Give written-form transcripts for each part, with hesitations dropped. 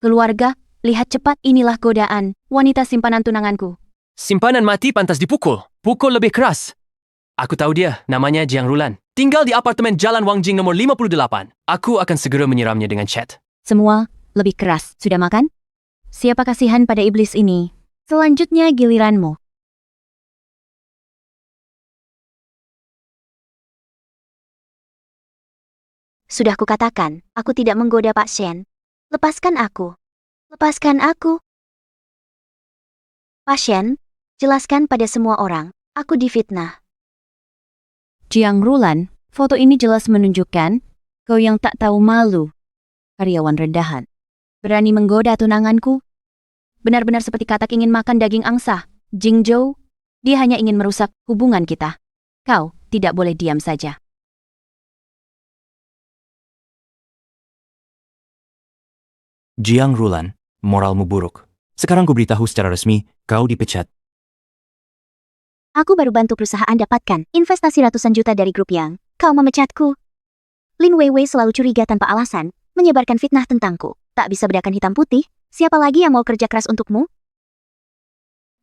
Keluarga, lihat cepat, inilah godaan, wanita simpanan tunanganku. Simpanan mati pantas dipukul. Pukul lebih keras. Aku tahu dia, namanya Jiang Rulan. Tinggal di apartemen Jalan Wangjing nomor 58. Aku akan segera menyiramnya dengan chat. Semua lebih keras. Sudah makan? Siapa kasihan pada iblis ini? Selanjutnya giliranmu. Sudah kukatakan, aku tidak menggoda Pak Shen. Lepaskan aku. Lepaskan aku. Pak Shen, jelaskan pada semua orang, aku difitnah. Jiang Rulan, foto ini jelas menunjukkan kau yang tak tahu malu. Karyawan rendahan. Berani menggoda tunanganku? Benar-benar seperti katak ingin makan daging angsa. Jingzhou, dia hanya ingin merusak hubungan kita. Kau tidak boleh diam saja. Jiang Rulan, moralmu buruk. Sekarang ku beritahu secara resmi, kau dipecat. Aku baru bantu perusahaan dapatkan investasi ratusan juta dari grup Yang. Kau memecatku. Lin Weiwei selalu curiga tanpa alasan, menyebarkan fitnah tentangku. Tak bisa bedakan hitam putih, siapa lagi yang mau kerja keras untukmu?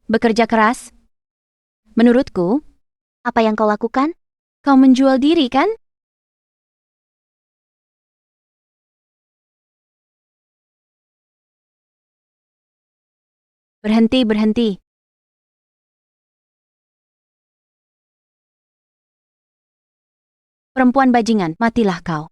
Bekerja keras? Menurutku, Apa yang kau lakukan? kau menjual diri kan? Berhenti. Perempuan bajingan, matilah kau.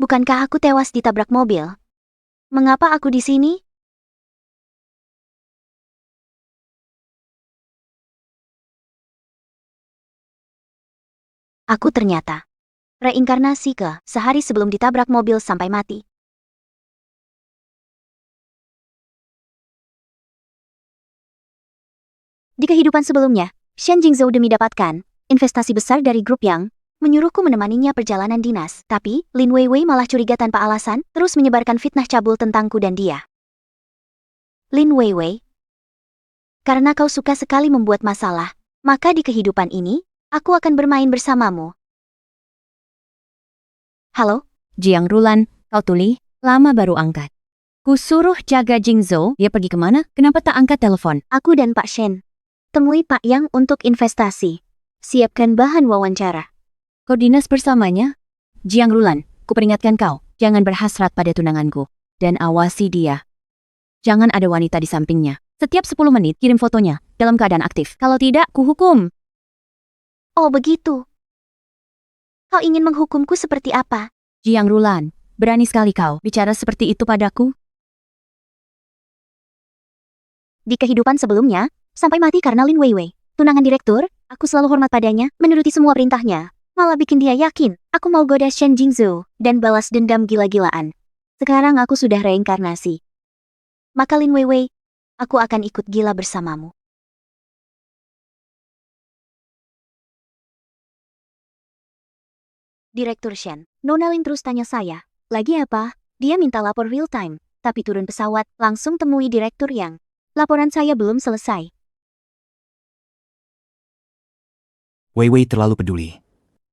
Bukankah aku tewas ditabrak mobil? Mengapa aku di sini? Aku ternyata reinkarnasi ke sehari sebelum ditabrak mobil sampai mati. Di kehidupan sebelumnya, Shen Jingzhou demi dapatkan investasi besar dari grup Yang, menyuruhku menemaninya perjalanan dinas. Tapi, Lin Weiwei malah curiga tanpa alasan, terus menyebarkan fitnah cabul tentangku dan dia. Lin Weiwei, karena kau suka sekali membuat masalah, maka di kehidupan ini, aku akan bermain bersamamu. Halo? Jiang Rulan, kau tuli, lama baru angkat. Ku suruh jaga Jingzhou, dia pergi kemana? Kenapa tak angkat telepon? Aku dan Pak Shen. Temui Pak Yang untuk investasi. Siapkan bahan wawancara. Kau dinas bersamanya? Jiang Rulan, ku peringatkan kau, jangan berhasrat pada tunanganku. Dan awasi dia. Jangan ada wanita di sampingnya. Setiap 10 menit kirim fotonya, dalam keadaan aktif. Kalau tidak, ku hukum. Oh begitu. Kau ingin menghukumku seperti apa? Jiang Rulan, berani sekali kau bicara seperti itu padaku? Di kehidupan sebelumnya, sampai mati karena Lin Weiwei. Tunangan direktur, aku selalu hormat padanya, menuruti semua perintahnya. Malah bikin dia yakin, aku mau goda Shen Jingzhou, dan balas dendam gila-gilaan. Sekarang aku sudah reinkarnasi. Maka Lin Weiwei, aku akan ikut gila bersamamu. Direktur Shen, Nona Lin terus tanya saya, lagi apa? Dia minta lapor real time, tapi turun pesawat, langsung temui Direktur Yang. Laporan saya belum selesai. Weiwei terlalu peduli.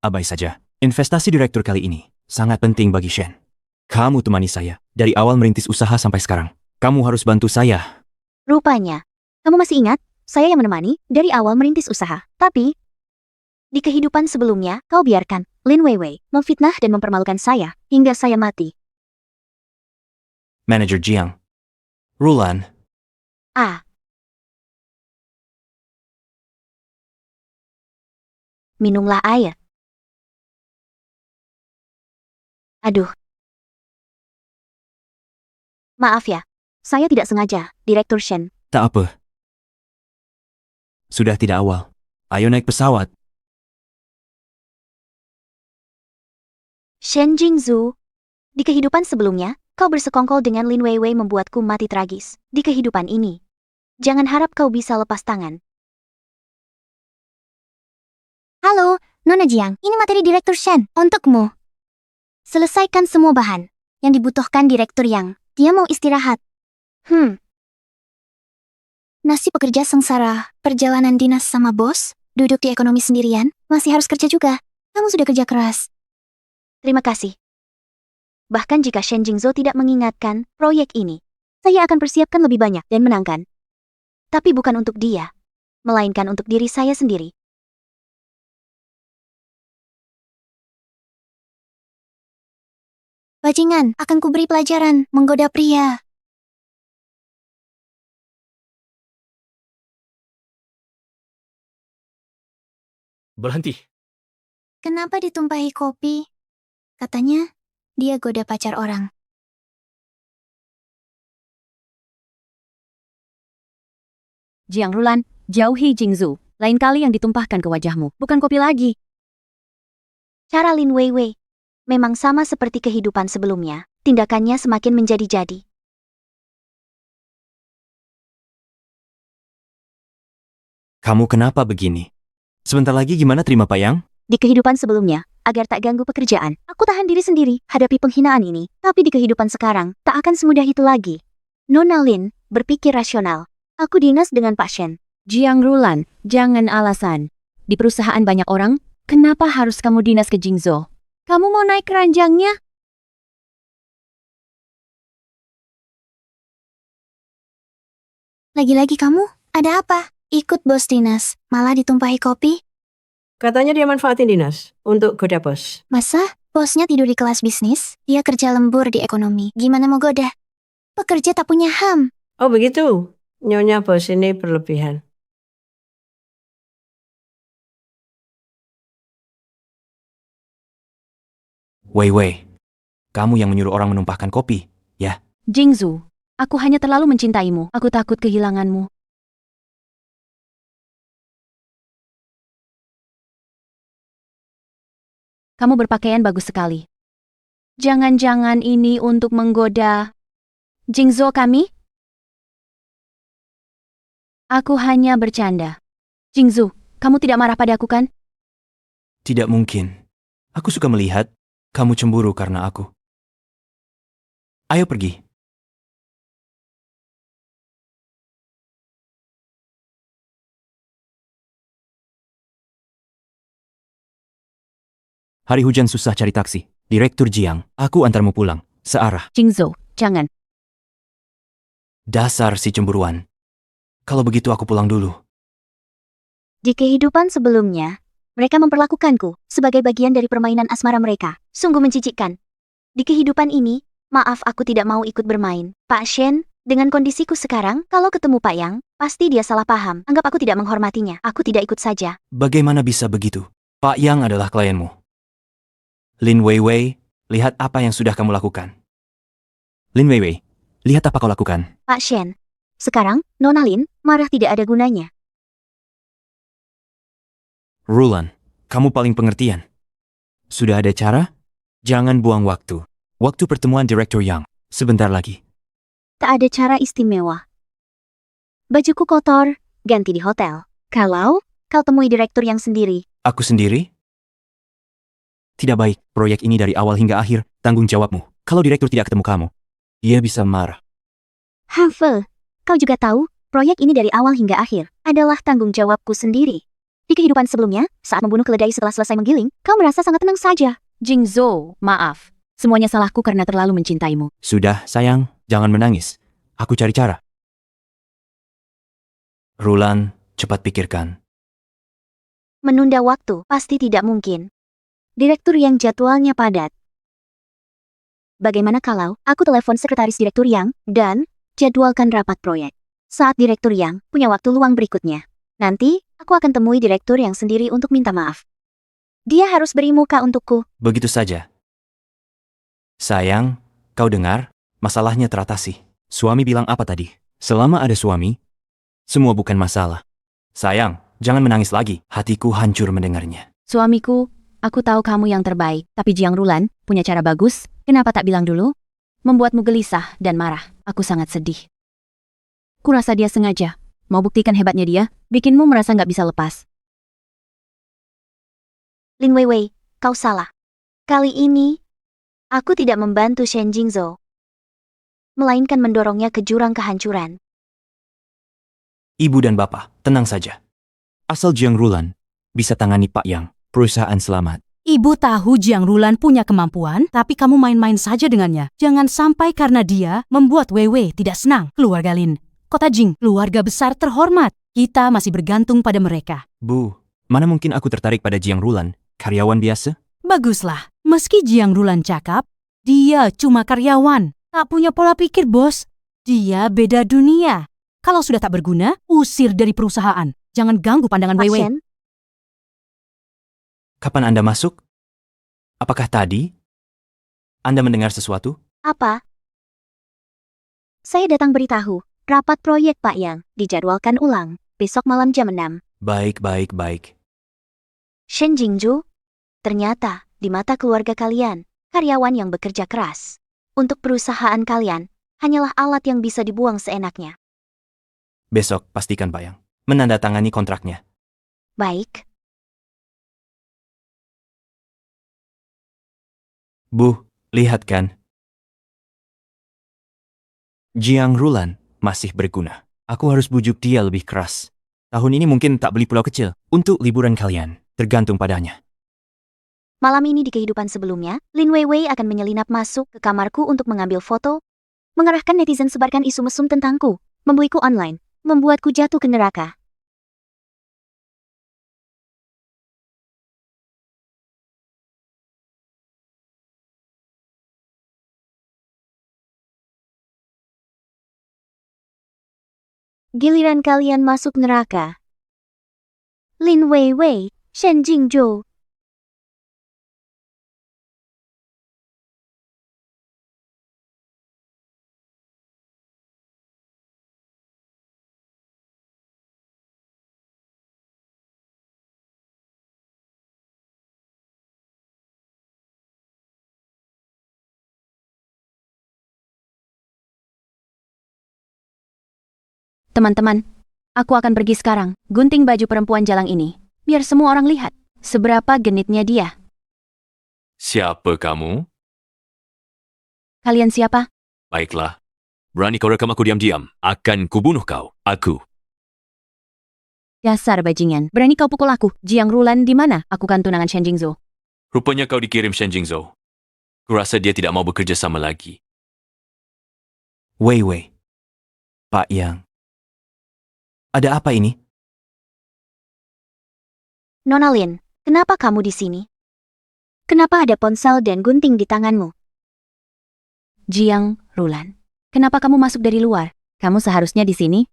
Abai saja. Investasi direktur kali ini sangat penting bagi Shen. Kamu temani saya dari awal merintis usaha sampai sekarang. Kamu harus bantu saya. Rupanya, kamu masih ingat, saya yang menemani dari awal merintis usaha. Tapi, di kehidupan sebelumnya, kau biarkan Lin Weiwei memfitnah dan mempermalukan saya hingga saya mati. Manager Jiang Rulan, Ah. Minumlah air. Aduh. Maaf ya, saya tidak sengaja, Direktur Shen. tak apa. Sudah tidak awal. Ayo naik pesawat. Shen Jingzhou, Di kehidupan sebelumnya, kau bersekongkol dengan Lin Weiwei membuatku mati tragis. Di kehidupan ini, jangan harap kau bisa lepas tangan. Halo, Nona Jiang. Ini materi Direktur Shen untukmu. Selesaikan semua bahan yang dibutuhkan Direktur Yang. Dia mau istirahat. Nasib pekerja sengsara, perjalanan dinas sama bos, duduk di ekonomi sendirian, masih harus kerja juga. Kamu sudah kerja keras. Terima kasih. Bahkan jika Shen Jingzhou tidak mengingatkan proyek ini, saya akan persiapkan lebih banyak dan menangkan. Tapi bukan untuk dia, melainkan untuk diri saya sendiri. Bajingan, akan kuberi pelajaran menggoda pria. Berhenti. Kenapa ditumpahi kopi? Katanya, dia goda pacar orang. Jiang Rulan, jauhi Jingzhou. Lain kali yang ditumpahkan ke wajahmu, bukan kopi lagi. Cara Lin Weiwei memang sama seperti kehidupan sebelumnya, tindakannya semakin menjadi-jadi. Kamu kenapa begini? Sebentar lagi gimana terima Pak Yang? Di kehidupan sebelumnya, agar tak ganggu pekerjaan, aku tahan diri sendiri hadapi penghinaan ini. Tapi di kehidupan sekarang, tak akan semudah itu lagi. Nona Lin berpikir rasional. Aku dinas dengan Pak Shen. Jiang Rulan, jangan alasan. Di perusahaan banyak orang, kenapa harus kamu dinas ke Jingzhou? Kamu mau naik keranjangnya? Lagi-lagi kamu, ada apa? Ikut bos dinas, malah ditumpahi kopi? Katanya dia manfaatin dinas untuk goda bos. Masa? Bosnya tidur di kelas bisnis, dia kerja lembur di ekonomi. Gimana mau goda? Pekerja tak punya HAM. Oh begitu, nyonya bos ini berlebihan. Wei, kamu yang menyuruh orang menumpahkan kopi, ya? Jingzhou, aku hanya terlalu mencintaimu. Aku takut kehilanganmu. Kamu berpakaian bagus sekali. Jangan-jangan ini untuk menggoda Jingzhou kami? Aku hanya bercanda. Jingzhou, kamu tidak marah padaku kan? Tidak mungkin. Aku suka melihat kamu cemburu karena aku. Ayo pergi. Hari hujan susah cari taksi. Direktur Jiang, aku antarmu pulang. Searah. Jingzhou, jangan. Dasar si cemburuan. Kalau begitu aku pulang dulu. Di kehidupan sebelumnya, mereka memperlakukanku sebagai bagian dari permainan asmara mereka. Sungguh mencicikkan. Di kehidupan ini, maaf aku tidak mau ikut bermain. Pak Shen, dengan kondisiku sekarang, kalau ketemu Pak Yang, pasti dia salah paham. Anggap aku tidak menghormatinya. Aku tidak ikut saja. Bagaimana bisa begitu? Pak Yang adalah klienmu. Lin Weiwei, lihat apa yang sudah kamu lakukan. Lin Weiwei, lihat apa kau lakukan. Pak Shen, sekarang, Nona Lin, marah tidak ada gunanya. Rulan, kamu paling pengertian. Sudah ada cara? Jangan buang waktu. Waktu pertemuan Direktur Yang, sebentar lagi. Tak ada cara istimewa. Bajuku kotor, ganti di hotel. Kalau kau temui direktur yang sendiri, Aku sendiri? Tidak baik, proyek ini dari awal hingga akhir, tanggung jawabmu. Kalau direktur tidak ketemu kamu, dia bisa marah. Havel, kau juga tahu, proyek ini dari awal hingga akhir adalah tanggung jawabku sendiri. Di kehidupan sebelumnya, saat membunuh keledai setelah selesai menggiling, kau merasa sangat tenang saja. Jingzhou, maaf. Semuanya salahku karena terlalu mencintaimu. Sudah, sayang, jangan menangis. Aku cari cara. Rulan, cepat pikirkan. Menunda waktu pasti tidak mungkin. Direktur yang jadwalnya padat. Bagaimana kalau aku telepon sekretaris direktur yang dan jadwalkan rapat proyek. Saat direktur yang punya waktu luang berikutnya. Nanti, aku akan temui direktur yang sendiri untuk minta maaf. Dia harus beri muka untukku. Begitu saja. Sayang, kau dengar? Masalahnya teratasi. Suami bilang apa tadi? Selama ada suami, semua bukan masalah. Sayang, jangan menangis lagi. Hatiku hancur mendengarnya. Suamiku, Aku tahu kamu yang terbaik, tapi Jiang Rulan punya cara bagus. Kenapa tak bilang dulu? Membuatmu gelisah dan marah. Aku sangat sedih. Kurasa dia sengaja. Mau buktikan hebatnya dia, bikinmu merasa nggak bisa lepas. Lin Weiwei, kau salah. Kali ini, aku tidak membantu Shen Jingzhou, melainkan mendorongnya ke jurang kehancuran. Ibu dan bapak, tenang saja. Asal Jiang Rulan bisa tangani Pak Yang, perusahaan selamat. Ibu tahu Jiang Rulan punya kemampuan, tapi kamu main-main saja dengannya. Jangan sampai karena dia membuat Weiwei tidak senang. Keluarga Lin, Kota Jing, keluarga besar terhormat. Kita masih bergantung pada mereka. Bu, mana mungkin aku tertarik pada Jiang Rulan, karyawan biasa? Baguslah, meski Jiang Rulan cakap, dia cuma karyawan. Tak punya pola pikir, bos. Dia beda dunia. Kalau sudah tak berguna, usir dari perusahaan. Jangan ganggu pandangan Pak Weiwei. Shen, Kapan Anda masuk? Apakah tadi? Anda mendengar sesuatu? apa? Saya datang beritahu, rapat proyek Pak Yang dijadwalkan ulang, besok malam jam 6. Baik, baik, baik. Shen Jingzhou, ternyata, di mata keluarga kalian, karyawan yang bekerja keras untuk perusahaan kalian, hanyalah alat yang bisa dibuang seenaknya. Besok pastikan Pak Yang menandatangani kontraknya. Baik, Bu, lihat kan? Jiang Rulan masih berguna. Aku harus bujuk dia lebih keras. Tahun ini mungkin tak beli pulau kecil. Untuk liburan kalian, tergantung padanya. malam ini di kehidupan sebelumnya, Lin Weiwei akan menyelinap masuk ke kamarku untuk mengambil foto, mengerahkan netizen sebarkan isu mesum tentangku, membuiku online, membuatku jatuh ke neraka. Giliran kalian masuk neraka. Lin Weiwei, Shen Jingzhou. Teman-teman, aku akan pergi sekarang. Gunting baju perempuan jalang ini. Biar semua orang lihat seberapa genitnya dia. Siapa kamu? Kalian siapa? Baiklah. Berani kau rekam aku diam-diam, akan kubunuh kau. Aku. Dasar bajingan. Berani kau pukul aku. Jiang Rulan di mana? Aku kan tunangan Shen Jingzhou. Rupanya kau dikirim Shen Jingzhou. Kurasa dia tidak mau bekerja sama lagi. Weiwei. Pak Yang. Ada apa ini? Nona Lin, kenapa kamu di sini? Kenapa ada ponsel dan gunting di tanganmu? Jiang Rulan. Kenapa kamu masuk dari luar? Kamu seharusnya di sini.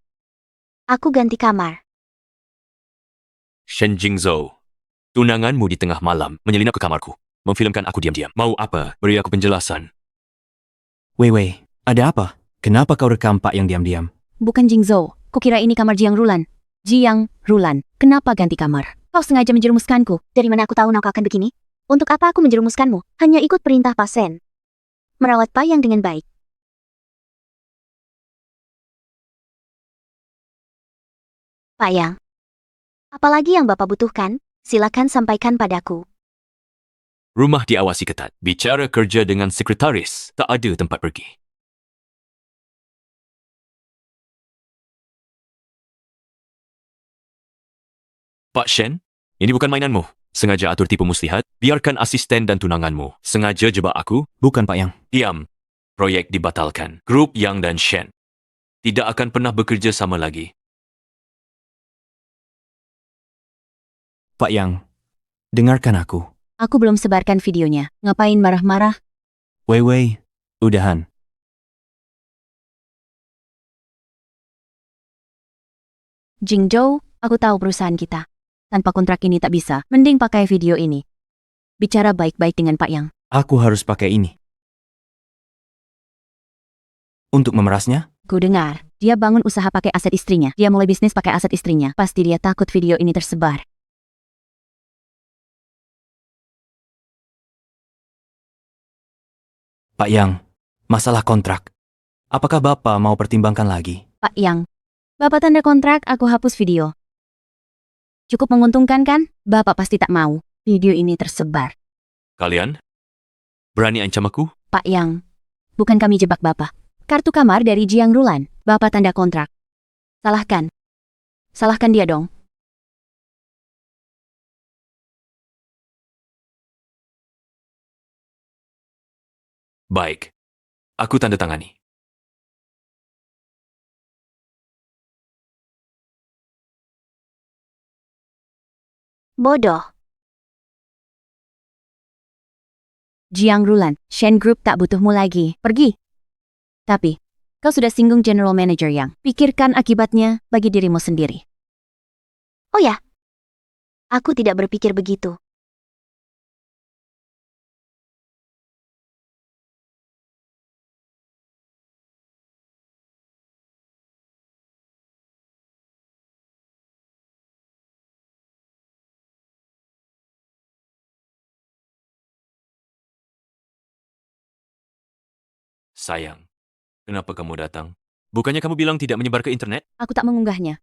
Aku ganti kamar. Shen Jingzhou. Tunanganmu di tengah malam menyelinap ke kamarku. Memfilmkan aku diam-diam. Mau apa? Beri aku penjelasan. Weiwei, ada apa? Kenapa kau rekam Pak Yang diam-diam? Bukan Jingzhou. Kukira ini kamar Jiang Rulan. Jiang Rulan, kenapa ganti kamar? Kau sengaja menjerumuskanku. Dari mana aku tahu kau akan begini? Untuk apa aku menjerumuskanmu? Hanya ikut perintah Pak Shen. Merawat Pak Yang dengan baik. Pak Yang, apalagi yang Bapak butuhkan, silakan sampaikan padaku. Rumah diawasi ketat. Bicara kerja dengan sekretaris. Tak ada tempat pergi. Pak Shen, ini bukan mainanmu. Sengaja atur tipu muslihat. Biarkan asisten dan tunanganmu. Sengaja jebak aku. Bukan Pak Yang. Diam. Proyek dibatalkan. Grup Yang dan Shen tidak akan pernah bekerja sama lagi. Pak Yang, dengarkan aku. Aku belum sebarkan videonya. Ngapain marah-marah? Weiwei, udahan. Jingzhou, aku tahu perusahaan kita. Tanpa kontrak ini tak bisa. Mending pakai video ini. Bicara baik-baik dengan Pak Yang. Aku harus pakai ini. Untuk memerasnya? Ku dengar, dia bangun usaha pakai aset istrinya. Dia mulai bisnis pakai aset istrinya. Pasti dia takut video ini tersebar. Pak Yang, masalah kontrak. Apakah Bapak mau pertimbangkan lagi? Pak Yang, Bapak tanda kontrak, aku hapus video. Cukup menguntungkan kan? Bapak pasti tak mau video ini tersebar. Kalian? Berani ancam aku? Pak Yang, bukan kami jebak Bapak. Kartu kamar dari Jiang Rulan, Bapak tanda kontrak. Salahkan. Salahkan dia dong. Baik. Aku tanda tangani. Bodoh. Jiang Rulan, Shen Group tak butuhmu lagi. Pergi. Tapi, kau sudah singgung General Manager Yang. Pikirkan akibatnya bagi dirimu sendiri. Oh ya? Aku tidak berpikir begitu. Sayang, kenapa kamu datang? Bukannya kamu bilang tidak menyebar ke internet? Aku tak mengunggahnya.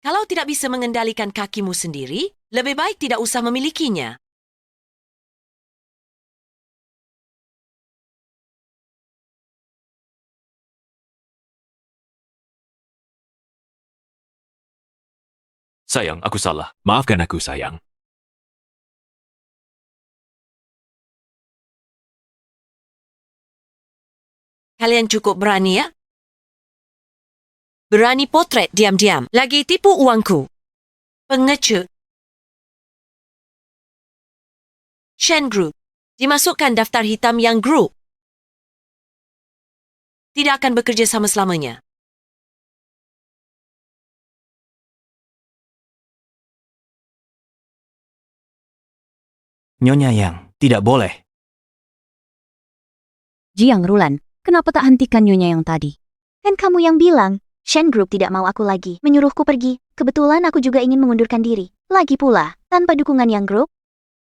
Kalau tidak bisa mengendalikan kakimu sendiri, lebih baik tidak usah memilikinya. Sayang, aku salah. Maafkan aku, sayang. Kalian cukup berani ya? Berani potret diam-diam. Lagi tipu uangku. Pengecut. Shen Group. Dimasukkan daftar hitam Yang Group. Tidak akan bekerja sama selamanya. Nyonya Yang, tidak boleh. Jiang Rulan, kenapa tak hentikan nyonya yang tadi? Kan kamu yang bilang, Shen Group tidak mau aku lagi, menyuruhku pergi. Kebetulan aku juga ingin mengundurkan diri. Lagi pula, tanpa dukungan Yang Group,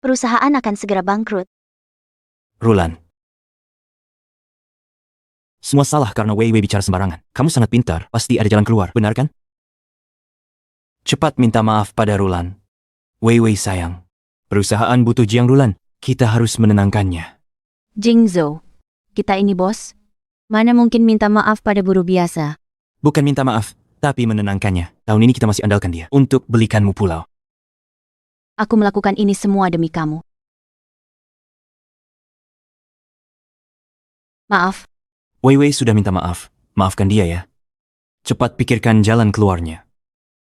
perusahaan akan segera bangkrut. Rulan. Semua salah karena Wei Wei bicara sembarangan. Kamu sangat pintar, pasti ada jalan keluar, benar kan? Cepat minta maaf pada Rulan. Wei Wei sayang. Perusahaan butuh Jiang Rulan. Kita harus menenangkannya. Jing Zhou, kita ini bos. Mana mungkin minta maaf pada buruh biasa? Bukan minta maaf, tapi menenangkannya. Tahun ini kita masih andalkan dia untuk belikanmu pulau. Aku melakukan ini semua demi kamu. Maaf, Wei Wei sudah minta maaf. Maafkan dia ya. Cepat pikirkan jalan keluarnya.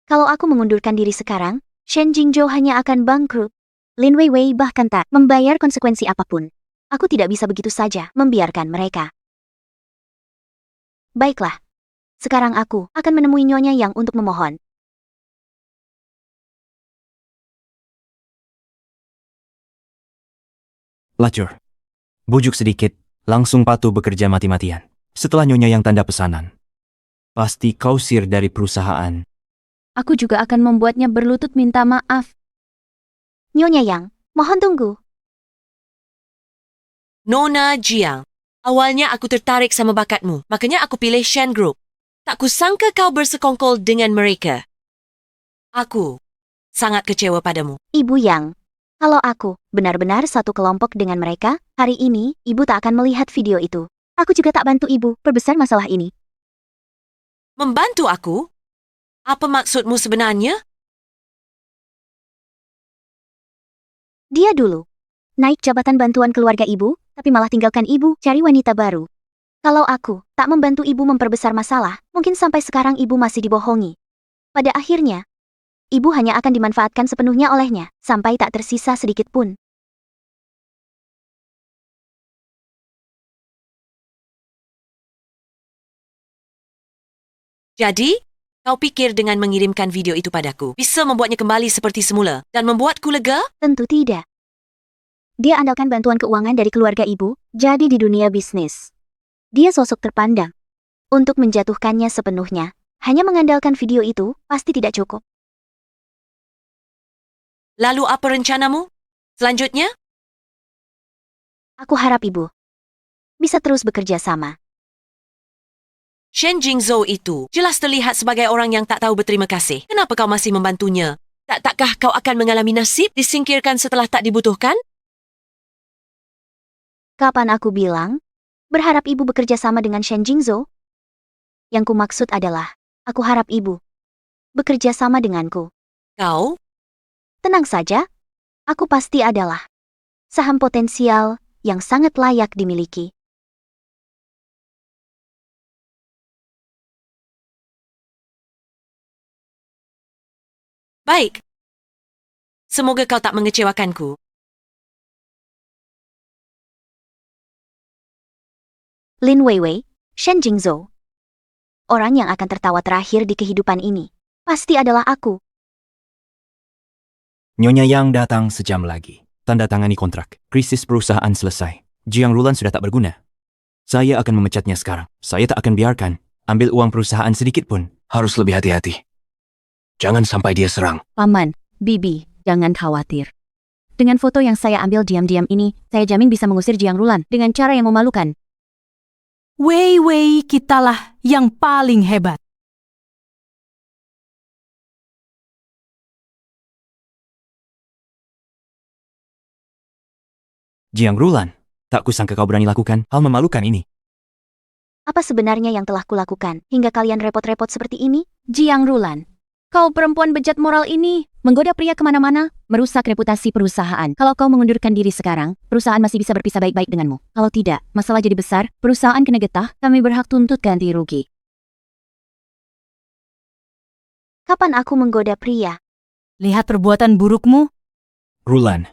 Kalau aku mengundurkan diri sekarang, Shen Jingzhou hanya akan bangkrut. Lin Weiwei bahkan tak membayar konsekuensi apapun. Aku tidak bisa begitu saja membiarkan mereka. Baiklah. Sekarang aku akan menemui Nyonya Yang untuk memohon. Lacur. Bujuk sedikit, langsung patuh bekerja mati-matian. Setelah Nyonya Yang tanda pesanan. Pasti kau sir dari perusahaan. aku juga akan membuatnya berlutut minta maaf. Nyonya Yang, mohon tunggu. Nona Jiang, awalnya aku tertarik sama bakatmu, makanya aku pilih Shen Group. Tak kusangka kau bersekongkol dengan mereka. Aku sangat kecewa padamu. Ibu Yang, kalau aku benar-benar satu kelompok dengan mereka, hari ini ibu tak akan melihat video itu. Aku juga tak bantu ibu perbesar masalah ini. Membantu aku? Apa maksudmu sebenarnya? Dia dulu naik jabatan bantuan keluarga ibu, tapi malah tinggalkan ibu cari wanita baru. Kalau aku tak membantu ibu memperbesar masalah, mungkin sampai sekarang ibu masih dibohongi. Pada akhirnya, ibu hanya akan dimanfaatkan sepenuhnya olehnya, sampai tak tersisa sedikit pun. Jadi, kau pikir dengan mengirimkan video itu padaku bisa membuatnya kembali seperti semula dan membuatku lega? Tentu tidak. Dia andalkan bantuan keuangan dari keluarga ibu, jadi di dunia bisnis. Dia sosok terpandang. Untuk menjatuhkannya sepenuhnya, hanya mengandalkan video itu pasti tidak cukup. Lalu apa rencanamu? Selanjutnya? Aku harap ibu bisa terus bekerja sama. Shen Jingzhou itu jelas terlihat sebagai orang yang tak tahu berterima kasih. Kenapa kau masih membantunya? Takkah kau akan mengalami nasib disingkirkan setelah tak dibutuhkan? Kapan aku bilang berharap ibu bekerja sama dengan Shen Jingzhou? Yang ku maksud adalah, aku harap ibu bekerja sama denganku. Kau? Tenang saja, aku pasti adalah saham potensial yang sangat layak dimiliki. Baik. Semoga kau tak mengecewakanku. Lin Weiwei, Shen Jingzhou. Orang yang akan tertawa terakhir di kehidupan ini pasti adalah aku. Nyonya Yang datang sejam lagi. Tanda tangani kontrak. Krisis perusahaan selesai. Jiang Rulan sudah tak berguna. Saya akan memecatnya sekarang. Saya tak akan biarkan ambil uang perusahaan sedikit pun. Harus lebih hati-hati. Jangan sampai dia serang. Paman, Bibi, jangan khawatir. Dengan foto yang saya ambil diam-diam ini, saya jamin bisa mengusir Jiang Rulan dengan cara yang memalukan. Wei Wei, kitalah yang paling hebat. Jiang Rulan, tak kusangka kau berani lakukan hal memalukan ini. Apa sebenarnya yang telah kulakukan hingga kalian repot-repot seperti ini? Jiang Rulan, kau perempuan bejat moral ini, menggoda pria kemana-mana, merusak reputasi perusahaan. Kalau kau mengundurkan diri sekarang, perusahaan masih bisa berpisah baik-baik denganmu. Kalau tidak, masalah jadi besar, perusahaan kena getah, kami berhak tuntut ganti rugi. Kapan aku menggoda pria? Lihat perbuatan burukmu. Rulan,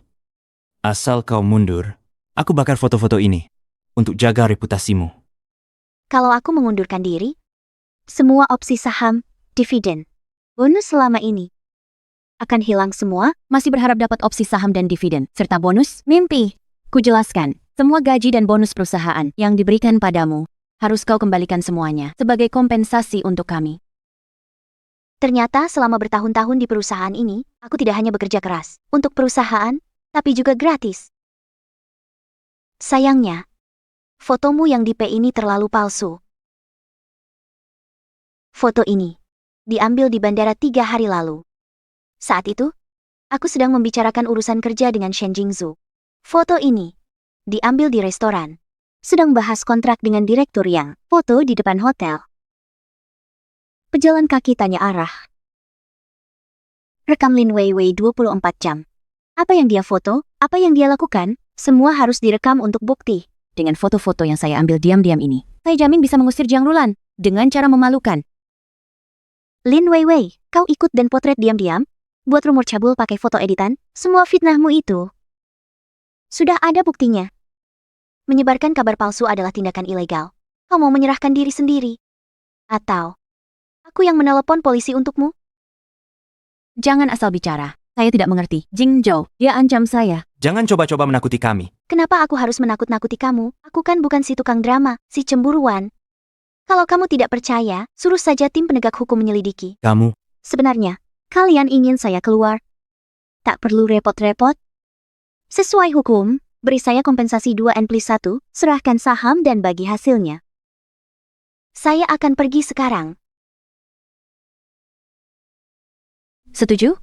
asal kau mundur, aku bakar foto-foto ini untuk jaga reputasimu. Kalau aku mengundurkan diri, semua opsi saham, dividen, bonus selama ini akan hilang semua. Masih berharap dapat opsi saham dan dividen, serta bonus? Mimpi. Kujelaskan, semua gaji dan bonus perusahaan yang diberikan padamu, harus kau kembalikan semuanya sebagai kompensasi untuk kami. Ternyata selama bertahun-tahun di perusahaan ini, aku tidak hanya bekerja keras untuk perusahaan, tapi juga gratis. Sayangnya, fotomu yang di P ini terlalu palsu. Foto ini diambil di bandara 3 hari lalu. Saat itu, aku sedang membicarakan urusan kerja dengan Shen Jingzhou. Foto ini diambil di restoran. Sedang bahas kontrak dengan direktur yang foto di depan hotel. Pejalan kaki tanya arah. Rekam Lin Weiwei 24 jam. Apa yang dia foto, apa yang dia lakukan, semua harus direkam untuk bukti. Dengan foto-foto yang saya ambil diam-diam ini, saya jamin bisa mengusir Jiang Rulan dengan cara memalukan. Lin Weiwei, kau ikut dan potret diam-diam? Buat rumor cabul pakai foto editan? Semua fitnahmu itu sudah ada buktinya. Menyebarkan kabar palsu adalah tindakan ilegal. Kau mau menyerahkan diri sendiri? Atau aku yang menelepon polisi untukmu? Jangan asal bicara. Saya tidak mengerti. Jingzhou, dia ancam saya. Jangan coba-coba menakuti kami. Kenapa aku harus menakut-nakuti kamu? Aku kan bukan si tukang drama, si cemburuan. Kalau kamu tidak percaya, suruh saja tim penegak hukum menyelidiki. Kamu, Sebenarnya, kalian ingin saya keluar? Tak perlu repot-repot. Sesuai hukum, beri saya kompensasi 2N+1, serahkan saham dan bagi hasilnya. Saya akan pergi sekarang. Setuju?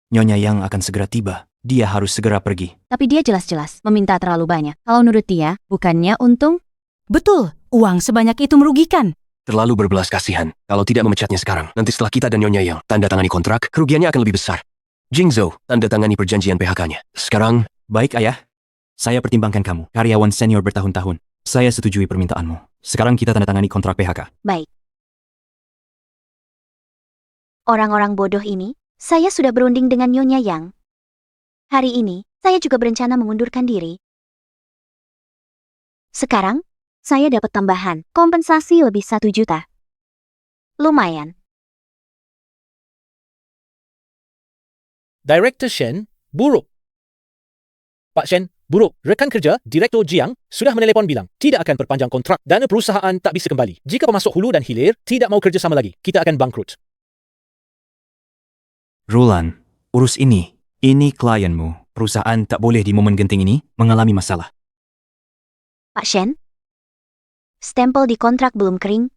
Nyonya Yang akan segera tiba. Dia harus segera pergi. Tapi dia jelas-jelas meminta terlalu banyak. Kalau menurut dia, bukannya untung? Betul, uang sebanyak itu merugikan. Terlalu berbelas kasihan. Kalau tidak memecatnya sekarang, nanti setelah kita dan Nyonya Yang tanda tangani kontrak, kerugiannya akan lebih besar. Jingzhou, tanda tangani perjanjian PHK-nya. Sekarang, Baik, Ayah. Saya pertimbangkan kamu, karyawan senior bertahun-tahun. Saya setujui permintaanmu. Sekarang kita tanda tangani kontrak PHK. Baik. Orang-orang bodoh ini, saya sudah berunding dengan Nyonya Yang. Hari ini, saya juga berencana mengundurkan diri. Sekarang, saya dapat tambahan, kompensasi lebih 1 juta. Lumayan. Director Shen, buruk. Pak Shen, buruk. Rekan kerja, Direktur Jiang, sudah menelepon bilang, tidak akan perpanjang kontrak, dana perusahaan tak bisa kembali. Jika pemasok hulu dan hilir tidak mau kerja sama lagi, kita akan bangkrut. Rulan, urus ini. Ini klienmu. Perusahaan tak boleh di momen genting ini mengalami masalah. Pak Shen? Stempel di kontrak belum kering?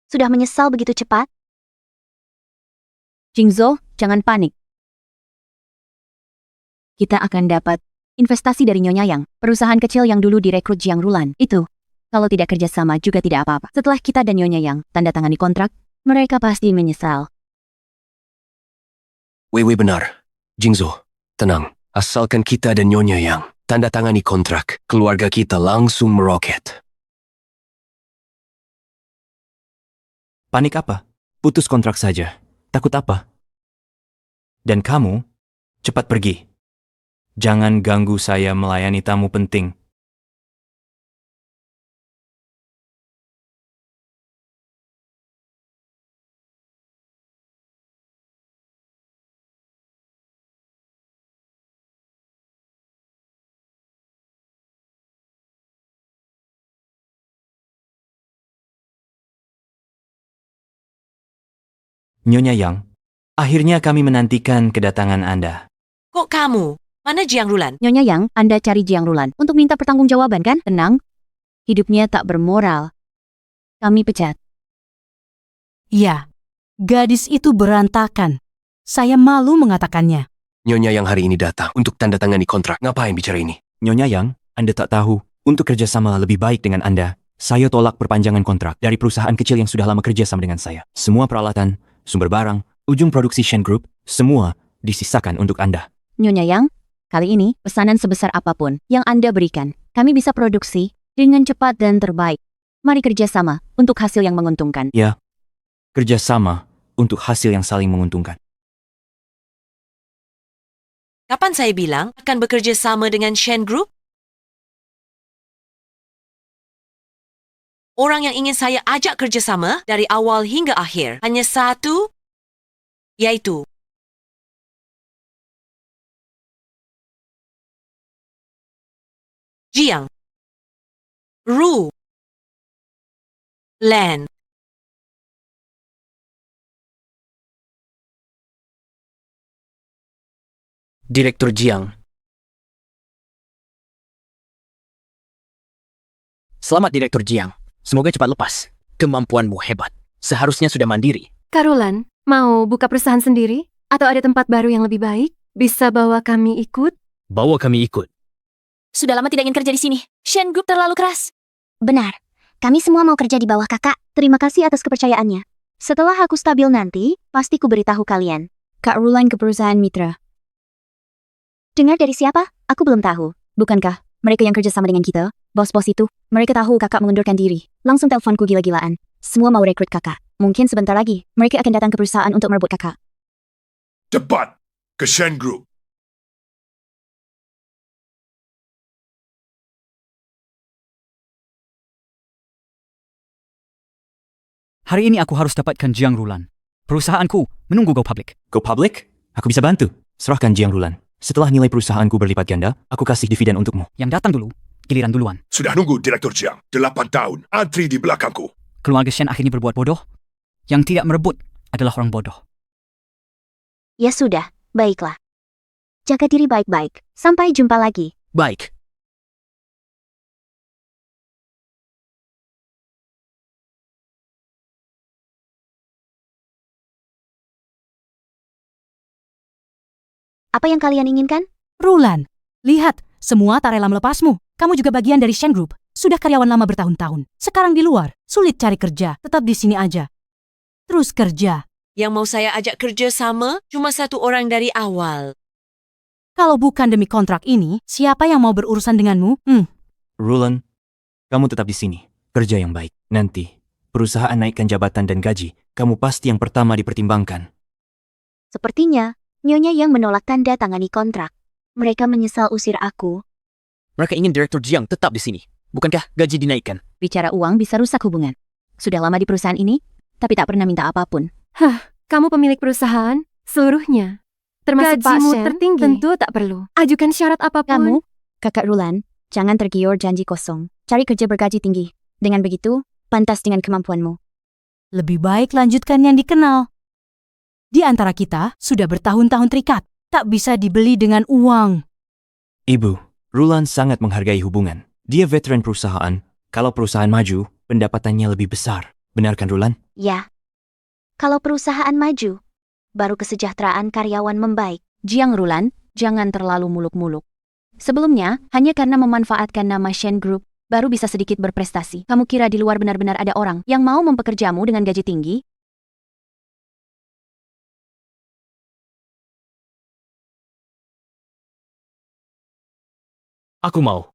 Sudah menyesal begitu cepat? Jingzo, jangan panik. Kita akan dapat investasi dari Nyonya Yang, perusahaan kecil yang dulu direkrut Jiang Rulan. Itu, kalau tidak kerjasama juga tidak apa-apa. Setelah kita dan Nyonya Yang tanda tangani kontrak, mereka pasti menyesal. Wei benar. Jingzo, tenang. Asalkan kita dan Nyonya Yang tanda tangani kontrak, keluarga kita langsung meroket. Panik apa? Putus kontrak saja. Takut apa? Dan kamu, cepat pergi. Jangan ganggu saya melayani tamu penting. Nyonya Yang, akhirnya kami menantikan kedatangan Anda. Kok kamu? Mana Jiang Rulan? Nyonya Yang, Anda cari Jiang Rulan untuk minta pertanggungjawaban kan? Tenang, hidupnya tak bermoral. Kami pecat. Ya, gadis itu berantakan. Saya malu mengatakannya. Nyonya Yang hari ini datang untuk tanda tangani kontrak. Ngapain bicara ini? Nyonya Yang, Anda tak tahu, untuk kerjasama lebih baik dengan Anda, saya tolak perpanjangan kontrak dari perusahaan kecil yang sudah lama kerjasama dengan saya. Semua peralatan, sumber barang, ujung produksi Shen Group, semua disisakan untuk Anda. Nyonya Yang, kali ini pesanan sebesar apapun yang Anda berikan, kami bisa produksi dengan cepat dan terbaik. Mari kerjasama untuk hasil yang menguntungkan. Ya, kerjasama untuk hasil yang saling menguntungkan. Kapan saya bilang akan bekerja sama dengan Shen Group? Orang yang ingin saya ajak kerjasama dari awal hingga akhir hanya satu, yaitu Jiang Rulan. Direktur Jiang. Selamat Direktur Jiang. Semoga cepat lepas. Kemampuanmu hebat. Seharusnya sudah mandiri. Kak Rulan, mau buka perusahaan sendiri? Atau ada tempat baru yang lebih baik? Bisa bawa kami ikut? Bawa kami ikut. Sudah lama tidak ingin kerja di sini. Shen Group terlalu keras. Benar. Kami semua mau kerja di bawah kakak. Terima kasih atas kepercayaannya. Setelah aku stabil nanti, pasti ku beritahu kalian. Kak Rulan ke perusahaan mitra. Dengar dari siapa? Aku belum tahu. Bukankah mereka yang kerja sama dengan kita? Bos-bos itu, mereka tahu kakak mengundurkan diri. Langsung teleponku gila-gilaan. Semua mau rekrut kakak. Mungkin sebentar lagi, mereka akan datang ke perusahaan untuk merebut kakak. Cepat ke Shen Group. Hari ini aku harus dapatkan Jiang Rulan. Perusahaanku menunggu Go Public. Go Public? Aku bisa bantu. Serahkan Jiang Rulan. Setelah nilai perusahaanku berlipat ganda, aku kasih dividen untukmu. Yang datang dulu, giliran duluan. Sudah nunggu Direktur Jiang. 8 tahun. Antri di belakangku. Keluarga Shen akhirnya berbuat bodoh. Yang tidak merebut adalah orang bodoh. Ya sudah, baiklah. Jaga diri baik-baik. Sampai jumpa lagi. Baik. Apa yang kalian inginkan? Rulan, lihat, semua tak rela melepasmu. Kamu juga bagian dari Shen Group. Sudah karyawan lama bertahun-tahun. Sekarang di luar, sulit cari kerja. Tetap di sini aja. Terus kerja. Yang mau saya ajak kerja sama cuma satu orang dari awal. Kalau bukan demi kontrak ini, siapa yang mau berurusan denganmu? Rulan, kamu tetap di sini. Kerja yang baik. Nanti, perusahaan naikkan jabatan dan gaji. Kamu pasti yang pertama dipertimbangkan. Sepertinya, Nyonya Yang menolak tanda tangani kontrak. Mereka menyesal usir aku. Mereka ingin Direktur Jiang tetap di sini. Bukankah gaji dinaikkan? Bicara uang bisa rusak hubungan. Sudah lama di perusahaan ini, tapi tak pernah minta apapun. Kamu pemilik perusahaan? Seluruhnya? Termasuk Pak Gajimu Shen? tertinggi. Tentu tak perlu. Ajukan syarat apapun. Kamu, Kakak Rulan, jangan tergiur janji kosong. Cari kerja bergaji tinggi. Dengan begitu, pantas dengan kemampuanmu. Lebih baik lanjutkan yang dikenal. Dia di antara kita sudah bertahun-tahun terikat. Tak bisa dibeli dengan uang. Ibu, Rulan sangat menghargai hubungan. Dia veteran perusahaan. Kalau perusahaan maju, pendapatannya lebih besar. Benar kan, Rulan? Ya. Kalau perusahaan maju, baru kesejahteraan karyawan membaik. Jiang Rulan, jangan terlalu muluk-muluk. Sebelumnya, hanya karena memanfaatkan nama Shen Group, baru bisa sedikit berprestasi. Kamu kira di luar benar-benar ada orang yang mau mempekerjamu dengan gaji tinggi? Aku mau.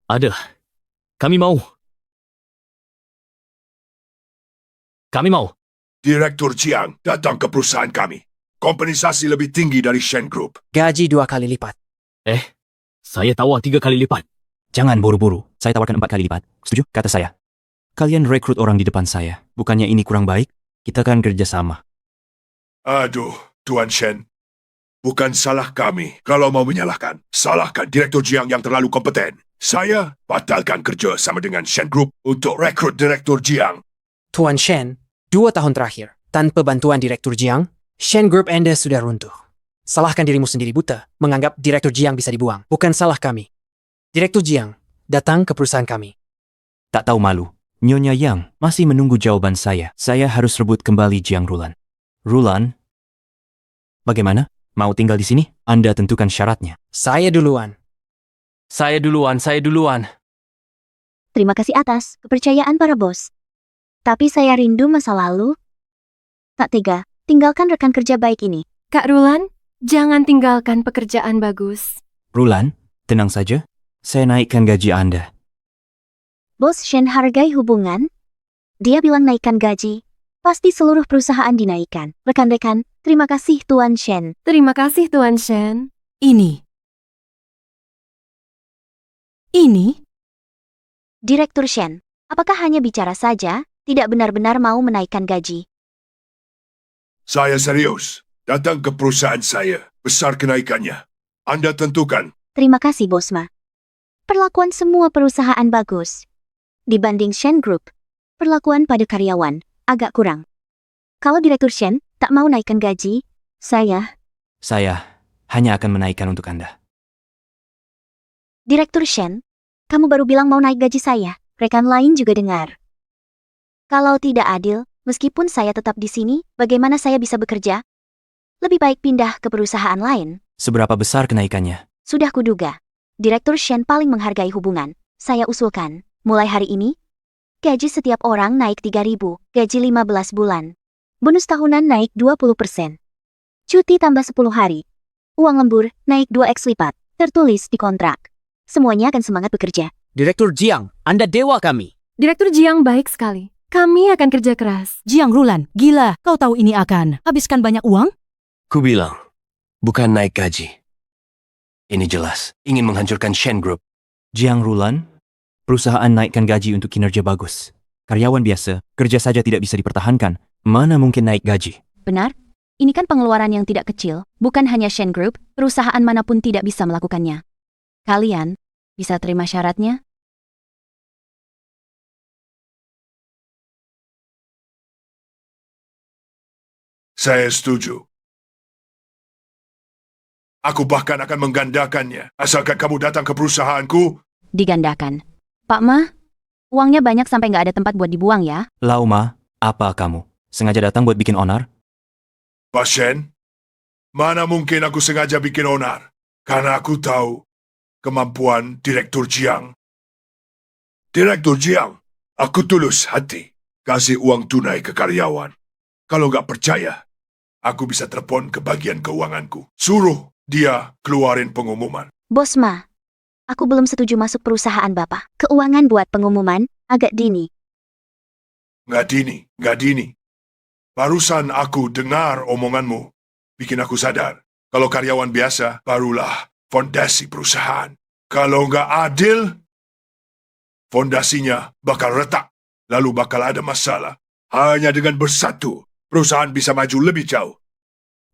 Ada. Kami mau. Direktur Jiang datang ke perusahaan kami. Kompensasi lebih tinggi dari Shen Group. Gaji 2 kali lipat. Saya tawar 3 kali lipat. Jangan buru-buru. Saya tawarkan 4 kali lipat. Setuju? Kata saya. Kalian rekrut orang di depan saya. Bukannya ini kurang baik? Kita kan kerja sama. Aduh, Tuan Shen. Bukan salah kami kalau mau menyalahkan. Salahkan Direktur Jiang yang terlalu kompeten. Saya batalkan kerja sama dengan Shen Group untuk rekrut Direktur Jiang. Tuan Shen, 2 tahun terakhir, tanpa bantuan Direktur Jiang, Shen Group Anda sudah runtuh. Salahkan dirimu sendiri buta, menganggap Direktur Jiang bisa dibuang. Bukan salah kami. Direktur Jiang, datang ke perusahaan kami. Tak tahu malu. Nyonya Yang masih menunggu jawaban saya. Saya harus rebut kembali Jiang Rulan. Rulan, bagaimana? Mau tinggal di sini? Anda tentukan syaratnya. Saya duluan. Terima kasih atas kepercayaan para bos. Tapi saya rindu masa lalu. Tak tega, tinggalkan rekan kerja baik ini. Kak Rulan, jangan tinggalkan pekerjaan bagus. Rulan, tenang saja. Saya naikkan gaji Anda. Bos Shen hargai hubungan. Dia bilang naikkan gaji. Pasti seluruh perusahaan dinaikkan. Rekan-rekan, terima kasih Tuan Shen. Terima kasih Tuan Shen. Ini. Direktur Shen, apakah hanya bicara saja, tidak benar-benar mau menaikkan gaji? Saya serius. Datang ke perusahaan saya. Besar kenaikannya. Anda tentukan. Terima kasih Bosma. Perlakuan semua perusahaan bagus. Dibanding Shen Group, perlakuan pada karyawan agak kurang. Kalau Direktur Shen tak mau naikkan gaji, saya hanya akan menaikkan untuk Anda. Direktur Shen, kamu baru bilang mau naik gaji saya. Rekan lain juga dengar. Kalau tidak adil, meskipun saya tetap di sini, bagaimana saya bisa bekerja? Lebih baik pindah ke perusahaan lain. Seberapa besar kenaikannya? Sudah kuduga. Direktur Shen paling menghargai hubungan. Saya usulkan, mulai hari ini, gaji setiap orang naik 3.000, gaji 15 bulan. Bonus tahunan naik 20%. Cuti tambah 10 hari. Uang lembur naik 2x lipat. Tertulis di kontrak. Semuanya akan semangat bekerja. Direktur Jiang, Anda dewa kami. Direktur Jiang baik sekali. Kami akan kerja keras. Jiang Rulan, gila. Kau tahu ini akan habiskan banyak uang? Ku bilang, bukan naik gaji. Ini jelas, ingin menghancurkan Shen Group. Jiang Rulan, perusahaan naikkan gaji untuk kinerja bagus. Karyawan biasa, kerja saja tidak bisa dipertahankan. Mana mungkin naik gaji? Benar? Ini kan pengeluaran yang tidak kecil. Bukan hanya Shen Group, perusahaan manapun tidak bisa melakukannya. Kalian bisa terima syaratnya? Saya setuju. Aku bahkan akan menggandakannya, asalkan kamu datang ke perusahaanku. Digandakan. Pak Ma, uangnya banyak sampai nggak ada tempat buat dibuang ya? Lauma, apa kamu? Sengaja datang buat bikin onar? Pak Shen, mana mungkin aku sengaja bikin onar? Karena aku tahu kemampuan Direktur Jiang. Direktur Jiang, aku tulus hati kasih uang tunai ke karyawan. Kalau nggak percaya, aku bisa telepon ke bagian keuanganku. Suruh dia keluarin pengumuman. Bos Ma, aku belum setuju masuk perusahaan Bapak. Keuangan buat pengumuman agak dini. Nggak dini. Barusan aku dengar omonganmu. Bikin aku sadar. Kalau karyawan biasa, barulah fondasi perusahaan. Kalau nggak adil, fondasinya bakal retak. Lalu bakal ada masalah. Hanya dengan bersatu, perusahaan bisa maju lebih jauh.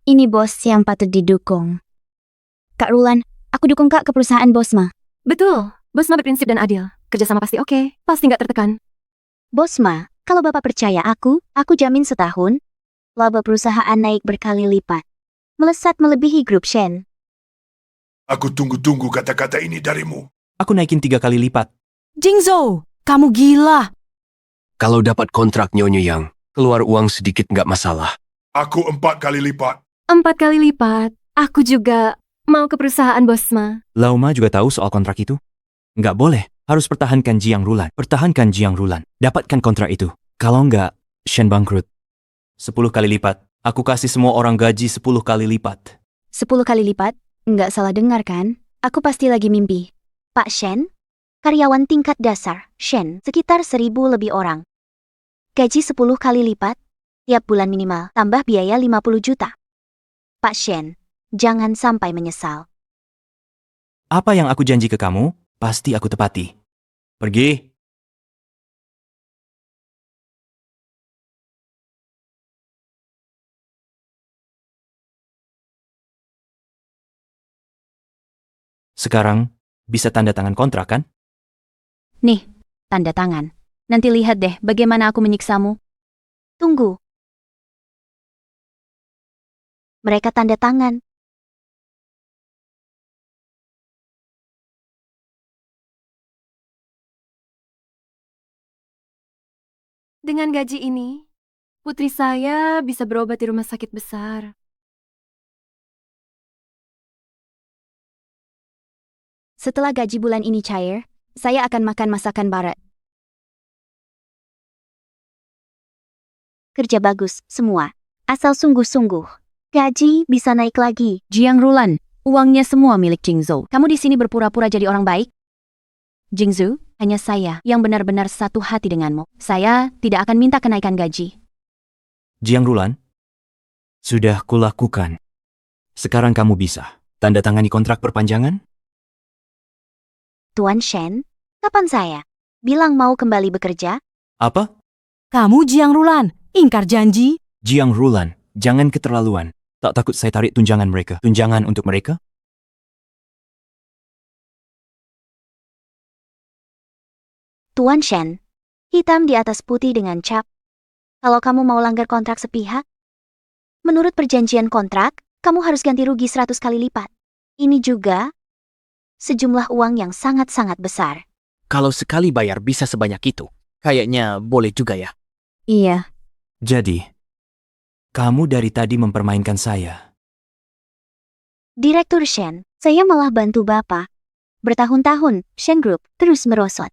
Ini bos yang patut didukung. Kak Rulan, aku dukung Kak ke perusahaan Bosma. Betul, Bosma berprinsip dan adil. Kerjasama pasti oke, pasti nggak tertekan. Bosma, Kalau Bapak percaya aku jamin setahun, laba perusahaan naik berkali lipat. Melesat melebihi grup Shen. Aku tunggu-tunggu kata-kata ini darimu. Aku naikin 3 kali lipat. Jingzhou, kamu gila. Kalau dapat kontrak Nyonya Yang, keluar uang sedikit nggak masalah. Aku 4 kali lipat. 4 kali lipat. Aku juga mau ke perusahaan Bosma. Lauma juga tahu soal kontrak itu. Nggak boleh. Harus pertahankan Jiang Rulan. Pertahankan Jiang Rulan. Dapatkan kontrak itu. Kalau nggak, Shen bangkrut. 10 kali lipat. Aku kasih semua orang gaji 10 kali lipat. 10 kali lipat? Nggak salah dengar kan? Aku pasti lagi mimpi. Pak Shen, karyawan tingkat dasar, Shen, sekitar 1.000 lebih orang. Gaji 10 kali lipat, tiap bulan minimal, tambah biaya 50 juta. Pak Shen, jangan sampai menyesal. Apa yang aku janji ke kamu, pasti aku tepati. Pergi. Sekarang, bisa tanda tangan kontrak kan? Nih, tanda tangan. Nanti lihat deh bagaimana aku menyiksamu. Tunggu. Mereka tanda tangan. Dengan gaji ini, putri saya bisa berobat di rumah sakit besar. Setelah gaji bulan ini cair, saya akan makan masakan barat. Kerja bagus, semua. Asal sungguh-sungguh. Gaji bisa naik lagi. Jiang Rulan, uangnya semua milik Jingzhou. Kamu di sini berpura-pura jadi orang baik? Jingzhou, hanya saya yang benar-benar satu hati denganmu. Saya tidak akan minta kenaikan gaji. Jiang Rulan, sudah kulakukan. Sekarang kamu bisa tanda tangani kontrak perpanjangan? Tuan Shen, kapan saya bilang mau kembali bekerja? Apa? Kamu Jiang Rulan, ingkar janji? Jiang Rulan, jangan keterlaluan. Tak takut saya tarik tunjangan mereka? Tunjangan untuk mereka? Tuan Shen, hitam di atas putih dengan cap. Kalau kamu mau langgar kontrak sepihak, menurut perjanjian kontrak, kamu harus ganti rugi 100 kali lipat. Ini juga sejumlah uang yang sangat-sangat besar. Kalau sekali bayar bisa sebanyak itu, kayaknya boleh juga ya. Iya. Jadi, kamu dari tadi mempermainkan saya. Direktur Shen, saya malah bantu Bapak. Bertahun-tahun, Shen Group terus merosot.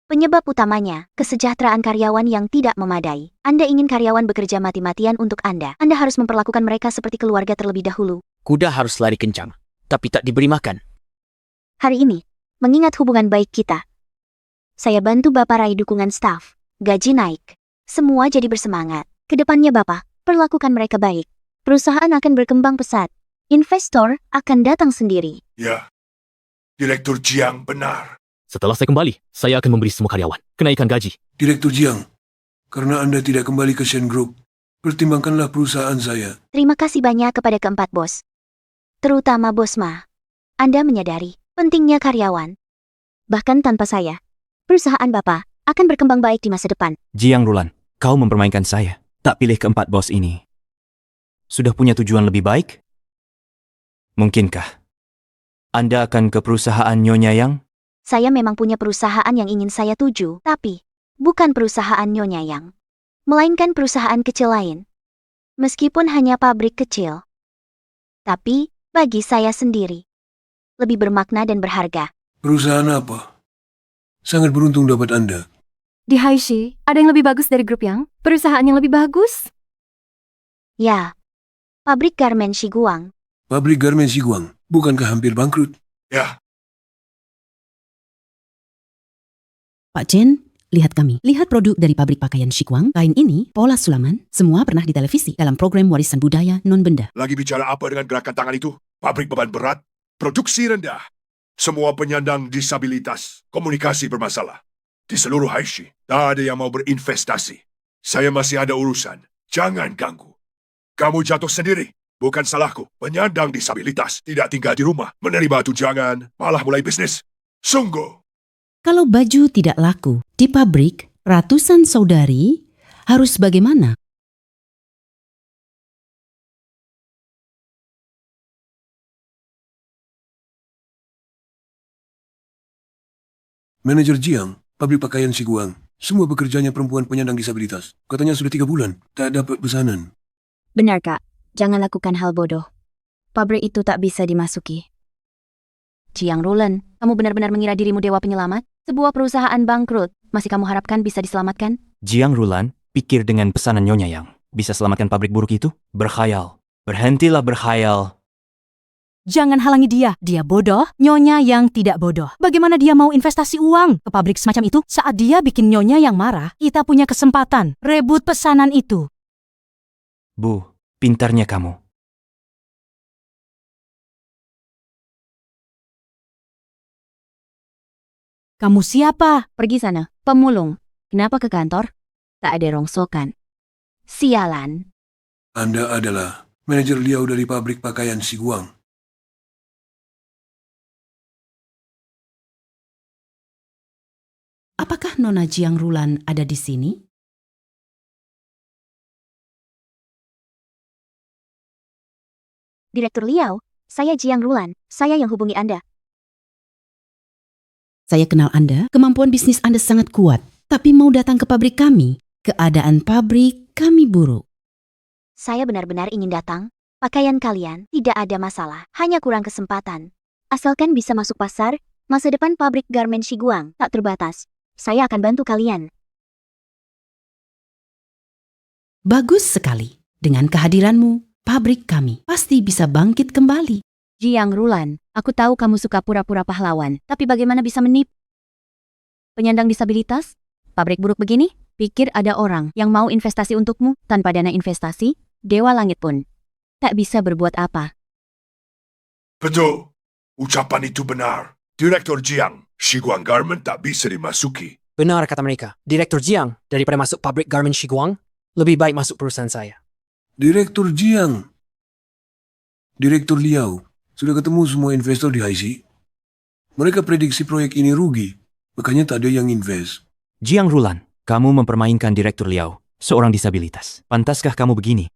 Penyebab utamanya, kesejahteraan karyawan yang tidak memadai. Anda ingin karyawan bekerja mati-matian untuk Anda. Anda harus memperlakukan mereka seperti keluarga terlebih dahulu. Kuda harus lari kencang, tapi tak diberi makan. Hari ini, mengingat hubungan baik kita, saya bantu Bapak raih dukungan staf. Gaji naik. Semua jadi bersemangat. Kedepannya Bapak, perlakukan mereka baik. Perusahaan akan berkembang pesat. Investor akan datang sendiri. Ya, Direktur Jiang benar. Setelah saya kembali, saya akan memberi semua karyawan kenaikan gaji. Direktur Jiang, karena Anda tidak kembali ke Shen Group, pertimbangkanlah perusahaan saya. Terima kasih banyak kepada keempat bos. Terutama Bos Ma. Anda menyadari pentingnya karyawan. Bahkan tanpa saya, perusahaan Bapak akan berkembang baik di masa depan. Jiang Rulan, kau mempermainkan saya. Tak pilih keempat bos ini. Sudah punya tujuan lebih baik? Mungkinkah Anda akan ke perusahaan Nyonya Yang? Saya memang punya perusahaan yang ingin saya tuju, tapi bukan perusahaan Nyonya Yang, melainkan perusahaan kecil lain. Meskipun hanya pabrik kecil. Tapi, bagi saya sendiri, lebih bermakna dan berharga. Perusahaan apa? Sangat beruntung dapat Anda. Di Haishi, ada yang lebih bagus dari grup Yang? Perusahaan yang lebih bagus? Ya, pabrik garmen Shiguang. Pabrik garmen Shiguang, bukankah hampir bangkrut? Ya, Pak Chen, lihat kami. Lihat produk dari pabrik pakaian Shiguang. Kain ini, pola sulaman, semua pernah di televisi dalam program warisan budaya non-benda. lagi bicara apa dengan gerakan tangan itu? Pabrik beban berat, produksi rendah, semua penyandang disabilitas, komunikasi bermasalah. Di seluruh Haishi, tak ada yang mau berinvestasi. Saya masih ada urusan, jangan ganggu. Kamu jatuh sendiri, bukan salahku. Penyandang disabilitas, tidak tinggal di rumah, menerima tunjangan, malah mulai bisnis. Sungguh. Kalau baju tidak laku, di pabrik Ratusan saudari harus bagaimana? Manajer Jiang, pabrik pakaian Siguang. Semua pekerjanya perempuan penyandang disabilitas. Katanya sudah 3 bulan, tak dapat pesanan. Benar, Kak. Jangan lakukan hal bodoh. Pabrik itu tak bisa dimasuki. Jiang Rulan, kamu benar-benar mengira dirimu dewa penyelamat? Sebuah perusahaan bangkrut, masih kamu harapkan bisa diselamatkan? Jiang Rulan, pikir dengan pesanan Nyonya Yang bisa selamatkan pabrik buruk itu? Berkhayal. Berhentilah berkhayal. Jangan halangi dia. Dia bodoh, Nyonya yang tidak bodoh. Bagaimana dia mau investasi uang ke pabrik semacam itu? Saat dia bikin Nyonya yang marah, kita punya kesempatan rebut pesanan itu. Bu, pintarnya kamu. Kamu siapa? Pergi sana, pemulung. Kenapa ke kantor? Tak ada rongsokan. Sialan. Anda adalah manajer Liao dari pabrik pakaian Siguang. Apakah Nona Jiang Rulan ada di sini? Direktur Liao, saya Jiang Rulan. Saya yang hubungi Anda. Saya kenal Anda, kemampuan bisnis Anda sangat kuat. Tapi mau datang ke pabrik kami, keadaan pabrik kami buruk. Saya benar-benar ingin datang. Pakaian kalian tidak ada masalah, hanya kurang kesempatan. Asalkan bisa masuk pasar, masa depan pabrik garmen Siguang tak terbatas. Saya akan bantu kalian. Bagus sekali. Dengan kehadiranmu, pabrik kami pasti bisa bangkit kembali. Jiang Rulan, aku tahu kamu suka pura-pura pahlawan, tapi bagaimana bisa menipu? Penyandang disabilitas? Pabrik buruk begini? Pikir ada orang yang mau investasi untukmu tanpa dana investasi? Dewa langit pun tak bisa berbuat apa. Betul. Ucapan itu benar. Direktur Jiang, Siguang Garment tak bisa dimasuki. Benar kata mereka. Direktur Jiang, daripada masuk pabrik garmen Siguang, lebih baik masuk perusahaan saya. Direktur Jiang. Direktur Liao, sudah ketemu semua investor di HIC? Mereka prediksi proyek ini rugi, makanya tak ada yang invest. Jiang Rulan, kamu mempermainkan Direktur Liao, seorang disabilitas. Pantaskah kamu begini?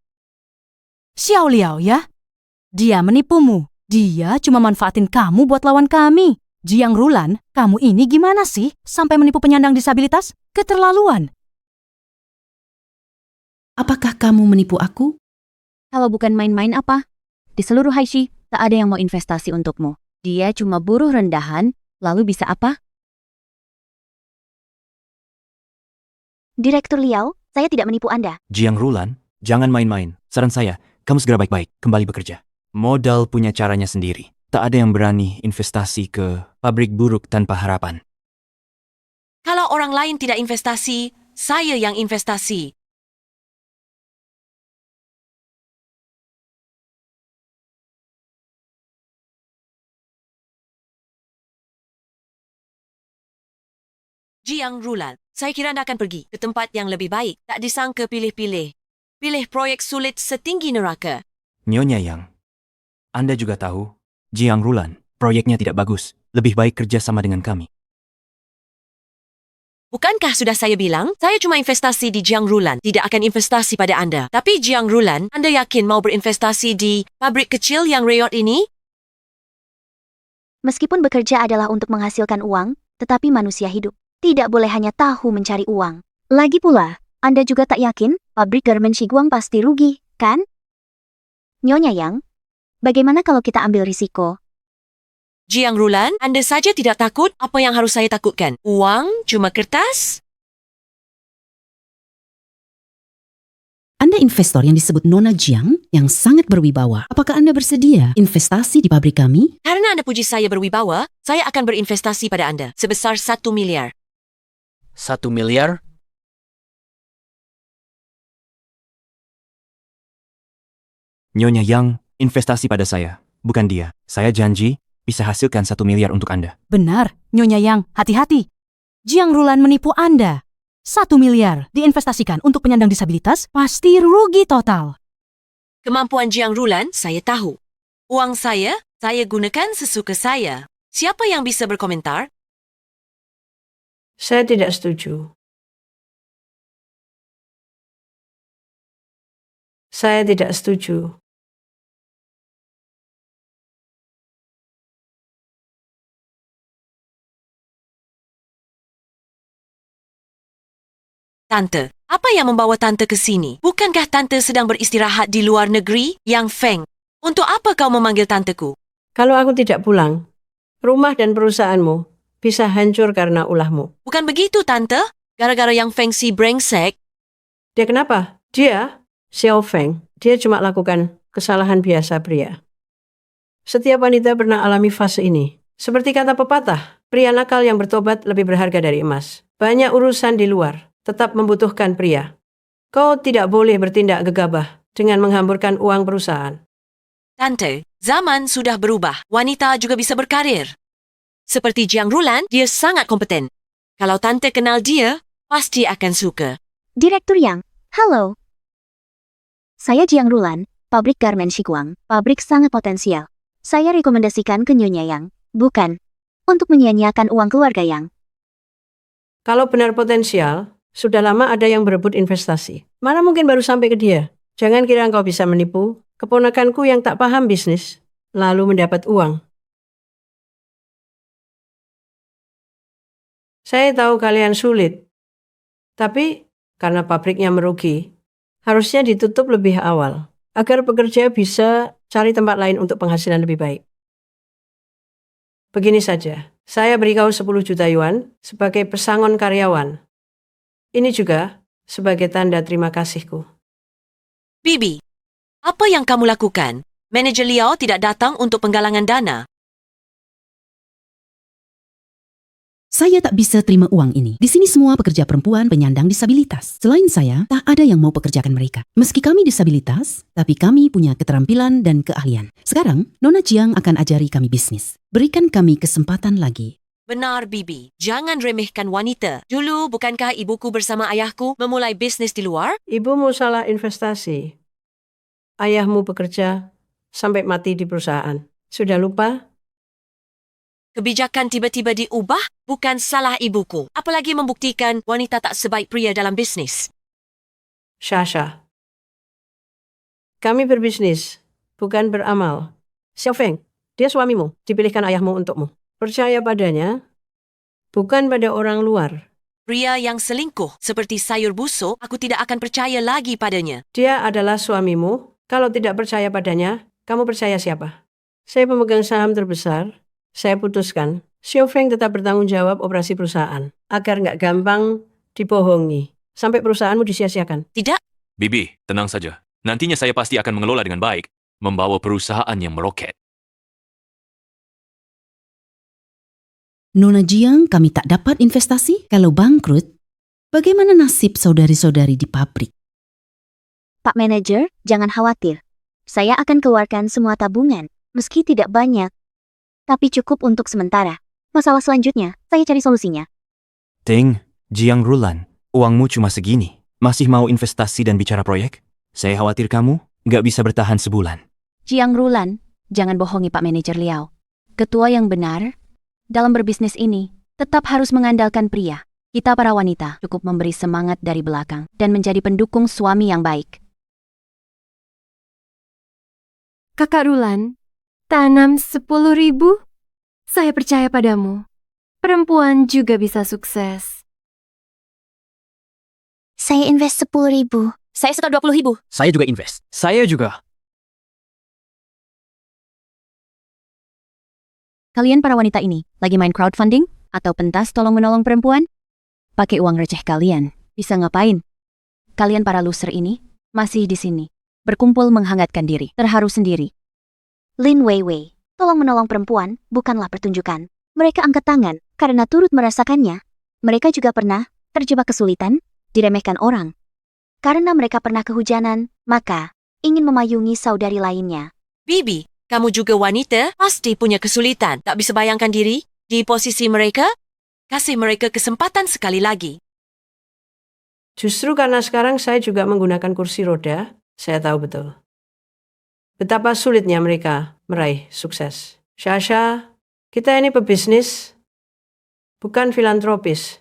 Xiao Liao ya? Dia menipumu. Dia cuma manfaatin kamu buat lawan kami. Jiang Rulan, kamu ini gimana sih? Sampai menipu penyandang disabilitas? Keterlaluan. Apakah kamu menipu aku? Kalau bukan main-main apa? Di seluruh Haishi, tak ada yang mau investasi untukmu. Dia cuma buruh rendahan, lalu bisa apa? Direktur Liao, saya tidak menipu Anda. Jiang Rulan, jangan main-main. Saran saya, kamu segera baik-baik, kembali bekerja. Modal punya caranya sendiri. Tak ada yang berani investasi ke pabrik buruk tanpa harapan. Kalau orang lain tidak investasi, saya yang investasi. Jiang Rulan, saya kira anda akan pergi ke tempat yang lebih baik. Tak disangka pilih-pilih. Pilih proyek sulit setinggi neraka. Nyonya Yang, Anda juga tahu, Jiang Rulan, proyeknya tidak bagus. Lebih baik kerja sama dengan kami. Bukankah sudah saya bilang, saya cuma investasi di Jiang Rulan, tidak akan investasi pada anda. Tapi Jiang Rulan, anda yakin mau berinvestasi di pabrik kecil yang reot ini? Meskipun bekerja adalah untuk menghasilkan uang, tetapi manusia hidup tidak boleh hanya tahu mencari uang. Lagi pula, Anda juga tak yakin pabrik garmen Siguang pasti rugi, kan? Nyonya Yang, bagaimana kalau kita ambil risiko? Jiang Rulan, anda saja tidak takut apa yang harus saya takutkan? Uang cuma kertas? Anda investor yang disebut Nona Jiang yang sangat berwibawa. Apakah Anda bersedia investasi di pabrik kami? Karena anda puji saya berwibawa, saya akan berinvestasi pada anda sebesar 1 miliar. 1 miliar? Nyonya Yang, investasi pada saya, bukan dia. Saya janji bisa hasilkan 1 miliar untuk Anda. Benar, Nyonya Yang, hati-hati. Jiang Rulan menipu Anda. 1 miliar diinvestasikan untuk penyandang disabilitas, pasti rugi total. Kemampuan Jiang Rulan, saya tahu. Uang saya gunakan sesuka saya. Siapa yang bisa berkomentar? Saya tidak setuju. Saya tidak setuju. Tante, apa yang membawa Tante ke sini? Bukankah Tante sedang beristirahat di luar negeri? Yang Feng, untuk apa kau memanggil Tanteku? Kalau aku tidak pulang, rumah dan perusahaanmu bisa hancur karena ulahmu. Bukan begitu, Tante. Gara-gara Yang Feng si brengsek. Dia kenapa? Dia, Xiao Feng, dia cuma lakukan kesalahan biasa pria. Setiap wanita pernah alami fase ini. Seperti kata pepatah, pria nakal yang bertobat lebih berharga dari emas. Banyak urusan di luar tetap membutuhkan pria. Kau tidak boleh bertindak gegabah dengan menghamburkan uang perusahaan. Tante, zaman sudah berubah. Wanita juga bisa berkarir. Seperti Jiang Rulan, dia sangat kompeten. Kalau Tante kenal dia, pasti akan suka. Direktur Yang, halo. Saya Jiang Rulan, pabrik garmen Shikuang, pabrik sangat potensial. Saya rekomendasikan ke Nyonya Yang, bukan untuk menyia-nyiakan uang keluarga Yang. Kalau benar potensial, sudah lama ada yang berebut investasi. Mana mungkin baru sampai ke dia? Jangan kira engkau bisa menipu keponakanku yang tak paham bisnis, lalu mendapat uang. Saya tahu kalian sulit, tapi karena pabriknya merugi, harusnya ditutup lebih awal, agar pekerja bisa cari tempat lain untuk penghasilan lebih baik. Begini saja, saya beri kau 10 juta yuan sebagai pesangon karyawan. Ini juga sebagai tanda terima kasihku. Bibi, apa yang kamu lakukan? Manajer Liao tidak datang untuk penggalangan dana. Saya tak bisa terima uang ini. Di sini semua pekerja perempuan penyandang disabilitas. Selain saya, tak ada yang mau pekerjakan mereka. Meski kami disabilitas, tapi kami punya keterampilan dan keahlian. Sekarang, Nona Jiang akan ajari kami bisnis. Berikan kami kesempatan lagi. Benar, Bibi. Jangan remehkan wanita. Dulu, bukankah ibuku bersama ayahku memulai bisnis di luar? Ibumu salah investasi. Ayahmu bekerja sampai mati di perusahaan. Sudah lupa? Kebijakan tiba-tiba diubah bukan salah ibuku. Apalagi membuktikan wanita tak sebaik pria dalam bisnis. Shasha. Kami berbisnis, bukan beramal. Xiao Feng, dia suamimu, dipilihkan ayahmu untukmu. Percaya padanya, bukan pada orang luar. Pria yang selingkuh seperti sayur busuk, aku tidak akan percaya lagi padanya. Dia adalah suamimu. Kalau tidak percaya padanya, kamu percaya siapa? Saya pemegang saham terbesar. Saya putuskan, Xiao Feng tetap bertanggung jawab operasi perusahaan, agar nggak gampang dibohongi, sampai perusahaanmu disia-siakan. Tidak. Bibi, tenang saja. Nantinya saya pasti akan mengelola dengan baik, membawa perusahaan yang meroket. Nona Jiang, kami tak dapat investasi. Kalau bangkrut, bagaimana nasib saudari-saudari di pabrik? Pak Manajer, jangan khawatir. Saya akan keluarkan semua tabungan, meski tidak banyak. Tapi cukup untuk sementara. Masalah selanjutnya, saya cari solusinya. Ting, Jiang Rulan, uangmu cuma segini. Masih mau investasi dan bicara proyek? Saya khawatir kamu nggak bisa bertahan sebulan. Jiang Rulan, jangan bohongi Pak Manajer Liao. Ketua yang benar, dalam berbisnis ini, tetap harus mengandalkan pria. Kita para wanita cukup memberi semangat dari belakang dan menjadi pendukung suami yang baik. Kakak Rulan, tanam 10.000? Saya percaya padamu. Perempuan juga bisa sukses. Saya invest 10.000. Saya suka 20.000. Saya juga invest. Saya juga. Kalian para wanita ini, lagi main crowdfunding? Atau pentas tolong-menolong perempuan? Pakai uang receh kalian, bisa ngapain? Kalian para loser ini, masih di sini. Berkumpul menghangatkan diri, terharu sendiri. Lin Weiwei, tolong menolong perempuan, bukanlah pertunjukan. Mereka angkat tangan, karena turut merasakannya. Mereka juga pernah terjebak kesulitan, diremehkan orang. Karena mereka pernah kehujanan, maka ingin memayungi saudari lainnya. Bibi, kamu juga wanita, pasti punya kesulitan. Tak bisa bayangkan diri di posisi mereka? Kasih mereka kesempatan sekali lagi. Justru karena sekarang saya juga menggunakan kursi roda, saya tahu betul betapa sulitnya mereka meraih sukses. Shasha, kita ini pebisnis, bukan filantropis.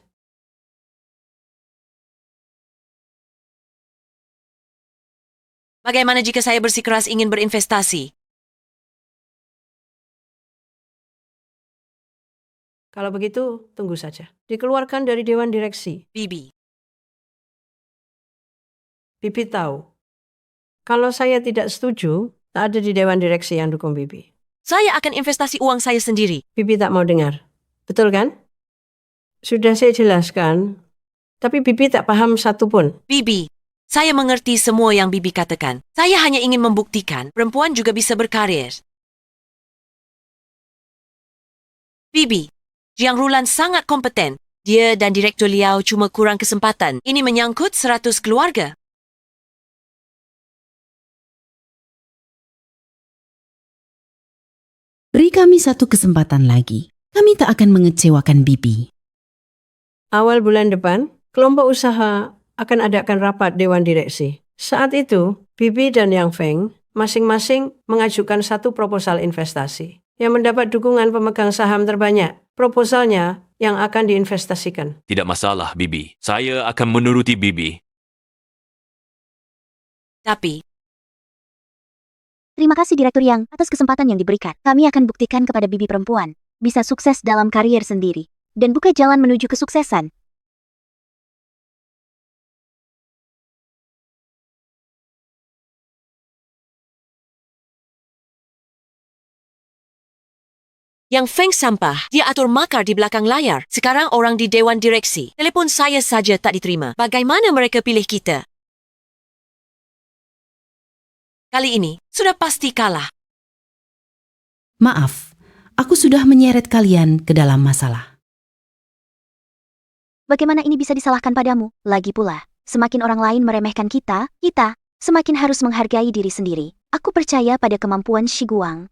Bagaimana jika saya bersikeras ingin berinvestasi? Kalau begitu, tunggu saja. Dikeluarkan dari Dewan Direksi. Bibi. Bibi tahu. Kalau saya tidak setuju, tak ada di Dewan Direksi yang dukung Bibi. Saya akan investasi uang saya sendiri. Bibi tak mau dengar. Betul kan? Sudah saya jelaskan, tapi Bibi tak paham satu pun. Bibi, saya mengerti semua yang Bibi katakan. Saya hanya ingin membuktikan perempuan juga bisa berkarir. Bibi, Jiang Rulan sangat kompeten. Dia dan Direktur Liao cuma kurang kesempatan. Ini menyangkut 100 keluarga. Beri kami satu kesempatan lagi. Kami tak akan mengecewakan Bibi. Awal bulan depan, kelompok usaha akan adakan rapat Dewan Direksi. Saat itu, Bibi dan Yang Feng masing-masing mengajukan satu proposal investasi yang mendapat dukungan pemegang saham terbanyak. Proposalnya yang akan diinvestasikan. Tidak masalah, Bibi. Saya akan menuruti Bibi. Tapi, Terima kasih Direktur Yang atas kesempatan yang diberikan. Kami akan buktikan kepada Bibi perempuan bisa sukses dalam karier sendiri dan buka jalan menuju kesuksesan. Yang Feng sampah, dia atur makar di belakang layar. Sekarang orang di Dewan Direksi. Telepon saya saja tak diterima. Bagaimana mereka pilih kita? Kali ini, sudah pasti kalah. Maaf, aku sudah menyeret kalian ke dalam masalah. Bagaimana ini bisa disalahkan padamu? Lagi pula, semakin orang lain meremehkan kita semakin harus menghargai diri sendiri. Aku percaya pada kemampuan Shiguang.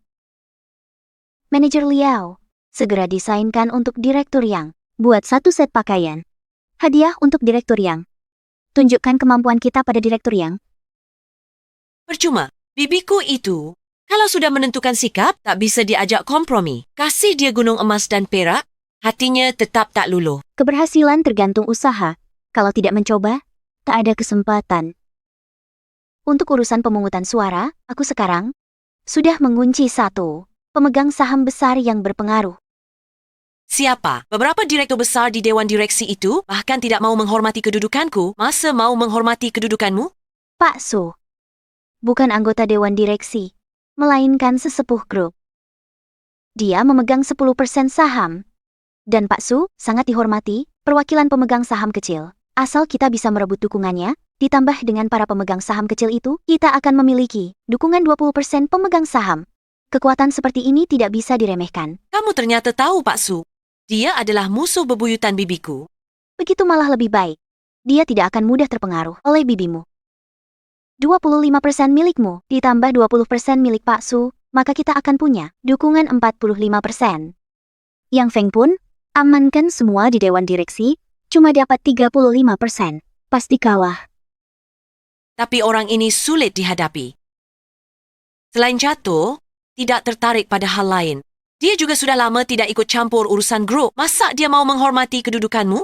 Manajer Liao, segera desainkan untuk Direktur Yang. Buat satu set pakaian. Hadiah untuk Direktur Yang. Tunjukkan kemampuan kita pada Direktur Yang. Percuma, bibiku itu, kalau sudah menentukan sikap, tak bisa diajak kompromi. Kasih dia gunung emas dan perak, hatinya tetap tak luluh. Keberhasilan tergantung usaha. Kalau tidak mencoba, tak ada kesempatan. Untuk urusan pemungutan suara, aku sekarang sudah mengunci satu pemegang saham besar yang berpengaruh. Siapa? Beberapa direktur besar di Dewan Direksi itu bahkan tidak mau menghormati kedudukanku. Masa mau menghormati kedudukanmu? Pak Su, bukan anggota Dewan Direksi, melainkan sesepuh grup. Dia memegang 10% saham. Dan Pak Su sangat dihormati, perwakilan pemegang saham kecil. Asal kita bisa merebut dukungannya, ditambah dengan para pemegang saham kecil itu, kita akan memiliki dukungan 20% pemegang saham. Kekuatan seperti ini tidak bisa diremehkan. Kamu ternyata tahu, Pak Su. Dia adalah musuh bebuyutan bibiku. Begitu malah lebih baik. Dia tidak akan mudah terpengaruh oleh bibimu. 25% milikmu, ditambah 20% milik Pak Su, maka kita akan punya dukungan 45%. Yang Feng pun, amankan semua di Dewan Direksi, cuma dapat 35%. Pasti kalah. Tapi orang ini sulit dihadapi. Selain jatuh, tidak tertarik pada hal lain. Dia juga sudah lama tidak ikut campur urusan grup. Masa dia mau menghormati kedudukanmu?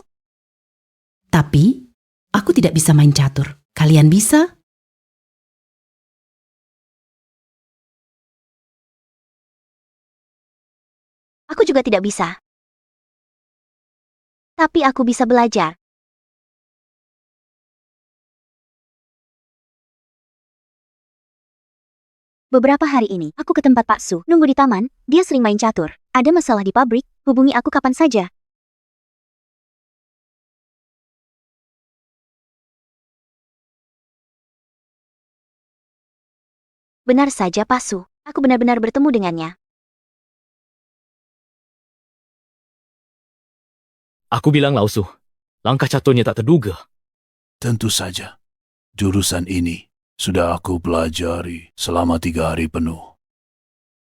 Tapi, aku tidak bisa main catur. Kalian bisa? Aku juga tidak bisa. Tapi aku bisa belajar. Beberapa hari ini, aku ke tempat Pak Su, nunggu di taman, dia sering main catur. Ada masalah di pabrik, hubungi aku kapan saja. Benar saja Pak Su, aku benar-benar bertemu dengannya. Aku bilang Lausu, langkah caturnya tak terduga. Tentu saja. Jurusan ini sudah aku pelajari selama 3 hari penuh.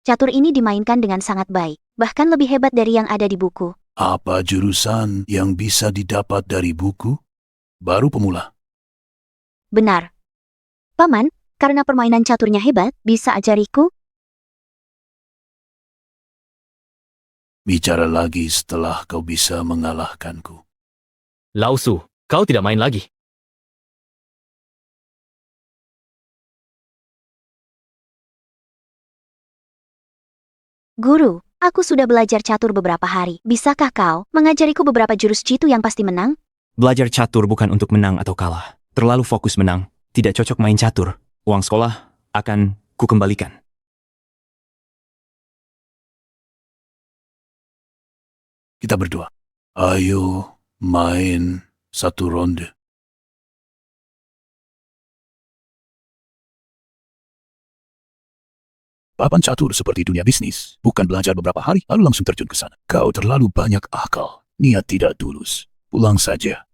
Catur ini dimainkan dengan sangat baik, bahkan lebih hebat dari yang ada di buku. Apa jurusan yang bisa didapat dari buku? Baru pemula. Benar. Paman, karena permainan caturnya hebat, bisa ajariku? Bicara lagi setelah kau bisa mengalahkanku. Lausu, kau tidak main lagi. Guru, aku sudah belajar catur beberapa hari. Bisakah kau mengajariku beberapa jurus jitu yang pasti menang? Belajar catur bukan untuk menang atau kalah. Terlalu fokus menang, tidak cocok main catur. Uang sekolah akan kukembalikan. Kita berdua. Ayo main satu ronde. Papan catur seperti dunia bisnis. Bukan belajar beberapa hari lalu langsung terjun ke sana. Kau terlalu banyak akal. Niat tidak tulus. Pulang saja.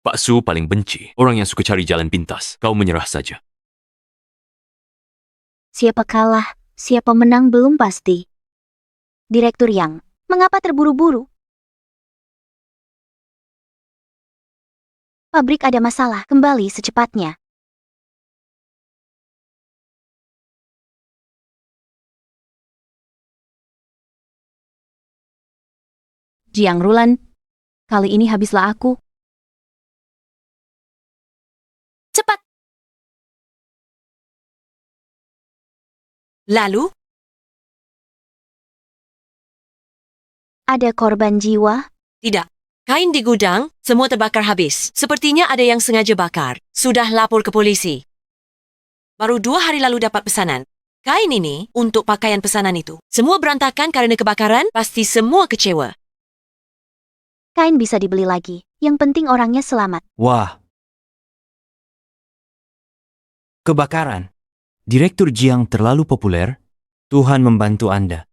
Pak Su paling benci orang yang suka cari jalan pintas. Kau menyerah saja. Siapa kalah, siapa menang belum pasti. Direktur Yang, mengapa terburu-buru? Pabrik ada masalah, kembali secepatnya. Jiang Rulan, kali ini habislah aku. Cepat! Lalu, Ada korban jiwa? tidak. Kain di gudang, semua terbakar habis. Sepertinya ada yang sengaja bakar. Sudah lapor ke polisi. Baru 2 hari lalu dapat pesanan. Kain ini untuk pakaian pesanan itu. Semua berantakan karena kebakaran, pasti semua kecewa. Kain bisa dibeli lagi. Yang penting orangnya selamat. Wah. Kebakaran. Direktur Jiang terlalu populer. Tuhan membantu Anda.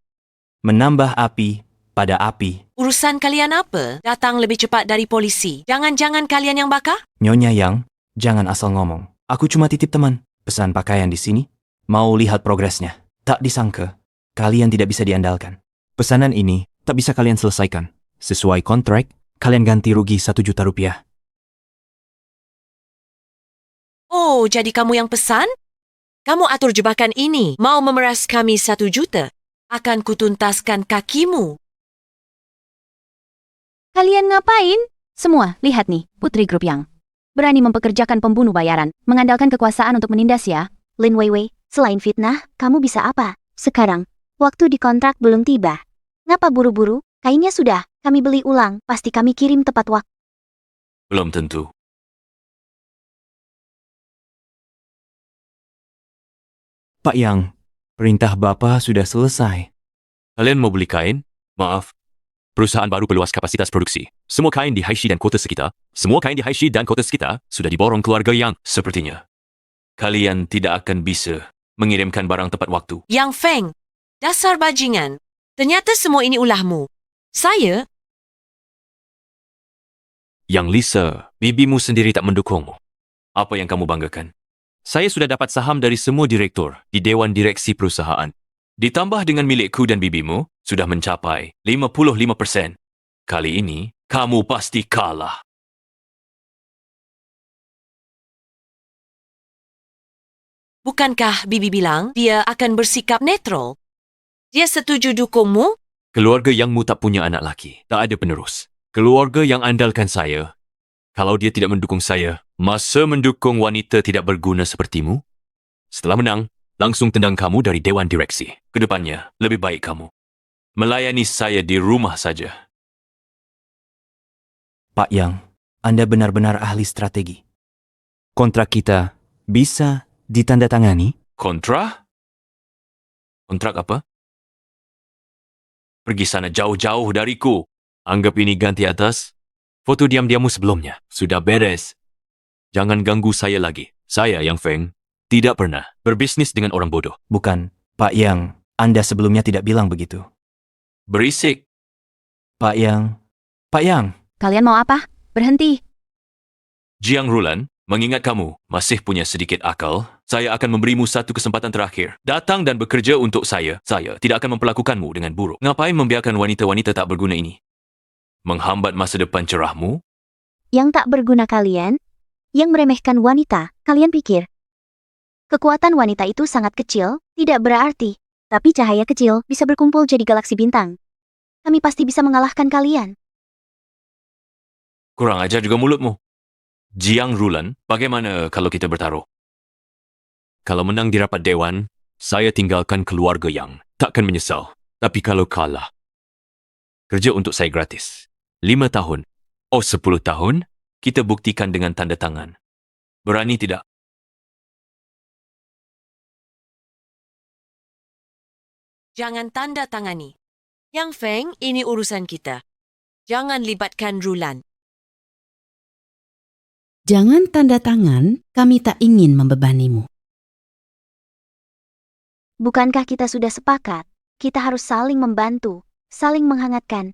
Menambah api pada api. Urusan kalian apa? Datang lebih cepat dari polisi. Jangan-jangan kalian yang bakar? Nyonya Yang, jangan asal ngomong. Aku cuma titip teman. Pesan pakaian di sini. Mau lihat progresnya. Tak disangka, kalian tidak bisa diandalkan. Pesanan ini tak bisa kalian selesaikan. Sesuai kontrak, kalian ganti rugi 1 juta rupiah. Oh, jadi kamu yang pesan? Kamu atur jebakan ini. Mau memeras kami 1 juta? Akan kutuntaskan kakimu. Kalian ngapain? Semua, lihat nih, Putri Grup Yang. Berani mempekerjakan pembunuh bayaran, mengandalkan kekuasaan untuk menindas ya. Lin Weiwei, selain fitnah, kamu bisa apa? Sekarang, waktu dikontrak belum tiba. Ngapa buru-buru? Kainnya sudah, kami beli ulang, pasti kami kirim tepat waktu. Belum tentu. Pak Yang, perintah Bapak sudah selesai. Kalian mau beli kain? Maaf. Perusahaan baru perluas kapasitas produksi. Semua kain di Haishi dan kota sekitar, sudah diborong keluarga Yang. Sepertinya, kalian tidak akan bisa mengirimkan barang tepat waktu. Yang Feng, dasar bajingan. Ternyata semua ini ulahmu. Saya? Yang Lisa, bibimu sendiri tak mendukungmu. Apa yang kamu banggakan? Saya sudah dapat saham dari semua direktur di Dewan Direksi Perusahaan. Ditambah dengan milikku dan bibimu, sudah mencapai 55%. Kali ini, kamu pasti kalah. Bukankah Bibi bilang dia akan bersikap netral? Dia setuju dukungmu? Keluarga Yangmu tak punya anak laki, tak ada penerus. Keluarga yang andalkan saya. Kalau dia tidak mendukung saya, masa mendukung wanita tidak berguna sepertimu? Setelah menang, langsung tendang kamu dari Dewan Direksi. Kedepannya, lebih baik kamu melayani saya di rumah saja. Pak Yang, Anda benar-benar ahli strategi. Kontrak kita bisa ditandatangani? Kontrak? Kontrak apa? Pergi sana jauh-jauh dariku. Anggap ini ganti atas foto diam-diammu sebelumnya. Sudah beres. Jangan ganggu saya lagi. Saya, Yang Feng, tidak pernah berbisnis dengan orang bodoh. Bukan, Pak Yang. Anda sebelumnya tidak bilang begitu. Berisik. Pak Yang. Pak Yang. Kalian mau apa? Berhenti. Jiang Rulan, mengingat kamu masih punya sedikit akal, saya akan memberimu satu kesempatan terakhir. Datang dan bekerja untuk saya. Saya tidak akan memperlakukanmu dengan buruk. Ngapain membiarkan wanita-wanita tak berguna ini menghambat masa depan cerahmu? Yang tak berguna kalian? Yang meremehkan wanita, kalian pikir? Kekuatan wanita itu sangat kecil, tidak berarti. Tapi cahaya kecil bisa berkumpul jadi galaksi bintang. Kami pasti bisa mengalahkan kalian. Kurang ajar juga mulutmu. Jiang Rulan, bagaimana kalau kita bertaruh? Kalau menang di rapat dewan, saya tinggalkan keluarga Yang. Takkan menyesal. Tapi kalau kalah, kerja untuk saya gratis. 5 tahun. 10 tahun, kita buktikan dengan tanda tangan. Berani tidak? Jangan tanda tangani. Yang Feng, ini urusan kita. Jangan libatkan Rulan. Jangan tanda tangan, kami tak ingin membebanimu. Bukankah kita sudah sepakat? Kita harus saling membantu, saling menghangatkan.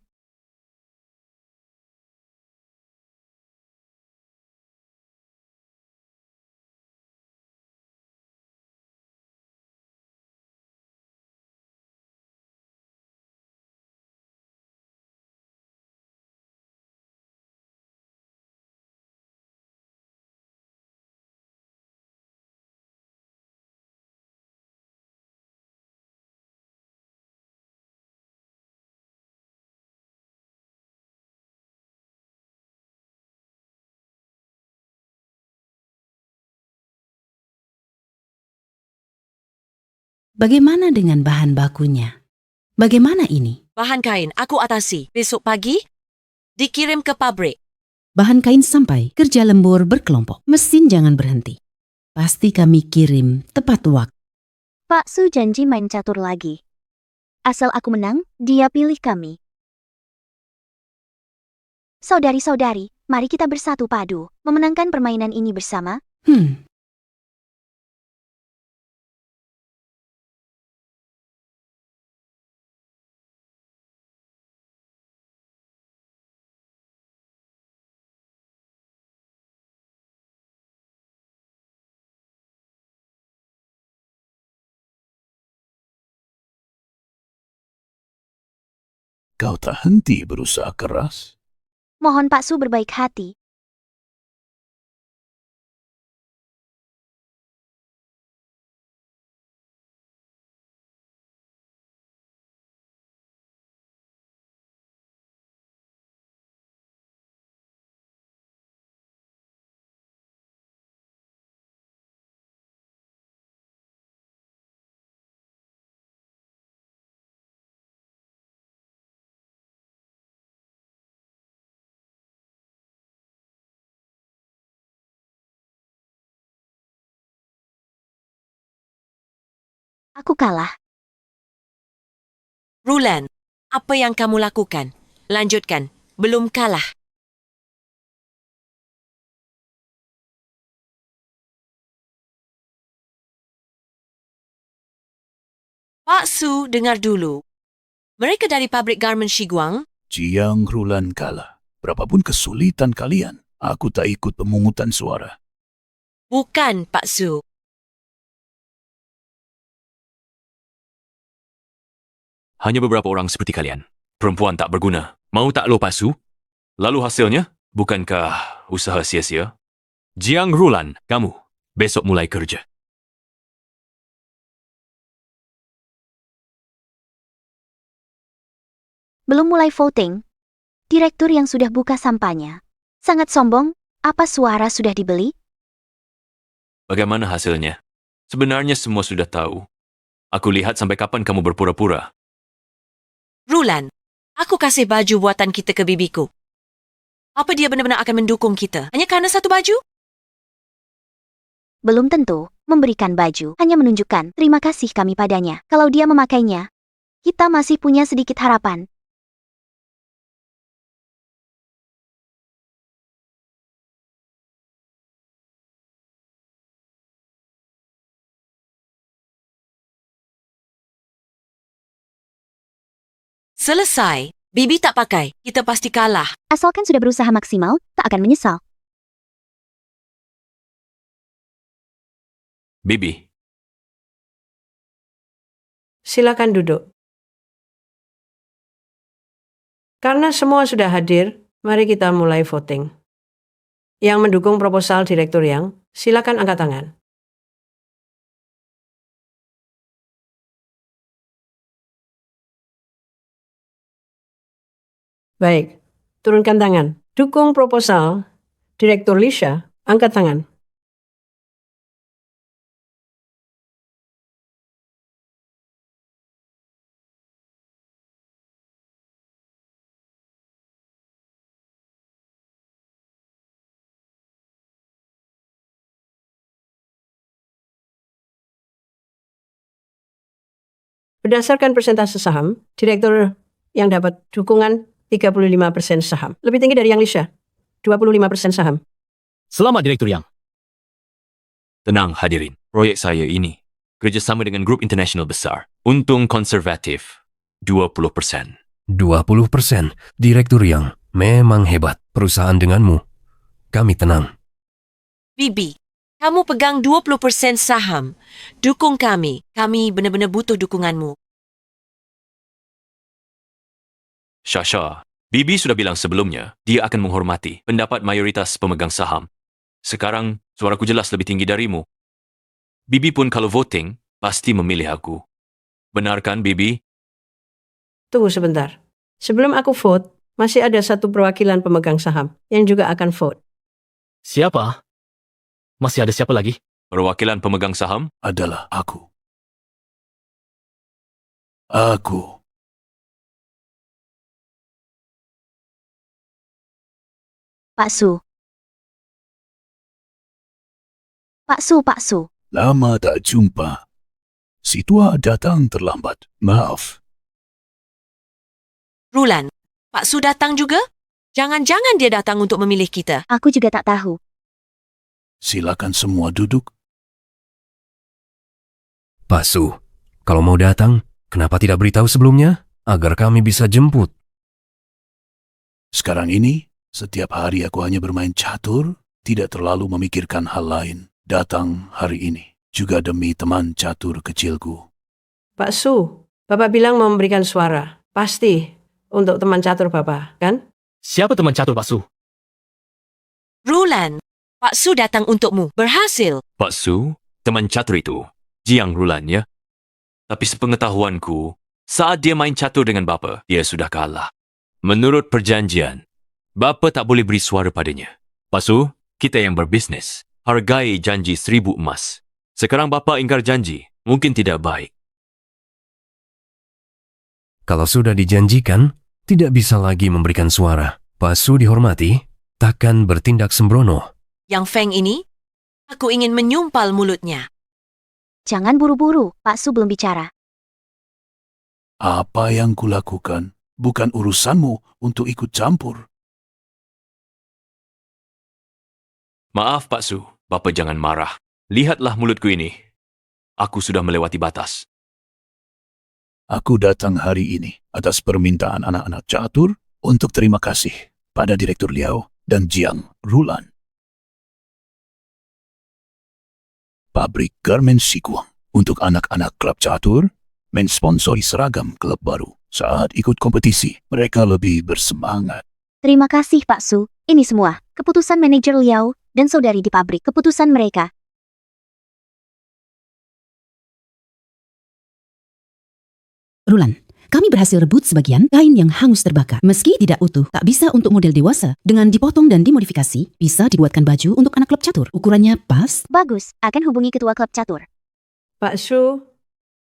Bagaimana dengan bahan bakunya? Bagaimana ini? Bahan kain, aku atasi. Besok pagi, dikirim ke pabrik. Bahan kain sampai, kerja lembur berkelompok. Mesin jangan berhenti. Pasti kami kirim tepat waktu. Pak Su janji main catur lagi. Asal aku menang, dia pilih kami. Saudari-saudari, mari kita bersatu padu, memenangkan permainan ini bersama. Kau tak henti berusaha keras? Mohon Pak Su berbaik hati. Aku kalah. Rulan, apa yang kamu lakukan? Lanjutkan. Belum kalah. Pak Su, dengar dulu. Mereka dari pabrik garmen Shiguang. Jiang Rulan kalah. Berapapun kesulitan kalian, aku tak ikut pemungutan suara. Bukan, Pak Su. Hanya beberapa orang seperti kalian. Perempuan tak berguna. Mau tak lo, Pak Su? Lalu hasilnya? Bukankah usaha sia-sia? Jiang Rulan, kamu besok mulai kerja. Belum mulai voting. Direktur yang sudah buka sampahnya. Sangat sombong, apa suara sudah dibeli? Bagaimana hasilnya? Sebenarnya semua sudah tahu. Aku lihat sampai kapan kamu berpura-pura. Rulan, aku kasih baju buatan kita ke bibiku. Apa dia benar-benar akan mendukung kita? Hanya karena satu baju? Belum tentu. Memberikan baju hanya menunjukkan terima kasih kami padanya. Kalau dia memakainya, kita masih punya sedikit harapan. Selesai. Bibi tak pakai. Kita pasti kalah. Asalkan sudah berusaha maksimal, tak akan menyesal. Bibi, Silakan duduk. Karena semua sudah hadir, mari kita mulai voting. Yang mendukung proposal Direktur Yang, silakan angkat tangan. Baik, turunkan tangan. Dukung proposal Direktur Lisha, angkat tangan. Berdasarkan persentase saham, direktur yang dapat dukungan 35% saham. Lebih tinggi dari yang Lisha, 25% saham. Selamat Direktur Yang. Tenang hadirin, proyek saya ini kerjasama dengan grup internasional besar. Untung konservatif 20%. 20%. Direktur Yang, memang hebat. Perusahaan denganmu, kami tenang. Bibi, kamu pegang 20% saham. Dukung kami. Kami benar-benar butuh dukunganmu. Shasha, Bibi sudah bilang sebelumnya, dia akan menghormati pendapat mayoritas pemegang saham. Sekarang, suaraku jelas lebih tinggi darimu. Bibi pun kalau voting, pasti memilih aku. Benarkan, Bibi? Tunggu sebentar. Sebelum aku vote, masih ada satu perwakilan pemegang saham yang juga akan vote. Siapa? Masih ada siapa lagi? Perwakilan pemegang saham? Adalah aku. Aku. Pak Su. Pak Su, Pak Su. Lama tak jumpa. Si tua datang terlambat. Maaf. Rulan, Pak Su datang juga? Jangan-jangan dia datang untuk memilih kita. Aku juga tak tahu. Silakan semua duduk. Pak Su, kalau mau datang, kenapa tidak beritahu sebelumnya? Agar kami bisa jemput. Sekarang ini, setiap hari aku hanya bermain catur, tidak terlalu memikirkan hal lain. Datang hari ini, juga demi teman catur kecilku. Pak Su, Bapak bilang mau memberikan suara. Pasti untuk teman catur Bapak, kan? Siapa teman catur Pak Su? Rulan, Pak Su datang untukmu. Berhasil. Pak Su, teman catur itu, Jiang Rulan ya. Tapi sepengetahuanku, saat dia main catur dengan Bapa, dia sudah kalah. Menurut perjanjian, Bapa tak boleh beri suara padanya. Pak Su, kita yang berbisnes, hargai janji 1000 emas. Sekarang Bapa ingkar janji, mungkin tidak baik. Kalau sudah dijanjikan, tidak bisa lagi memberikan suara. Pak Su dihormati, takkan bertindak sembrono. Yang Feng ini, aku ingin menyumpal mulutnya. Jangan buru-buru, Pak Su belum bicara. Apa yang kulakukan bukan urusanmu untuk ikut campur. Maaf Pak Su, Bapa jangan marah. Lihatlah mulutku ini. Aku sudah melewati batas. Aku datang hari ini atas permintaan anak-anak catur untuk terima kasih pada Direktur Liao dan Jiang Rulan. Pabrik Garmen Sikuang untuk anak-anak klub catur mensponsori seragam klub baru. Saat ikut kompetisi, mereka lebih bersemangat. Terima kasih Pak Su. Ini semua keputusan manajer Liao dan saudari di pabrik. Keputusan mereka. Rulan, kami berhasil rebut sebagian kain yang hangus terbakar. Meski tidak utuh, tak bisa untuk model dewasa. Dengan dipotong dan dimodifikasi, bisa dibuatkan baju untuk anak klub catur. Ukurannya pas. Bagus, akan hubungi ketua klub catur. Pak Su,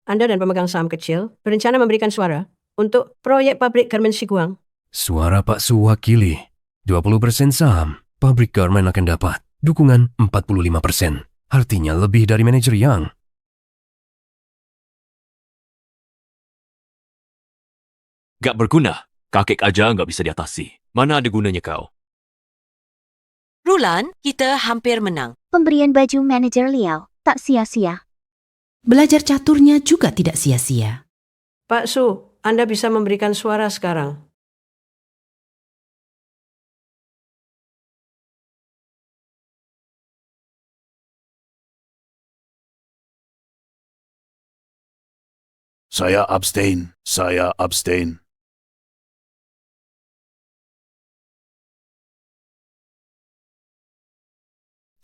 Anda dan pemegang saham kecil berencana memberikan suara untuk proyek pabrik Garmen Sikuang. Suara Pak Su wakili. 20% saham, pabrik garmen akan dapat. Dukungan 45%. Artinya lebih dari manajer Yang. Gak berguna. Kakek aja gak bisa diatasi. Mana ada gunanya kau? Rulan, kita hampir menang. Pemberian baju manajer Liao tak sia-sia. Belajar caturnya juga tidak sia-sia. Pak Su, Anda bisa memberikan suara sekarang. Saya abstain. Saya abstain.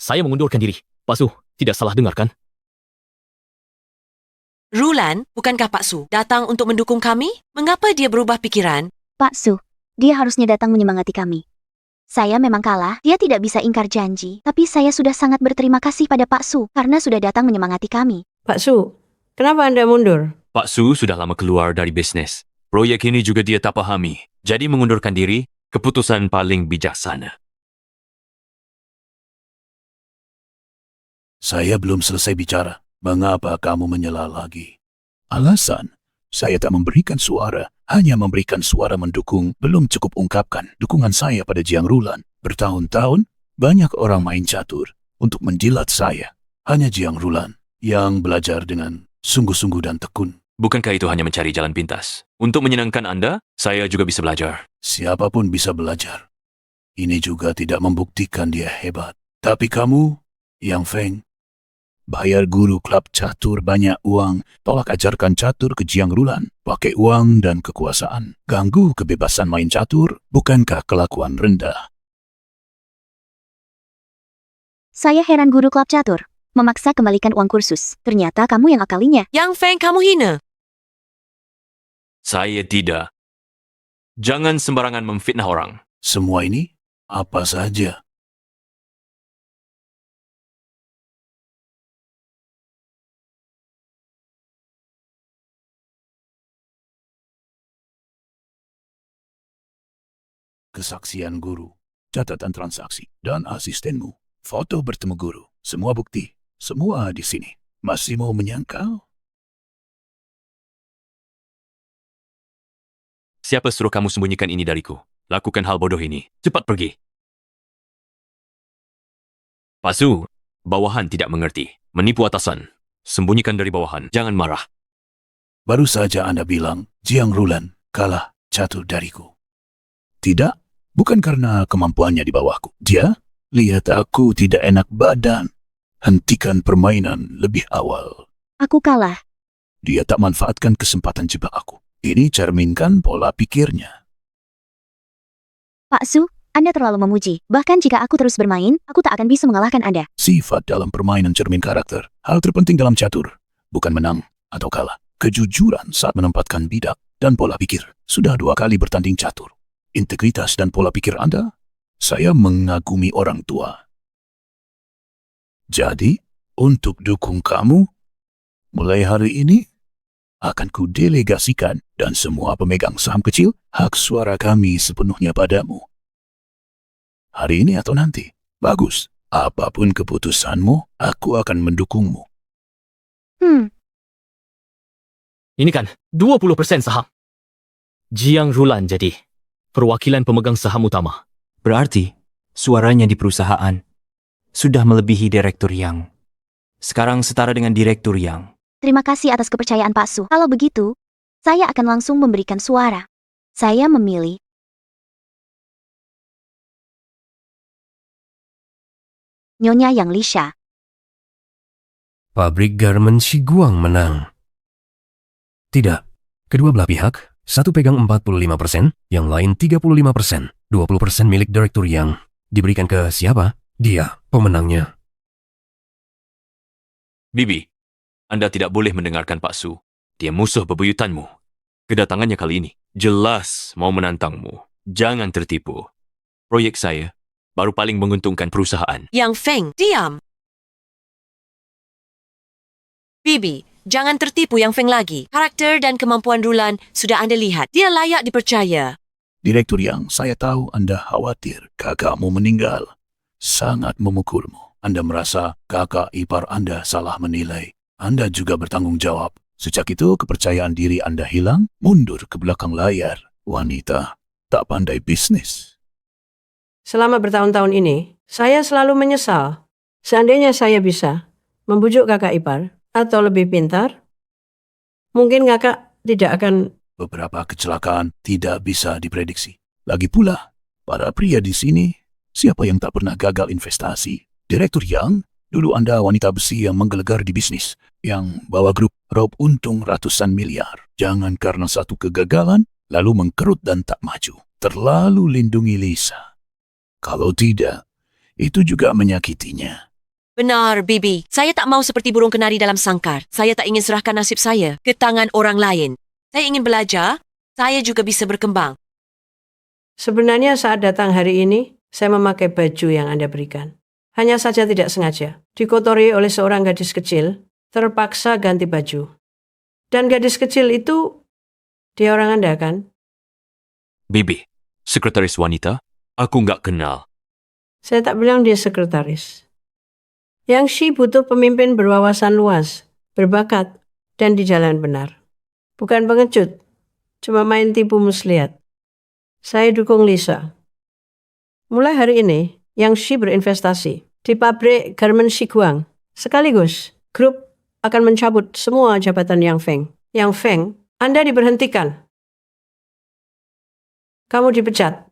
Saya mengundurkan diri. Pak Su, tidak salah dengar kan? Rulan, bukankah Pak Su datang untuk mendukung kami? Mengapa dia berubah pikiran? Pak Su, dia harusnya datang menyemangati kami. Saya memang kalah, dia tidak bisa ingkar janji. Tapi saya sudah sangat berterima kasih pada Pak Su karena sudah datang menyemangati kami. Pak Su, kenapa Anda mundur? Pak Su sudah lama keluar dari bisnis. Proyek ini juga dia tak pahami. Jadi mengundurkan diri, keputusan paling bijaksana. Saya belum selesai bicara. Mengapa kamu menyela lagi? Alasan, saya tak memberikan suara, hanya memberikan suara mendukung, belum cukup ungkapkan dukungan saya pada Jiang Rulan. Bertahun-tahun, banyak orang main catur untuk menjilat saya. Hanya Jiang Rulan yang belajar dengan sungguh-sungguh dan tekun. Bukankah itu hanya mencari jalan pintas? Untuk menyenangkan Anda, saya juga bisa belajar. Siapapun bisa belajar. Ini juga tidak membuktikan dia hebat. Tapi kamu, Yang Feng, bayar guru klub catur banyak uang, tolak ajarkan catur ke Jiang Rulan, pakai uang dan kekuasaan, ganggu kebebasan main catur, bukankah kelakuan rendah? Saya heran guru klub catur. Memaksa kembalikan uang kursus. Ternyata kamu yang akalinya. Yang Feng, kamu hina. Saya tidak. Jangan sembarangan memfitnah orang. Semua ini apa saja? Kesaksian guru, catatan transaksi, dan asistenmu. Foto bertemu guru, semua bukti, semua di sini. Masih mau menyangkal? Siapa suruh kamu sembunyikan ini dariku? Lakukan hal bodoh ini. Cepat pergi. Pak Su, bawahan tidak mengerti. Menipu atasan. Sembunyikan dari bawahan. Jangan marah. Baru saja Anda bilang, Jiang Rulan kalah catur dariku. Tidak, bukan karena kemampuannya di bawahku. Dia, lihat aku tidak enak badan. Hentikan permainan lebih awal. Aku kalah. Dia tak manfaatkan kesempatan jebak aku. Ini cerminkan pola pikirnya. Pak Su, Anda terlalu memuji. Bahkan jika aku terus bermain, aku tak akan bisa mengalahkan Anda. Sifat dalam permainan cermin karakter. Hal terpenting dalam catur. Bukan menang atau kalah. Kejujuran saat menempatkan bidak dan pola pikir. Sudah 2 kali bertanding catur. Integritas dan pola pikir Anda, saya mengagumi orang tua. Jadi, untuk dukung kamu, mulai hari ini, akan kudelegasikan dan semua pemegang saham kecil, hak suara kami sepenuhnya padamu. Hari ini atau nanti, bagus. Apapun keputusanmu, aku akan mendukungmu. Ini kan 20% saham. Jiang Rulan jadi perwakilan pemegang saham utama. Berarti, suaranya di perusahaan sudah melebihi Direktur Yang. Sekarang setara dengan Direktur Yang. Terima kasih atas kepercayaan Pak Su. Kalau begitu, saya akan langsung memberikan suara. Saya memilih Nyonya Yang Lisha. Pabrik garmen Shiguang menang. Tidak. Kedua belah pihak, satu pegang 45%, yang lain 35%. 20% milik Direktur Yang. Diberikan ke siapa? Dia, pemenangnya. Bibi, Anda tidak boleh mendengarkan Pak Su. Dia musuh bebuyutanmu. Kedatangannya kali ini jelas mau menantangmu. Jangan tertipu. Proyek saya baru paling menguntungkan perusahaan. Yang Feng, diam. Bibi, jangan tertipu Yang Feng lagi. Karakter dan kemampuan Rulan sudah Anda lihat. Dia layak dipercaya. Direktur Yang, saya tahu Anda khawatir kakakmu meninggal. Sangat memukulmu. Anda merasa kakak ipar Anda salah menilai. Anda juga bertanggung jawab. Sejak itu kepercayaan diri Anda hilang, mundur ke belakang layar. Wanita tak pandai bisnis. Selama bertahun-tahun ini, saya selalu menyesal. Seandainya saya bisa membujuk kakak ipar atau lebih pintar, mungkin kakak tidak akan... Beberapa kecelakaan tidak bisa diprediksi. Lagi pula, para pria di sini, siapa yang tak pernah gagal investasi? Direktur Yang, dulu Anda wanita besi yang menggelegar di bisnis, yang bawa grup rob untung ratusan miliar. Jangan karena satu kegagalan, lalu mengkerut dan tak maju. Terlalu lindungi Lisa. Kalau tidak, itu juga menyakitinya. Benar, Bibi. Saya tak mau seperti burung kenari dalam sangkar. Saya tak ingin serahkan nasib saya ke tangan orang lain. Saya ingin belajar, saya juga bisa berkembang. Sebenarnya saat datang hari ini, saya memakai baju yang Anda berikan. Hanya saja tidak sengaja, dikotori oleh seorang gadis kecil, terpaksa ganti baju. Dan gadis kecil itu, dia orang Anda kan? Bibi, sekretaris wanita? Aku nggak kenal. Saya tak bilang dia sekretaris. Yang Shi butuh pemimpin berwawasan luas, berbakat, dan di jalan benar. Bukan pengecut, cuma main tipu muslihat. Saya dukung Lisa. Mulai hari ini, Yang Shi berinvestasi di pabrik garmen Shiguang. Sekaligus, grup akan mencabut semua jabatan Yang Feng. Yang Feng, Anda diberhentikan. Kamu dipecat.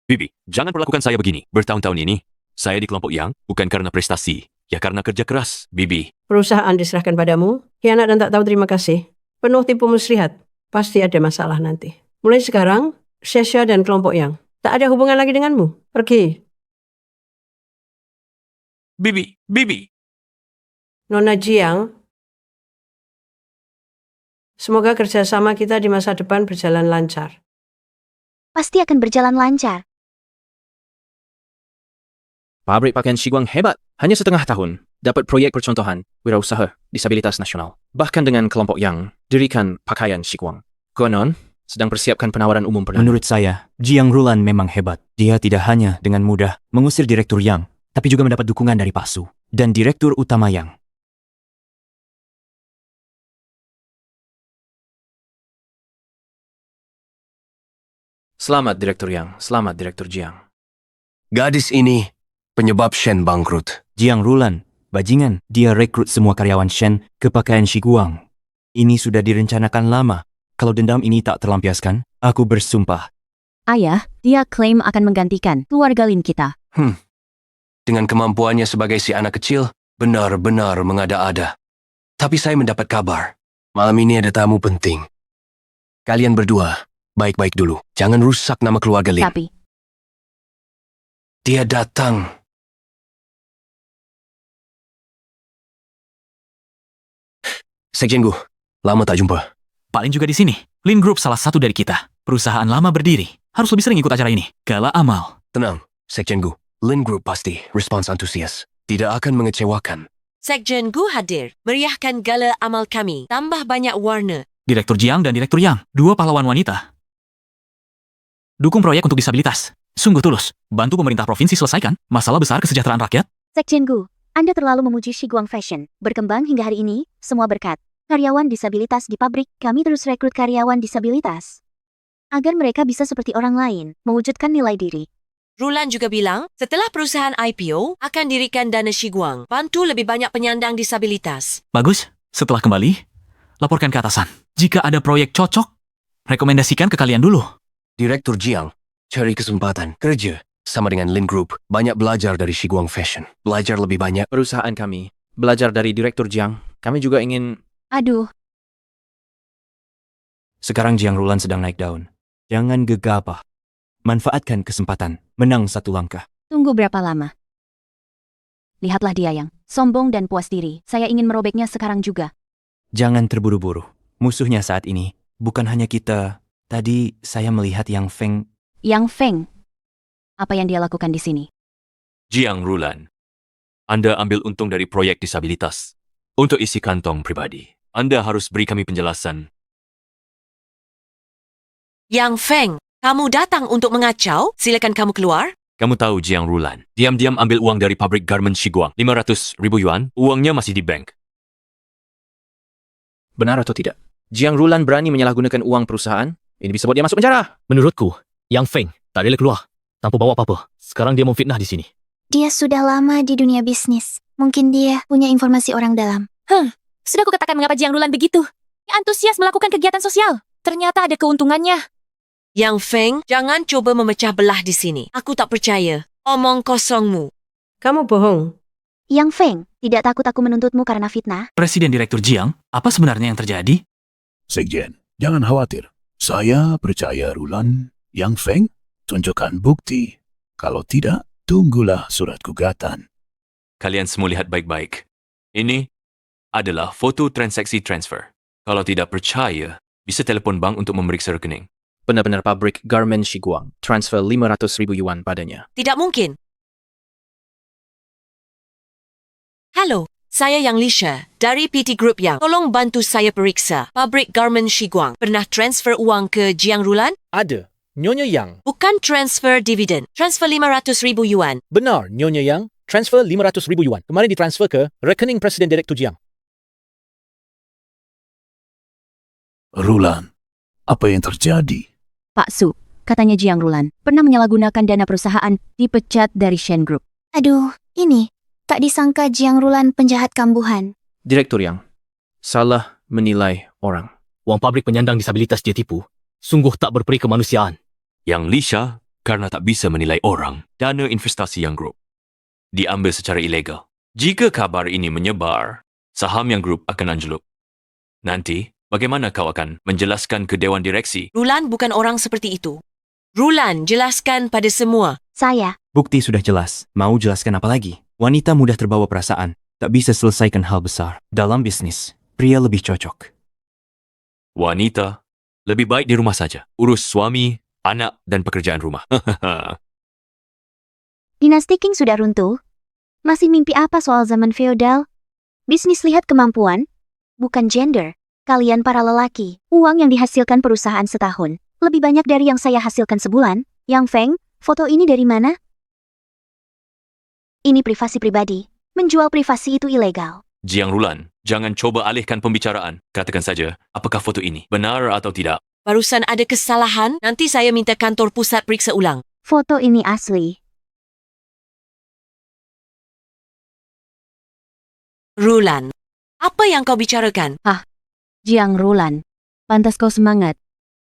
Bibi, jangan perlakukan saya begini. Bertahun-tahun ini, saya di kelompok Yang bukan karena prestasi, ya karena kerja keras, Bibi. Perusahaan diserahkan padamu, hianat dan tak tahu terima kasih. Penuh tipu muslihat, pasti ada masalah nanti. Mulai sekarang, Shesha dan kelompok Yang tak ada hubungan lagi denganmu. Pergi. Bibi. Nona Jiang, semoga kerjasama kita di masa depan berjalan lancar. Pasti akan berjalan lancar. Pabrik pakaian Shiguang hebat. Hanya setengah tahun, dapat proyek percontohan wirausaha disabilitas nasional. Bahkan dengan kelompok Yang dirikan pakaian Shiguang. Konon, sedang persiapkan penawaran umum perdana. Menurut saya, Jiang Rulan memang hebat. Dia tidak hanya dengan mudah mengusir Direktur Yang, tapi juga mendapat dukungan dari Pak Su dan Direktur Utama Yang. Selamat Direktur Yang, selamat Direktur Jiang. Gadis ini penyebab Shen bangkrut. Jiang Rulan, bajingan, dia rekrut semua karyawan Shen ke pakaian Shiguang. Ini sudah direncanakan lama. Kalau dendam ini tak terlampiaskan, aku bersumpah. Ayah, dia klaim akan menggantikan keluarga Lin kita. Dengan kemampuannya sebagai si anak kecil, benar-benar mengada-ada. Tapi saya mendapat kabar. Malam ini ada tamu penting. Kalian berdua, baik-baik dulu. Jangan rusak nama keluarga Lin. Tapi dia datang. Sekjen Gu, lama tak jumpa. Paling juga di sini. Lin Group salah satu dari kita. Perusahaan lama berdiri. Harus lebih sering ikut acara ini. Gala amal. Tenang, Sekjen Gu. Lin Group pasti respons antusias. Tidak akan mengecewakan. Sekjen Gu hadir, meriahkan gala amal kami. Tambah banyak warna. Direktur Jiang dan Direktur Yang. Dua pahlawan wanita. Dukung proyek untuk disabilitas. Sungguh tulus. Bantu pemerintah provinsi selesaikan masalah besar kesejahteraan rakyat. Sekjen Gu, Anda terlalu memuji Shiguang Fashion. Berkembang hingga hari ini, semua berkat karyawan disabilitas di pabrik. Kami terus rekrut karyawan disabilitas agar mereka bisa seperti orang lain, mewujudkan nilai diri. Rulan juga bilang, setelah perusahaan IPO, akan dirikan dana Shiguang. Bantu lebih banyak penyandang disabilitas. Bagus. Setelah kembali, laporkan ke atasan. Jika ada proyek cocok, rekomendasikan ke kalian dulu. Direktur Jiang, cari kesempatan kerja sama dengan Lin Group. Banyak belajar dari Shiguang Fashion. Belajar lebih banyak. Perusahaan kami belajar dari Direktur Jiang. Kami juga ingin... Aduh. Sekarang Jiang Rulan sedang naik daun. Jangan gegabah. Manfaatkan kesempatan. Menang satu langkah. Tunggu berapa lama? Lihatlah dia yang sombong dan puas diri. Saya ingin merobeknya sekarang juga. Jangan terburu-buru. Musuhnya saat ini bukan hanya kita. Tadi saya melihat Yang Feng. Yang Feng? Apa yang dia lakukan di sini? Jiang Rulan, Anda ambil untung dari proyek disabilitas. Untuk isi kantong pribadi, Anda harus beri kami penjelasan. Yang Feng, kamu datang untuk mengacau? Silakan kamu keluar. Kamu tahu Jiang Rulan, diam-diam ambil uang dari pabrik garmen Shiguang. 500 ribu yuan, uangnya masih di bank. Benar atau tidak? Jiang Rulan berani menyalahgunakan uang perusahaan? Ini bisa buat dia masuk penjara. Menurutku, Yang Feng tak boleh keluar tanpa bawa apa-apa. Sekarang dia memfitnah di sini. Dia sudah lama di dunia bisnis. Mungkin dia punya informasi orang dalam. Sudah kukatakan mengapa Jiang Rulan begitu. Antusias melakukan kegiatan sosial. Ternyata ada keuntungannya. Yang Feng, jangan coba memecah belah di sini. Aku tak percaya. Omong kosongmu. Kamu bohong. Yang Feng, tidak takut aku menuntutmu karena fitnah? Presiden Direktur Jiang, apa sebenarnya yang terjadi? Sekjen, jangan khawatir. Saya percaya Rulan. Yang Feng, tunjukkan bukti. Kalau tidak, tunggulah surat gugatan. Kalian semua lihat baik-baik. Ini adalah foto transaksi transfer. Kalau tidak percaya, bisa telepon bank untuk memeriksa rekening. benar-benar pabrik Garmen Shiguang transfer 500,000 yuan padanya. Tidak mungkin. Halo, saya Yang Lisha dari PT Group Yang. Tolong bantu saya periksa. Pabrik Garmen Shiguang pernah transfer uang ke Jiang Rulan? Ada. Nyonya Yang. Bukan transfer dividen. Transfer 500,000 yuan. Benar, Nyonya Yang. Transfer 500,000 yuan. Kemarin ditransfer ke rekening Presiden Direktur Jiang. Rulan, apa yang terjadi? Pak Su, katanya Jiang Rulan, pernah menyalahgunakan dana perusahaan, dipecat dari Shen Group. Aduh, ini. Tak disangka Jiang Rulan penjahat kambuhan. Direktur Yang salah menilai orang. Wang pabrik penyandang disabilitas dia tipu. Sungguh tak berperi kemanusiaan. Yang Lisha karena tak bisa menilai orang, dana investasi Yang Group diambil secara ilegal. Jika kabar ini menyebar, saham Yang Group akan anjlok. Nanti, bagaimana kau akan menjelaskan ke Dewan Direksi? Rulan bukan orang seperti itu. Rulan, jelaskan pada semua. Saya. Bukti sudah jelas. Mau jelaskan apa lagi? Wanita mudah terbawa perasaan. Tak bisa selesaikan hal besar. Dalam bisnis, pria lebih cocok. Wanita, lebih baik di rumah saja. Urus suami, anak dan pekerjaan rumah. Dinasti Qing sudah runtuh. Masih mimpi apa soal zaman feodal? Bisnis lihat kemampuan, bukan gender. Kalian para lelaki, uang yang dihasilkan perusahaan setahun lebih banyak dari yang saya hasilkan sebulan. Yang Feng, foto ini dari mana? Ini privasi pribadi. Menjual privasi itu ilegal. Jiang Rulan, jangan coba alihkan pembicaraan. Katakan saja, apakah foto ini benar atau tidak? Barusan ada kesalahan, nanti saya minta kantor pusat periksa ulang. Foto ini asli. Rulan, apa yang kau bicarakan? Jiang Rulan, pantas kau semangat.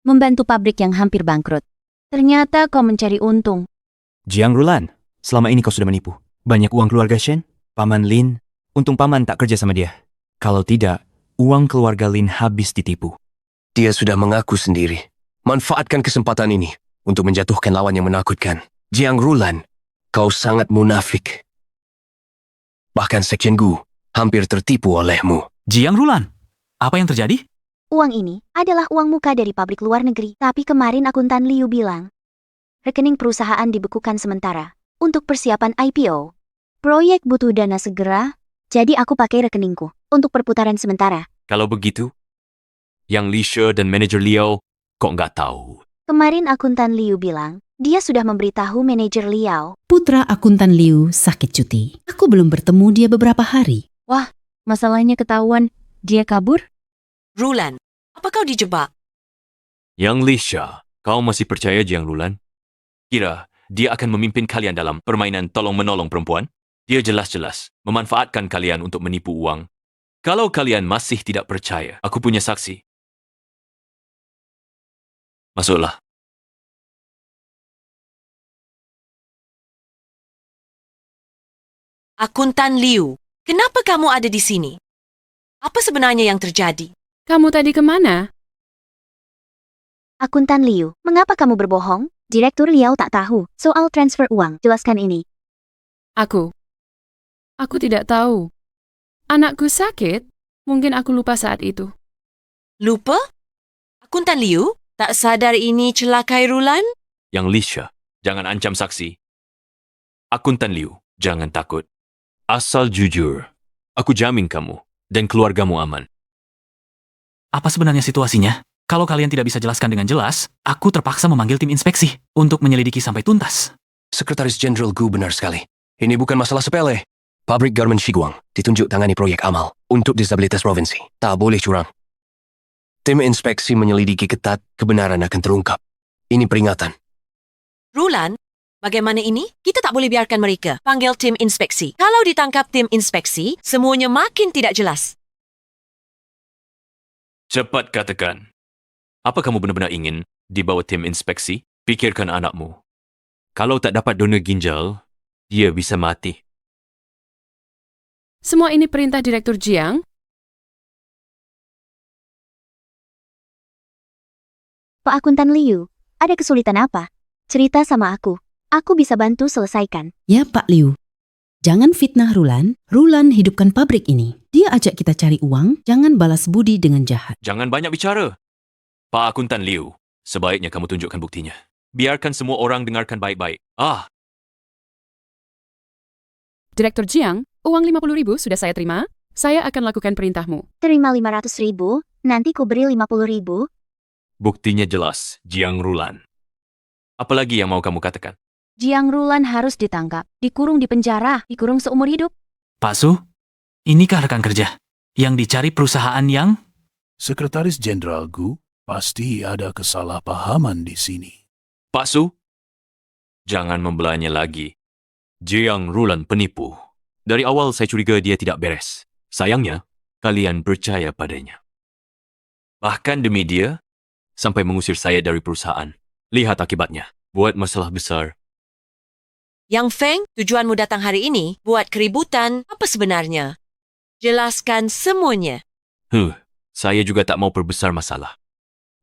Membantu pabrik yang hampir bangkrut. Ternyata kau mencari untung. Jiang Rulan, selama ini kau sudah menipu. Banyak uang keluarga Shen, Paman Lin. Untung Paman tak kerja sama dia. Kalau tidak, uang keluarga Lin habis ditipu. Dia sudah mengaku sendiri. Manfaatkan kesempatan ini untuk menjatuhkan lawan yang menakutkan. Jiang Rulan, kau sangat munafik. Bahkan Sekjen Gu hampir tertipu olehmu. Jiang Rulan, apa yang terjadi? Uang ini adalah uang muka dari pabrik luar negeri. Tapi kemarin akuntan Liu bilang, rekening perusahaan dibekukan sementara untuk persiapan IPO. Proyek butuh dana segera, jadi aku pakai rekeningku untuk perputaran sementara. Kalau begitu, Yang Lisha dan manajer Liao kok nggak tahu? Kemarin akuntan Liu bilang, dia sudah memberitahu manajer Liao. Putra akuntan Liu sakit cuti. Aku belum bertemu dia beberapa hari. Wah, masalahnya ketahuan. Dia kabur? Rulan, apa kau dijebak? Yang Lisha, kau masih percaya Jiang Rulan? Kira dia akan memimpin kalian dalam permainan tolong-menolong perempuan? Dia jelas-jelas memanfaatkan kalian untuk menipu uang. Kalau kalian masih tidak percaya, aku punya saksi. Masuklah. Akuntan Liu, kenapa kamu ada di sini? Apa sebenarnya yang terjadi? Kamu tadi kemana? Akuntan Liu, mengapa kamu berbohong? Direktur Liao tak tahu soal transfer uang. Jelaskan ini. Aku tidak tahu. Anakku sakit, mungkin aku lupa saat itu. Lupa? Akuntan Liu, tak sadar ini celakai Rulan? Yang Lisha, jangan ancam saksi. Akuntan Liu, jangan takut. Asal jujur, aku jamin kamu dan keluargamu aman. Apa sebenarnya situasinya? Kalau kalian tidak bisa jelaskan dengan jelas, aku terpaksa memanggil tim inspeksi untuk menyelidiki sampai tuntas. Sekretaris Jenderal Gu benar sekali. Ini bukan masalah sepele. Pabrik Garmen Shiguang ditunjuk tangani proyek amal untuk disabilitas provinsi. Tak boleh curang. Tim inspeksi menyelidiki ketat, kebenaran akan terungkap. Ini peringatan. Rulan, bagaimana ini? Kita tak boleh biarkan mereka panggil tim inspeksi. Kalau ditangkap tim inspeksi, semuanya makin tidak jelas. Cepat katakan. Apa kamu benar-benar ingin dibawa tim inspeksi? Pikirkan anakmu. Kalau tak dapat donor ginjal, dia bisa mati. Semua ini perintah Direktur Jiang? Pak Akuntan Liu, ada kesulitan apa? Cerita sama aku. Aku bisa bantu selesaikan. Ya Pak Liu, jangan fitnah Rulan. Rulan hidupkan pabrik ini. Dia ajak kita cari uang, jangan balas budi dengan jahat. Jangan banyak bicara. Pak Akuntan Liu, Sebaiknya kamu tunjukkan buktinya. Biarkan semua orang dengarkan baik-baik. Direktur Jiang, uang 50.000 sudah saya terima. Saya akan lakukan perintahmu. Terima 500.000, nanti ku beri 50.000. Buktinya jelas, Jiang Rulan. Apalagi yang mau kamu katakan? Jiang Rulan harus ditangkap, dikurung di penjara, dikurung seumur hidup. Pak Su, inikah rekan kerja yang dicari perusahaan yang... Sekretaris Jenderal Gu, pasti ada kesalahpahaman di sini. Pak Su, jangan membelanya lagi. Jiang Rulan penipu. Dari awal saya curiga dia tidak beres. Sayangnya, kalian percaya padanya. Bahkan demi dia, sampai mengusir saya dari perusahaan. Lihat akibatnya, buat masalah besar. Yang Feng, tujuanmu datang hari ini buat keributan apa sebenarnya? Jelaskan semuanya. Saya juga tak mau perbesar masalah.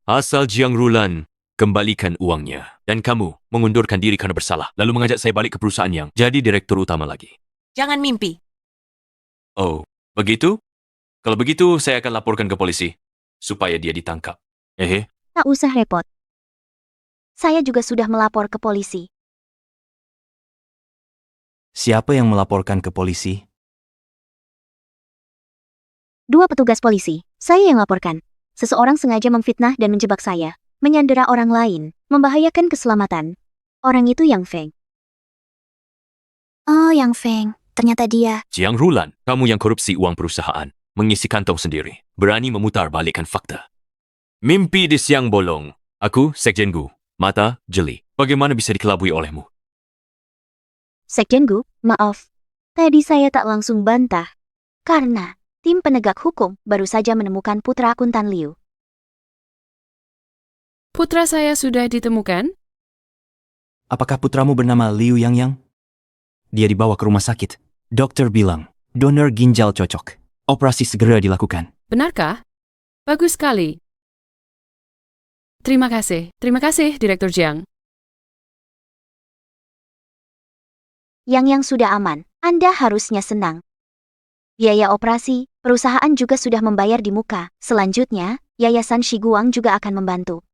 Asal Jiang Rulan kembalikan uangnya dan kamu mengundurkan diri karena bersalah, lalu mengajak saya balik ke perusahaan yang jadi direktur utama lagi. Jangan mimpi. Oh, begitu? Kalau begitu, saya akan laporkan ke polisi supaya dia ditangkap. Tak usah repot. Saya juga sudah melapor ke polisi. Siapa yang melaporkan ke polisi? 2 petugas polisi. Saya yang laporkan. Seseorang sengaja memfitnah dan menjebak saya, menyandera orang lain, membahayakan keselamatan. Orang itu Yang Feng. Oh, Yang Feng. Ternyata dia. Jiang Rulan, kamu yang korupsi uang perusahaan, mengisi kantong sendiri, berani memutar balikkan fakta. Mimpi di siang bolong. Aku, Sekjen Gu, mata jeli. Bagaimana bisa dikelabui olehmu? Sekjen Gu, maaf. Tadi saya tak langsung bantah. Karena tim penegak hukum baru saja menemukan putra akuntan Liu. Putra saya sudah ditemukan? Apakah putramu bernama Liu Yangyang? Dia dibawa ke rumah sakit. Dokter bilang, donor ginjal cocok. Operasi segera dilakukan. Benarkah? Bagus sekali. Terima kasih, Direktur Jiang. Yang sudah aman, Anda harusnya senang. Biaya operasi, perusahaan juga sudah membayar di muka. Selanjutnya, Yayasan Shiguang juga akan membantu.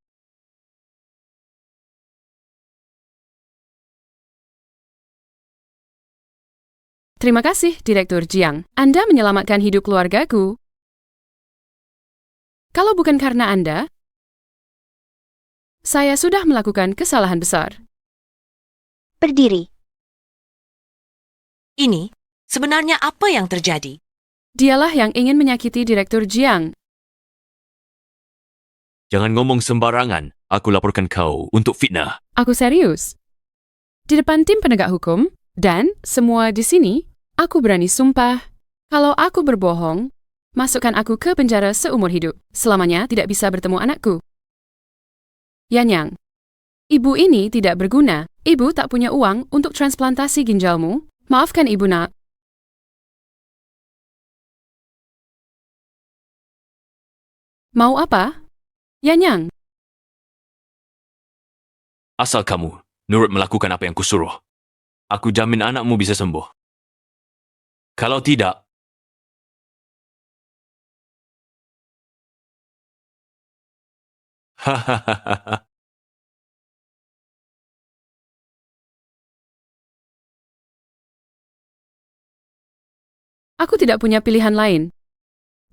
Terima kasih, Direktur Jiang. Anda menyelamatkan hidup keluargaku. Kalau bukan karena Anda, saya sudah melakukan kesalahan besar. Berdiri. Ini sebenarnya apa yang terjadi? Dialah yang ingin menyakiti Direktur Jiang. Jangan ngomong sembarangan. Aku laporkan kau untuk fitnah. Aku serius. Di depan tim penegak hukum, dan semua di sini, aku berani sumpah, kalau aku berbohong, masukkan aku ke penjara seumur hidup. Selamanya tidak bisa bertemu anakku. Yanyang, ibu ini tidak berguna. Ibu tak punya uang untuk transplantasi ginjalmu. Maafkan ibu, nak. Mau apa? Yanyang. Asal kamu nurut melakukan apa yang kusuruh, aku jamin anakmu bisa sembuh. Kalau tidak, hahaha. Aku tidak punya pilihan lain.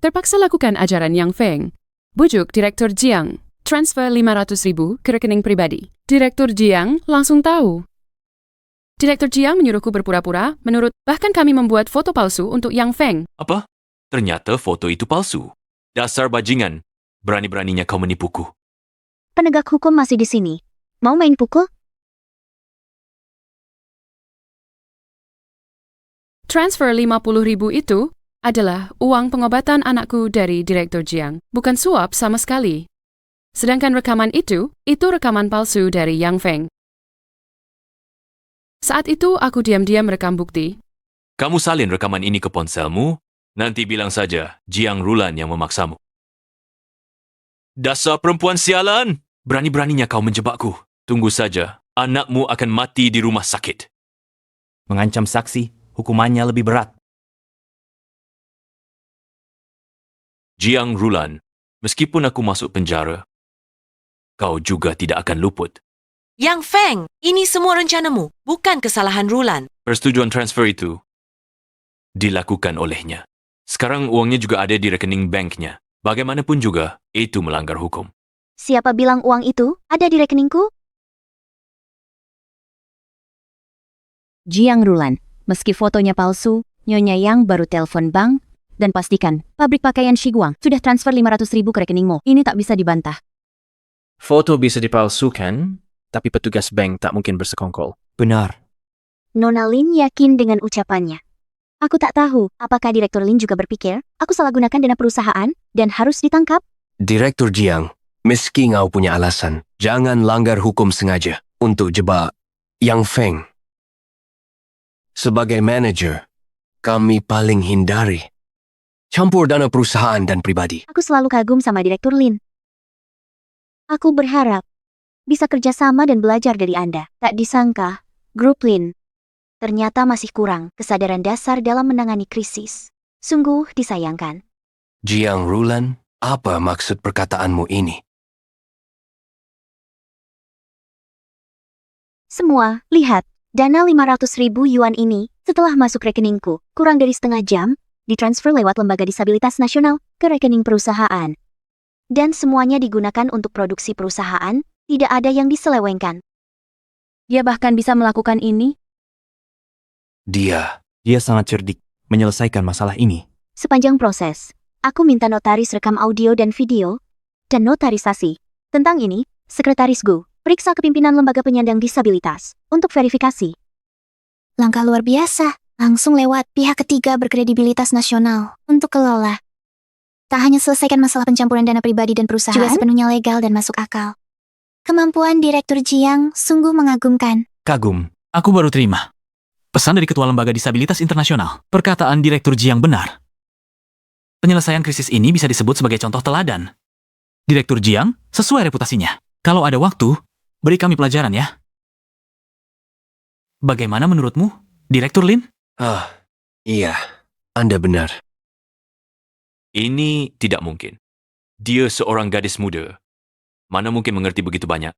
Terpaksa lakukan ajaran Yang Feng. Bujuk Direktur Jiang. Transfer 500.000 ke rekening pribadi. Direktur Jiang langsung tahu. Direktur Jiang menyuruhku berpura-pura, bahkan kami membuat foto palsu untuk Yang Feng. Apa? Ternyata foto itu palsu. Dasar bajingan. Berani-beraninya kau menipuku. Penegak hukum masih di sini. Mau main pukul? Transfer 50.000 itu adalah uang pengobatan anakku dari Direktur Jiang. Bukan suap sama sekali. Sedangkan rekaman itu rekaman palsu dari Yang Feng. Saat itu aku diam-diam merekam bukti. Kamu salin rekaman ini ke ponselmu, nanti bilang saja Jiang Rulan yang memaksamu. Dasar perempuan sialan! Berani-beraninya kau menjebakku. Tunggu saja, anakmu akan mati di rumah sakit. Mengancam saksi, hukumannya lebih berat. Jiang Rulan, meskipun aku masuk penjara, kau juga tidak akan luput. Yang Feng, ini semua rencanamu, bukan kesalahan Rulan. Persetujuan transfer itu dilakukan olehnya. Sekarang uangnya juga ada di rekening banknya. Bagaimanapun juga, itu melanggar hukum. Siapa bilang uang itu ada di rekeningku? Jiang Rulan, meski fotonya palsu, Nyonya Yang baru telepon bank, dan pastikan pabrik pakaian Shiguang sudah transfer 500.000 ke rekeningmu. Ini tak bisa dibantah. Foto bisa dipalsukan, tapi petugas bank tak mungkin bersekongkol. Benar. Nona Lin yakin dengan ucapannya. Aku tak tahu apakah Direktur Lin juga berpikir aku salah gunakan dana perusahaan dan harus ditangkap. Direktur Jiang, meski kau punya alasan, jangan langgar hukum sengaja untuk jebak Yang Feng. Sebagai manajer, kami paling hindari campur dana perusahaan dan pribadi. Aku selalu kagum sama Direktur Lin. Aku berharap bisa kerjasama dan belajar dari Anda. Tak disangka, Grup Lin ternyata masih kurang kesadaran dasar dalam menangani krisis. Sungguh disayangkan. Jiang Rulan, apa maksud perkataanmu ini? Semua, lihat, dana 500.000 yuan ini setelah masuk rekeningku, kurang dari setengah jam, ditransfer lewat Lembaga Disabilitas Nasional ke rekening perusahaan. Dan semuanya digunakan untuk produksi perusahaan, tidak ada yang diselewengkan. Dia bahkan bisa melakukan ini? Dia sangat cerdik menyelesaikan masalah ini. Sepanjang proses, aku minta notaris rekam audio dan video, dan notarisasi. Tentang ini, Sekretaris Gu periksa kepimpinan Lembaga Penyandang Disabilitas untuk verifikasi. Langkah luar biasa, langsung lewat pihak ketiga berkredibilitas nasional untuk kelola. Tak hanya selesaikan masalah pencampuran dana pribadi dan perusahaan, juga sepenuhnya legal dan masuk akal. Kemampuan Direktur Jiang sungguh mengagumkan. Kagum. Aku baru terima pesan dari Ketua Lembaga Disabilitas Internasional. Perkataan Direktur Jiang benar. Penyelesaian krisis ini bisa disebut sebagai contoh teladan. Direktur Jiang sesuai reputasinya. Kalau ada waktu, beri kami pelajaran ya. Bagaimana menurutmu, Direktur Lin? Iya, Anda benar. Ini tidak mungkin. Dia seorang gadis muda. Mana mungkin mengerti begitu banyak?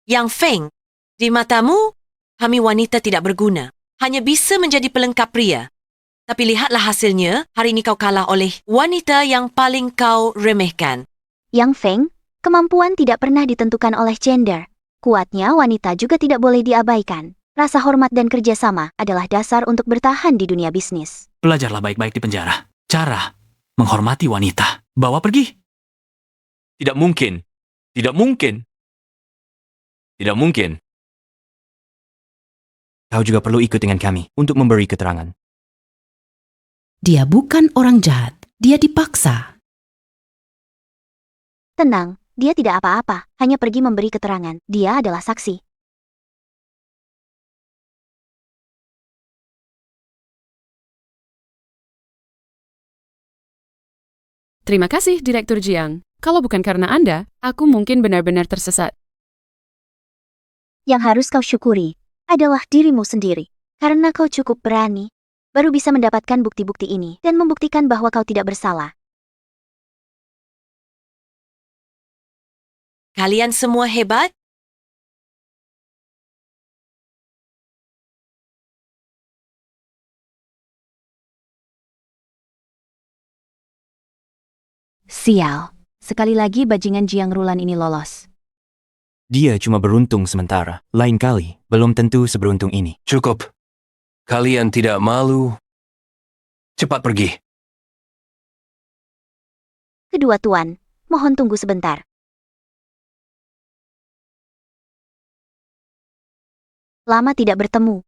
Yang Feng, di matamu, kami wanita tidak berguna. Hanya bisa menjadi pelengkap pria. Tapi lihatlah hasilnya, hari ini kau kalah oleh wanita yang paling kau remehkan. Yang Feng, kemampuan tidak pernah ditentukan oleh gender. Kuatnya wanita juga tidak boleh diabaikan. Rasa hormat dan kerjasama adalah dasar untuk bertahan di dunia bisnis. Belajarlah baik-baik di penjara. Cara menghormati wanita. Bawa pergi. Tidak mungkin. Tidak mungkin. Tidak mungkin. Kau juga perlu ikut dengan kami untuk memberi keterangan. Dia bukan orang jahat. Dia dipaksa. Tenang, dia tidak apa-apa, hanya pergi memberi keterangan. Dia adalah saksi. Terima kasih, Direktur Jiang. Kalau bukan karena Anda, aku mungkin benar-benar tersesat. Yang harus kau syukuri adalah dirimu sendiri. Karena kau cukup berani, baru bisa mendapatkan bukti-bukti ini dan membuktikan bahwa kau tidak bersalah. Kalian semua hebat? Sial. Sekali lagi bajingan Jiang Rulan ini lolos. Dia cuma beruntung sementara. Lain kali, belum tentu seberuntung ini. Cukup. Kalian tidak malu? Cepat pergi. Kedua tuan, mohon tunggu sebentar. Lama tidak bertemu.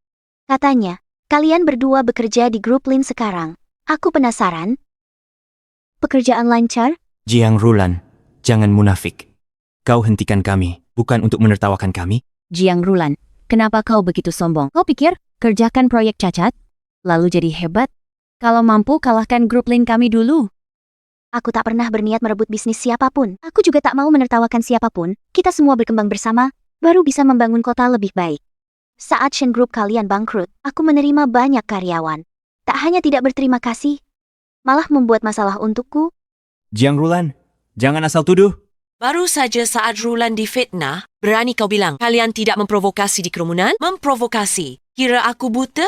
Katanya, kalian berdua bekerja di Grup Lin sekarang. Aku penasaran. Pekerjaan lancar? Jiang Rulan, jangan munafik. Kau hentikan kami, bukan untuk menertawakan kami. Jiang Rulan, kenapa kau begitu sombong? Kau pikir kerjakan proyek cacat, lalu jadi hebat? Kalau mampu kalahkan Grup Lin kami dulu. Aku tak pernah berniat merebut bisnis siapapun. Aku juga tak mau menertawakan siapapun. Kita semua berkembang bersama, baru bisa membangun kota lebih baik. Saat Shen Group kalian bangkrut, aku menerima banyak karyawan. Tak hanya tidak berterima kasih, malah membuat masalah untukku. Jiang Rulan, jangan asal tuduh. Baru saja saat Rulan difitnah, berani kau bilang kalian tidak memprovokasi di kerumunan? Memprovokasi. Kira aku buta?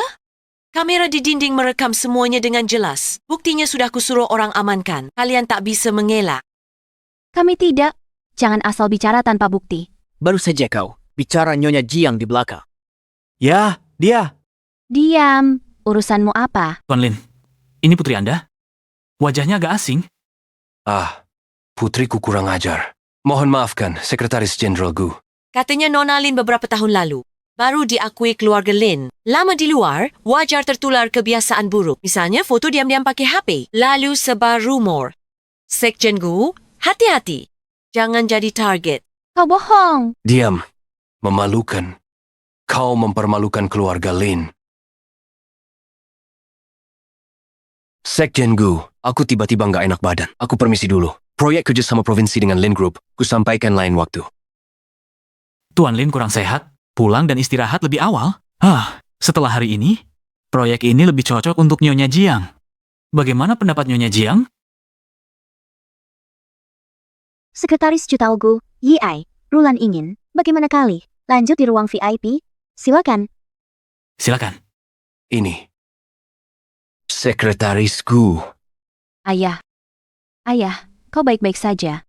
Kamera di dinding merekam semuanya dengan jelas. Buktinya sudah kusuruh orang amankan. Kalian tak bisa mengelak. Kami tidak. Jangan asal bicara tanpa bukti. Baru saja kau bicara Nyonya Jiang di belakang. Ya, dia. Diam. Urusanmu apa? Tuan Lin, ini putri Anda? Wajahnya agak asing. Ah, putriku kurang ajar. Mohon maafkan, Sekretaris Jenderal Gu. Katanya Nona Lin beberapa tahun lalu. Baru diakui keluarga Lin. Lama di luar, wajar tertular kebiasaan buruk. Misalnya foto diam-diam pakai HP. Lalu sebar rumor. Sekjen Gu, hati-hati. Jangan jadi target. Kau bohong. Diam. Memalukan. Kau mempermalukan keluarga Lin. Sekjen Gu, aku tiba-tiba nggak enak badan. Aku permisi dulu. Proyek kerjasama provinsi dengan Lin Group, kusampaikan lain waktu. Tuan Lin kurang sehat, pulang dan istirahat lebih awal. Setelah hari ini, proyek ini lebih cocok untuk Nyonya Jiang. Bagaimana pendapat Nyonya Jiang? Sekretaris Cutaogu, Yi Ai, Rulan ingin, bagaimana kali? Lanjut di ruang VIP? Silakan. Silakan. Ini. Sekretaris Gu. Ayah. Ayah, kau baik-baik saja.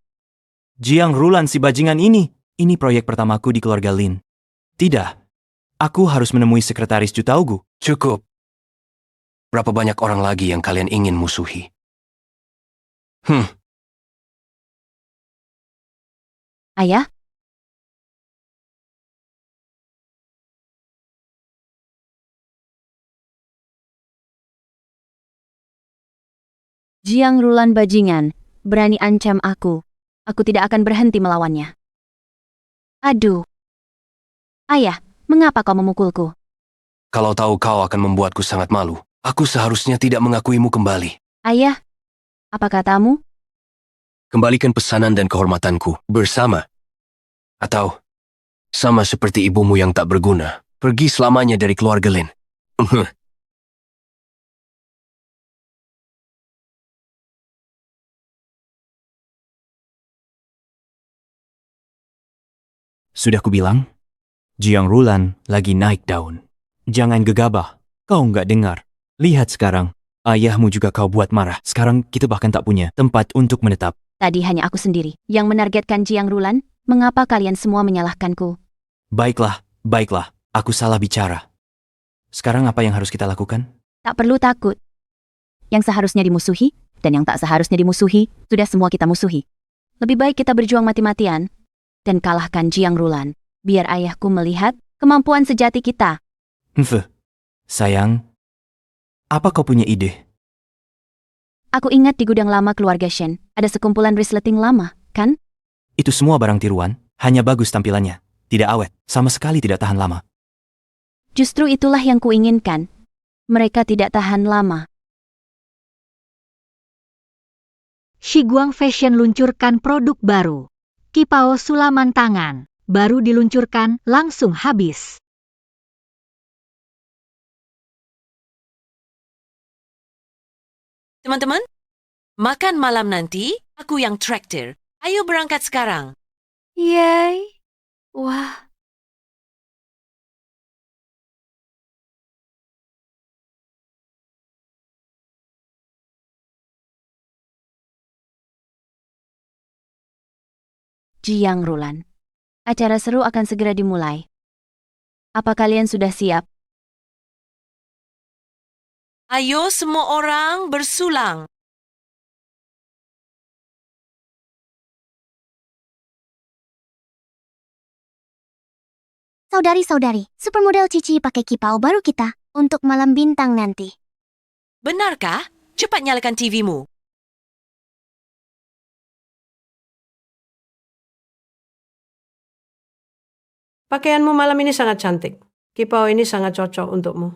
Jiang Rulan si bajingan ini. Ini proyek pertamaku di keluarga Lin. Tidak. Aku harus menemui Sekretaris Cutaogu. Cukup. Berapa banyak orang lagi yang kalian ingin musuhi? Ayah? Jiang Rulan bajingan, berani ancam aku. Aku tidak akan berhenti melawannya. Aduh. Ayah, mengapa kau memukulku? Kalau tahu kau akan membuatku sangat malu, aku seharusnya tidak mengakuimu kembali. Ayah, apa katamu? Kembalikan pesanan dan kehormatanku bersama. Atau, sama seperti ibumu yang tak berguna, pergi selamanya dari keluarga Lin. Sudah kubilang, Jiang Rulan lagi naik daun. Jangan gegabah, kau nggak dengar. Lihat sekarang, ayahmu juga kau buat marah. Sekarang kita bahkan tak punya tempat untuk menetap. Tadi hanya aku sendiri yang menargetkan Jiang Rulan. Mengapa kalian semua menyalahkanku? Baiklah, baiklah, aku salah bicara. Sekarang apa yang harus kita lakukan? Tak perlu takut. Yang seharusnya dimusuhi dan yang tak seharusnya dimusuhi, sudah semua kita musuhi. Lebih baik kita berjuang mati-matian dan kalahkan Jiang Rulan. Biar ayahku melihat kemampuan sejati kita. Sayang, apa kau punya ide? Aku ingat di gudang lama keluarga Shen, ada sekumpulan resleting lama, kan? Itu semua barang tiruan, hanya bagus tampilannya. Tidak awet, sama sekali tidak tahan lama. Justru itulah yang kuinginkan. Mereka tidak tahan lama. Shiguang Fashion luncurkan produk baru. Kipao sulaman tangan. Baru diluncurkan, langsung habis. Teman-teman, makan malam nanti, aku yang traktir. Ayo berangkat sekarang. Yay. Wah. Jiang Rulan. Acara seru akan segera dimulai. Apa kalian sudah siap? Ayo semua orang bersulang. Saudari-saudari, supermodel Cici pakai kipau baru kita untuk malam bintang nanti. Benarkah? Cepat nyalakan TV-mu. Pakaianmu malam ini sangat cantik. Kipau ini sangat cocok untukmu.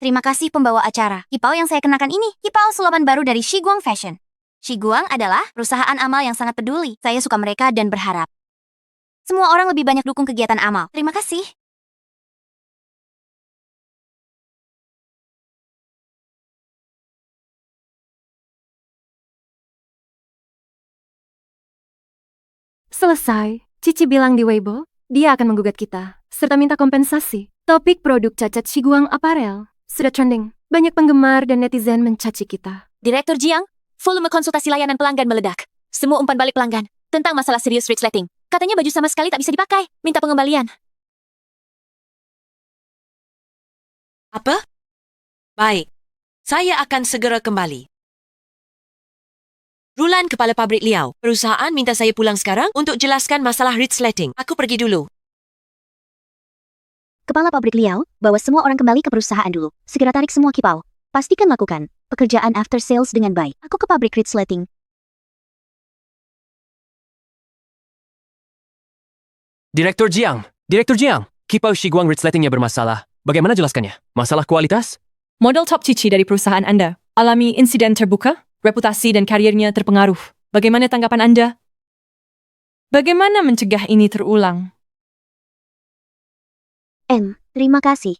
Terima kasih pembawa acara. Kipau yang saya kenakan ini, kipau sulaman baru dari Shiguang Fashion. Shiguang adalah perusahaan amal yang sangat peduli. Saya suka mereka dan berharap semua orang lebih banyak dukung kegiatan amal. Terima kasih. Selesai. Cici bilang di Weibo, dia akan menggugat kita, serta minta kompensasi. Topik produk cacat Shiguang Apparel sudah trending. Banyak penggemar dan netizen mencaci kita. Direktur Jiang, volume konsultasi layanan pelanggan meledak. Semua umpan balik pelanggan tentang masalah serius resleting. Katanya baju sama sekali tak bisa dipakai. Minta pengembalian. Apa? Baik. Saya akan segera kembali. Rulan kepala pabrik Liao. Perusahaan minta saya pulang sekarang untuk jelaskan masalah resleting. Aku pergi dulu. Kepala pabrik Liao, bawa semua orang kembali ke perusahaan dulu. Segera tarik semua kipau. Pastikan lakukan pekerjaan after sales dengan baik. Aku ke pabrik resleting. Direktur Jiang, kipau Shiguang resletingnya bermasalah. Bagaimana jelaskannya? Masalah kualitas? Model top Cici dari perusahaan Anda alami insiden terbuka, reputasi dan karirnya terpengaruh. Bagaimana tanggapan Anda? Bagaimana mencegah ini terulang? Terima kasih.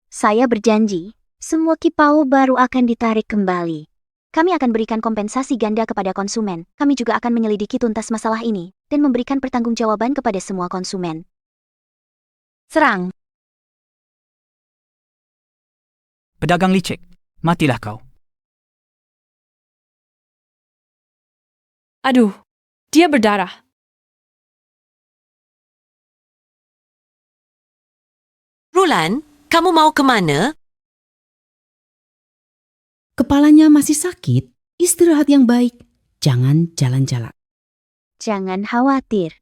Saya berjanji, semua kipau baru akan ditarik kembali. Kami akan berikan kompensasi ganda kepada konsumen. Kami juga akan menyelidiki tuntas masalah ini dan memberikan pertanggungjawaban kepada semua konsumen. Serang. Pedagang licik, matilah kau. Aduh, dia berdarah. Rulan, kamu mau kemana? Kepalanya masih sakit, istirahat yang baik, jangan jalan-jalan. Jangan khawatir.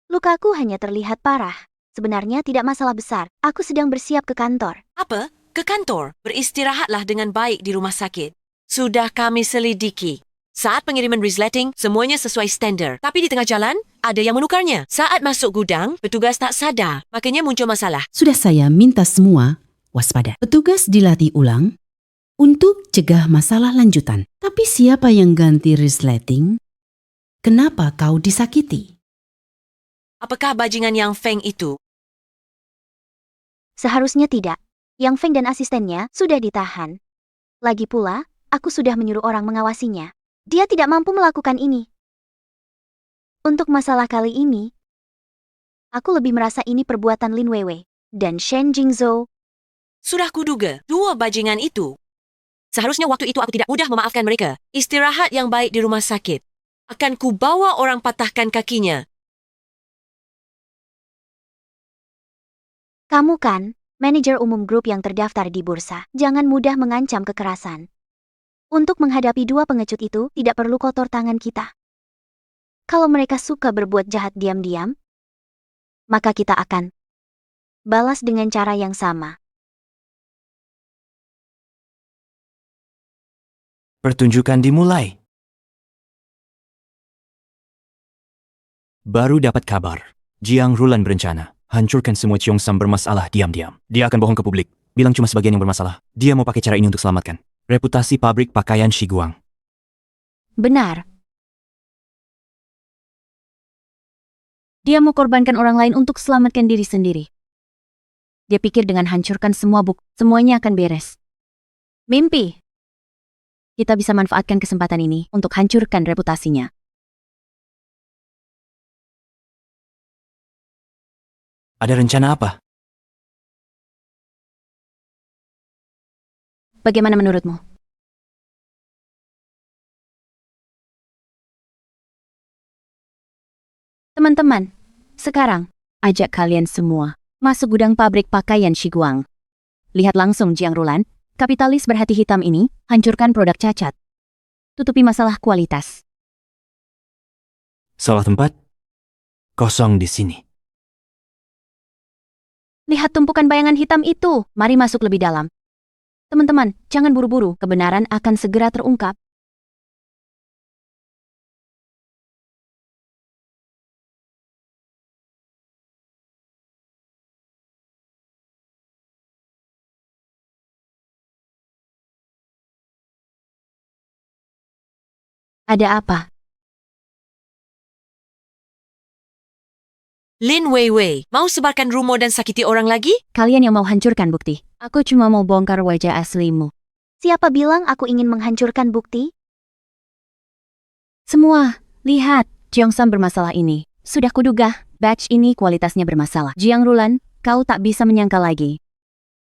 Lukaku hanya terlihat parah. Sebenarnya tidak masalah besar. Aku sedang bersiap ke kantor. Apa? Ke kantor? Beristirahatlah dengan baik di rumah sakit. Sudah kami selidiki. Saat pengiriman resleting, semuanya sesuai standar. Tapi di tengah jalan, ada yang menukarnya. Saat masuk gudang, petugas tak sadar. Makanya muncul masalah. Sudah saya minta semua waspada. Petugas dilatih ulang untuk cegah masalah lanjutan. Tapi siapa yang ganti resleting? Kenapa kau disakiti? Apakah bajingan yang Feng itu? Seharusnya tidak. Yang Feng dan asistennya sudah ditahan. Lagi pula, aku sudah menyuruh orang mengawasinya. Dia tidak mampu melakukan ini. Untuk masalah kali ini, aku lebih merasa ini perbuatan Lin Weiwei dan Shen Jingzhou. Sudah kuduga, dua bajingan itu. Seharusnya waktu itu aku tidak mudah memaafkan mereka. Istirahat yang baik di rumah sakit. Akan kubawa orang patahkan kakinya. Kamu kan, manajer umum grup yang terdaftar di bursa. Jangan mudah mengancam kekerasan. Untuk menghadapi dua pengecut itu, tidak perlu kotor tangan kita. Kalau mereka suka berbuat jahat diam-diam, maka kita akan balas dengan cara yang sama. Pertunjukan dimulai. Baru dapat kabar. Jiang Rulan berencana hancurkan semua Cheongsam bermasalah diam-diam. Dia akan bohong ke publik, bilang cuma sebagian yang bermasalah. Dia mau pakai cara ini untuk selamatkan reputasi pabrik pakaian Shiguang. Benar. Dia mau korbankan orang lain untuk selamatkan diri sendiri. Dia pikir dengan hancurkan semua bukti, semuanya akan beres. Mimpi. Kita bisa manfaatkan kesempatan ini untuk hancurkan reputasinya. Ada rencana apa? Bagaimana menurutmu? Teman-teman, sekarang ajak kalian semua masuk gudang pabrik pakaian Shiguang. Lihat langsung Jiang Rulan, kapitalis berhati hitam ini, hancurkan produk cacat. Tutupi masalah kualitas. Salah tempat? Kosong di sini. Lihat tumpukan bayangan hitam itu. Mari masuk lebih dalam. Teman-teman, jangan buru-buru. Kebenaran akan segera terungkap. Ada apa? Lin Weiwei, mau sebarkan rumor dan sakiti orang lagi? Kalian yang mau hancurkan bukti. Aku cuma mau bongkar wajah aslimu. Siapa bilang aku ingin menghancurkan bukti? Semua, lihat. Cheongsam bermasalah ini. Sudah kuduga, batch ini kualitasnya bermasalah. Jiang Rulan, kau tak bisa menyangkal lagi.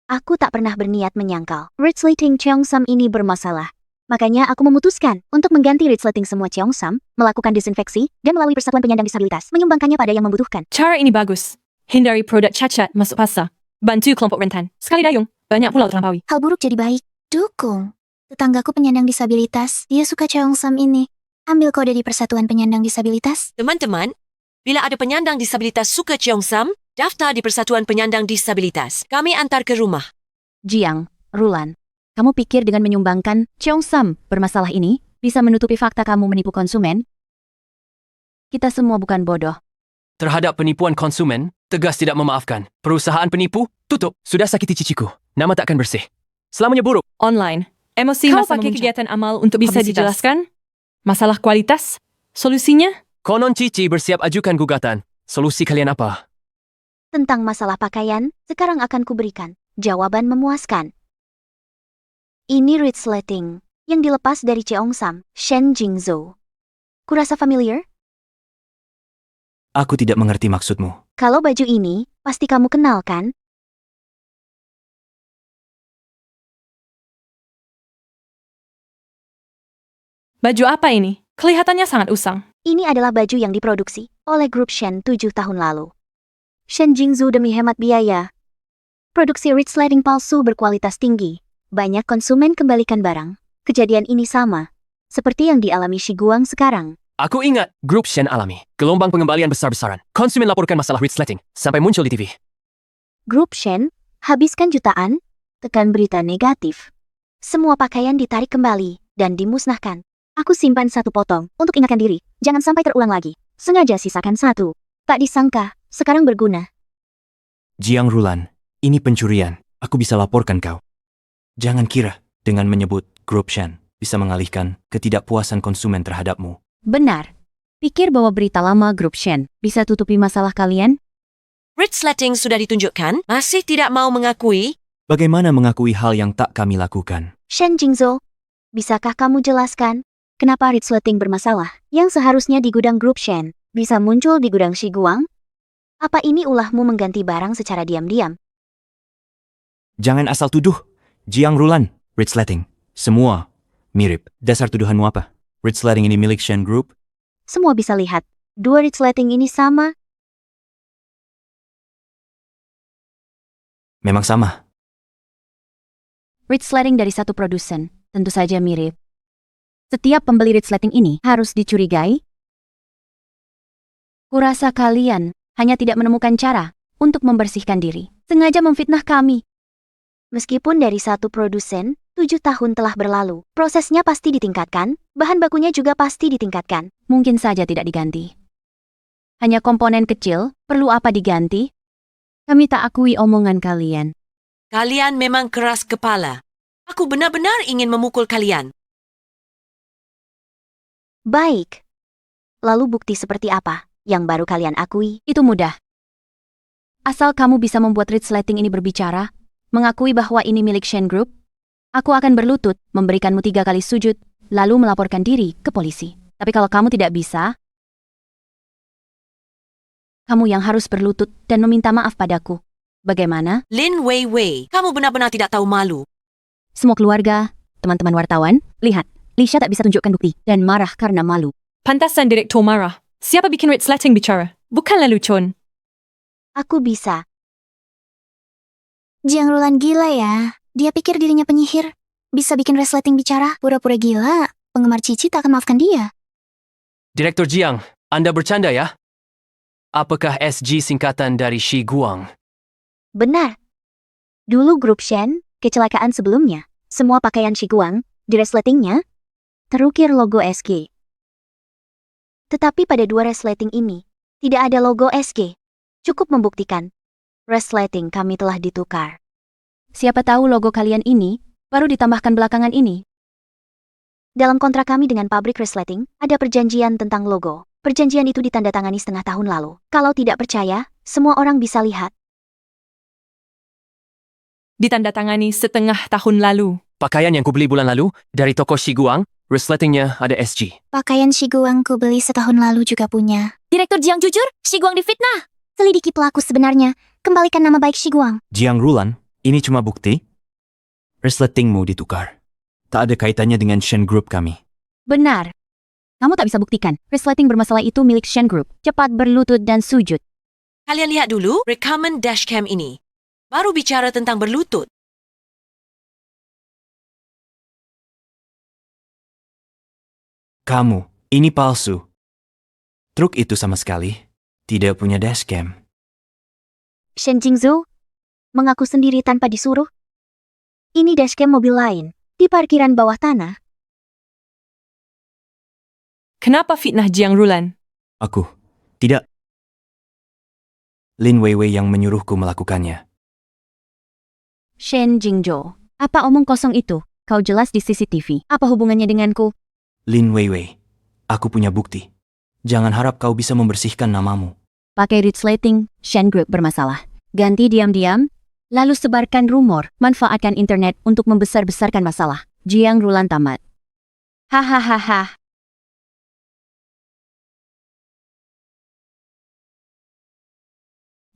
Aku tak pernah berniat menyangkal. Resleting Cheongsam ini bermasalah. Makanya aku memutuskan untuk mengganti resleting semua Cheongsam, melakukan disinfeksi, dan melalui persatuan penyandang disabilitas, menyumbangkannya pada yang membutuhkan. Cara ini bagus. Hindari produk cacat masuk pasar. Bantu kelompok rentan. Sekali dayung, banyak pulau terlampaui. Hal buruk jadi baik. Dukung. Tetanggaku penyandang disabilitas, dia suka Cheongsam ini. Ambil kode di Persatuan Penyandang Disabilitas. Teman-teman, bila ada penyandang disabilitas suka Cheongsam, daftar di Persatuan Penyandang Disabilitas. Kami antar ke rumah. Jiang, Rulan, kamu pikir dengan menyumbangkan Cheongsam bermasalah ini bisa menutupi fakta kamu menipu konsumen? Kita semua bukan bodoh. Terhadap penipuan konsumen, tegas tidak memaafkan. Perusahaan penipu, tutup. Sudah sakiti ciciku. Nama takkan bersih. Selamanya buruk. Online. Emosi Kau masa pakai memuncak. Kegiatan amal untuk bisa dijelaskan? Masalah kualitas? Solusinya? Konon Cici bersiap ajukan gugatan. Solusi kalian apa? Tentang masalah pakaian, sekarang akan kuberikan jawaban memuaskan. Ini resleting yang dilepas dari Cheongsam, Shen Jingzhou. Kurasa familiar? Aku tidak mengerti maksudmu. Kalau baju ini, pasti kamu kenal kan? Baju apa ini? Kelihatannya sangat usang. Ini adalah baju yang diproduksi oleh grup Shen 7 tahun lalu. Shen Jingzhou demi hemat biaya. Produksi resleting palsu berkualitas tinggi. Banyak konsumen kembalikan barang. Kejadian ini sama seperti yang dialami Shiguang sekarang. Aku ingat grup Shen alami. Gelombang pengembalian besar-besaran. Konsumen laporkan masalah resleting sampai muncul di TV. Grup Shen habiskan jutaan, tekan berita negatif. Semua pakaian ditarik kembali dan dimusnahkan. Aku simpan satu potong untuk ingatkan diri. Jangan sampai terulang lagi. Sengaja sisakan satu. Tak disangka, sekarang berguna. Jiang Rulan, ini pencurian. Aku bisa laporkan kau. Jangan kira dengan menyebut grup Shen bisa mengalihkan ketidakpuasan konsumen terhadapmu. Benar. Pikir bahwa berita lama grup Shen bisa tutupi masalah kalian? Resleting sudah ditunjukkan, masih tidak mau mengakui. Bagaimana mengakui hal yang tak kami lakukan? Shen Jingzhou, bisakah kamu jelaskan kenapa resleting bermasalah yang seharusnya di gudang grup Shen bisa muncul di gudang Shiguang? Apa ini ulahmu mengganti barang secara diam-diam? Jangan asal tuduh. Jiang Rulan, resleting. Semua mirip. Dasar tuduhanmu apa? Resleting ini milik Shen Group? Semua bisa lihat. Dua resleting ini sama. Memang sama. Resleting dari satu produsen, tentu saja mirip. Setiap pembeli resleting ini harus dicurigai. Kurasa kalian hanya tidak menemukan cara untuk membersihkan diri. Sengaja memfitnah kami. Meskipun dari satu produsen, 7 tahun telah berlalu. Prosesnya pasti ditingkatkan, bahan bakunya juga pasti ditingkatkan. Mungkin saja tidak diganti. Hanya komponen kecil, perlu apa diganti? Kami tak akui omongan kalian. Kalian memang keras kepala. Aku benar-benar ingin memukul kalian. Baik. Lalu bukti seperti apa yang baru kalian akui? Itu mudah. Asal kamu bisa membuat resleting ini berbicara, mengakui bahwa ini milik Shen Group, aku akan berlutut, memberikanmu 3 kali sujud, lalu melaporkan diri ke polisi. Tapi kalau kamu tidak bisa, kamu yang harus berlutut dan meminta maaf padaku. Bagaimana? Lin Wei Wei, kamu benar-benar tidak tahu malu. Semua keluarga, teman-teman wartawan, lihat, Lisha tak bisa tunjukkan bukti dan marah karena malu. Pantasan direktur marah. Siapa bikin resleting bicara? Bukanlah Lucon. Aku bisa. Jiang Rulan gila ya. Dia pikir dirinya penyihir. Bisa bikin resleting bicara. Pura-pura gila. Penggemar Cici tak akan maafkan dia. Direktur Jiang, Anda bercanda ya? Apakah SG singkatan dari Shiguang? Benar. Dulu grup Shen, kecelakaan sebelumnya, semua pakaian Shiguang, di resletingnya, terukir logo SG. Tetapi pada 2 resleting ini, tidak ada logo SG. Cukup membuktikan, resleting kami telah ditukar. Siapa tahu logo kalian ini baru ditambahkan belakangan ini. Dalam kontrak kami dengan pabrik resleting, ada perjanjian tentang logo. Perjanjian itu ditandatangani setengah tahun lalu. Kalau tidak percaya, semua orang bisa lihat. Ditandatangani setengah tahun lalu. Pakaian yang kubeli bulan lalu dari toko Shiguang Resletingnya ada SG. Pakaian Shiguang ku beli setahun lalu juga punya. Direktur Jiang jujur, Shiguang difitnah. Selidiki pelaku sebenarnya. Kembalikan nama baik Shiguang. Jiang Rulan, ini cuma bukti. Resletingmu ditukar. Tak ada kaitannya dengan Shen Group kami. Benar. Kamu tak bisa buktikan. Resleting bermasalah itu milik Shen Group. Cepat berlutut dan sujud. Kalian lihat dulu rekaman dashcam ini. Baru bicara tentang berlutut. Kamu, ini palsu. Truk itu sama sekali tidak punya dashcam. Shen Jingzhou mengaku sendiri tanpa disuruh. Ini dashcam mobil lain di parkiran bawah tanah. Kenapa fitnah Jiang Rulan? Aku, tidak. Lin Weiwei yang menyuruhku melakukannya. Shen Jingzhou, apa omong kosong itu? Kau jelas di CCTV. Apa hubungannya denganku? Lin Weiwei, aku punya bukti. Jangan harap kau bisa membersihkan namamu. Pakai resleting, Shen Group bermasalah. Ganti diam-diam, lalu sebarkan rumor, manfaatkan internet untuk membesar-besarkan masalah. Jiang Rulan tamat. Hahaha.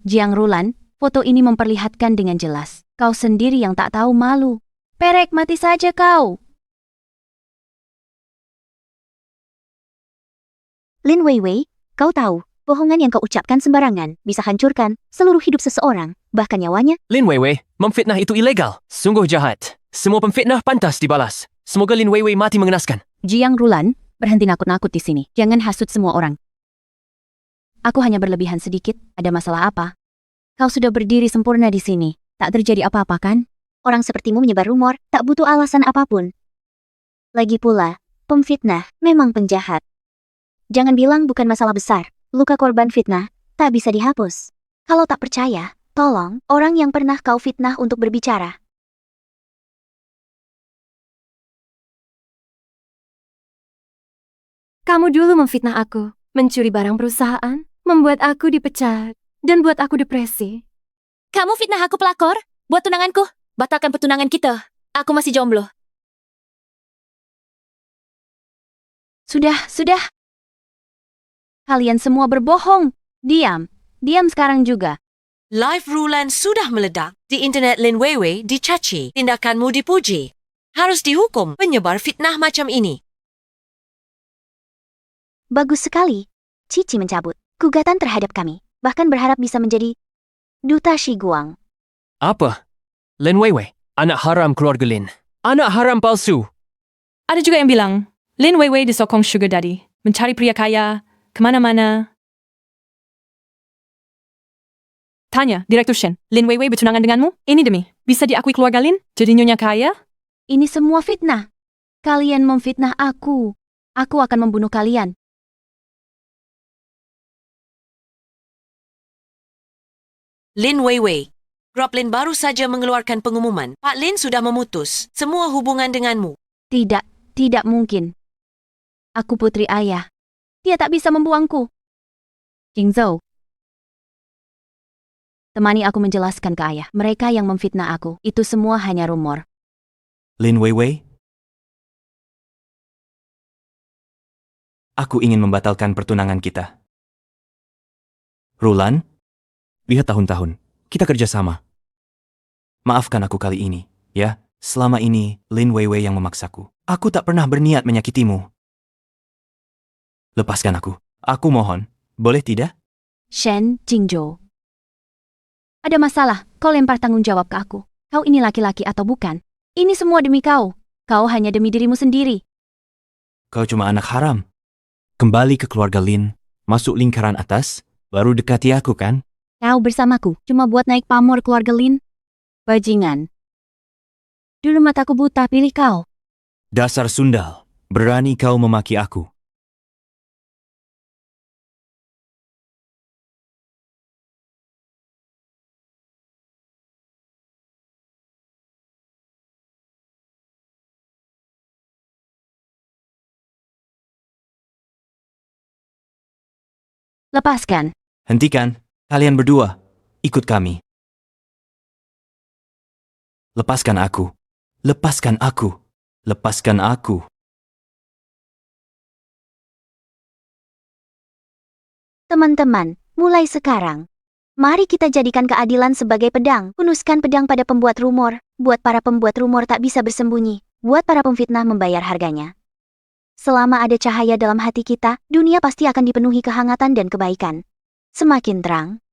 Jiang Rulan, foto ini memperlihatkan dengan jelas. Kau sendiri yang tak tahu malu. Perek mati saja kau. Lin Weiwei, kau tahu, bohongan yang kau ucapkan sembarangan bisa hancurkan seluruh hidup seseorang, bahkan nyawanya. Lin Weiwei, memfitnah itu ilegal. Sungguh jahat. Semua pemfitnah pantas dibalas. Semoga Lin Weiwei mati mengenaskan. Jiang Rulan, berhenti nakut-nakut di sini. Jangan hasut semua orang. Aku hanya berlebihan sedikit. Ada masalah apa? Kau sudah berdiri sempurna di sini. Tak terjadi apa-apa kan? Orang sepertimu menyebar rumor, tak butuh alasan apapun. Lagi pula, pemfitnah memang penjahat. Jangan bilang bukan masalah besar. Luka korban fitnah tak bisa dihapus. Kalau tak percaya, tolong orang yang pernah kau fitnah untuk berbicara. Kamu dulu memfitnah aku, mencuri barang perusahaan, membuat aku dipecat, dan buat aku depresi. Kamu fitnah aku pelakor? Buat tunanganku? Batalkan pertunangan kita. Aku masih jomblo. Sudah. Kalian semua berbohong. Diam sekarang juga. Live Rulan sudah meledak. Di internet Lin Weiwei dicaci. Tindakanmu dipuji. Harus dihukum penyebar fitnah macam ini. Bagus sekali. Cici mencabut gugatan terhadap kami. Bahkan berharap bisa menjadi duta Shiguang. Apa? Lin Weiwei, anak haram keluarga Lin. Anak haram palsu. Ada juga yang bilang, Lin Weiwei disokong sugar daddy, mencari pria kaya, kemana-mana. Tanya, Direktur Shen, Lin Weiwei bertunangan denganmu? Ini demi, bisa diakui keluarga Lin? Jadi nyonya kaya? Ini semua fitnah. Kalian memfitnah aku. Aku akan membunuh kalian. Lin Weiwei, grup Lin baru saja mengeluarkan pengumuman. Pak Lin sudah memutus semua hubungan denganmu. Tidak mungkin. Aku putri ayah. Dia tak bisa membuangku. Jingzhou, temani aku menjelaskan ke ayah. Mereka yang memfitnah aku. Itu semua hanya rumor. Lin Weiwei, aku ingin membatalkan pertunangan kita. Rulan, lihat tahun-tahun, kita kerjasama. Maafkan aku kali ini, ya. Selama ini, Lin Weiwei yang memaksaku. Aku tak pernah berniat menyakitimu. Lepaskan aku. Aku mohon. Boleh tidak? Shen Jingzhou. Ada masalah, kau lempar tanggung jawab ke aku. Kau ini laki-laki atau bukan? Ini semua demi kau. Kau hanya demi dirimu sendiri. Kau cuma anak haram. Kembali ke keluarga Lin, masuk lingkaran atas, baru dekati aku kan? Kau bersamaku, cuma buat naik pamor keluarga Lin. Bajingan. Dulu mataku buta, pilih kau. Dasar sundal, berani kau memaki aku. Lepaskan. Hentikan, kalian berdua, ikut kami. Lepaskan aku. Lepaskan aku. Lepaskan aku. Teman-teman, mulai sekarang, mari kita jadikan keadilan sebagai pedang. Hunuskan pedang pada pembuat rumor, buat para pembuat rumor tak bisa bersembunyi, buat para pemfitnah membayar harganya. Selama ada cahaya dalam hati kita, dunia pasti akan dipenuhi kehangatan dan kebaikan. Semakin terang.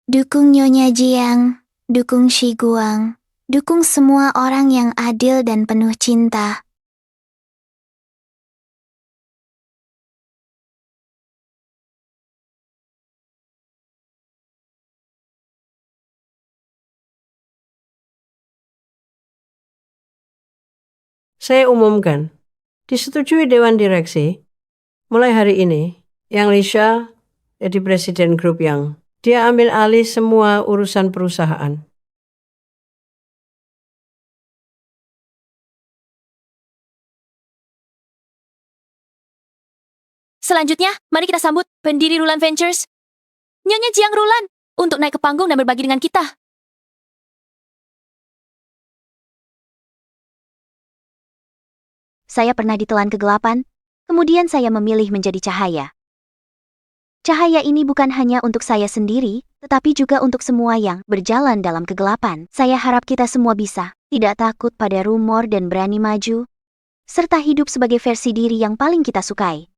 Dukung Nyonya Jiang, dukung Shi Guang, dukung semua orang yang adil dan penuh cinta. Saya umumkan, disetujui Dewan Direksi, mulai hari ini, Yang Lisha jadi Presiden Grup Yang. Dia ambil alih semua urusan perusahaan. Selanjutnya, mari kita sambut pendiri Rulan Ventures, Nyonya Jiang Rulan, untuk naik ke panggung dan berbagi dengan kita. Saya pernah ditelan kegelapan, kemudian saya memilih menjadi cahaya. Cahaya ini bukan hanya untuk saya sendiri, tetapi juga untuk semua yang berjalan dalam kegelapan. Saya harap kita semua bisa tidak takut pada rumor dan berani maju, serta hidup sebagai versi diri yang paling kita sukai.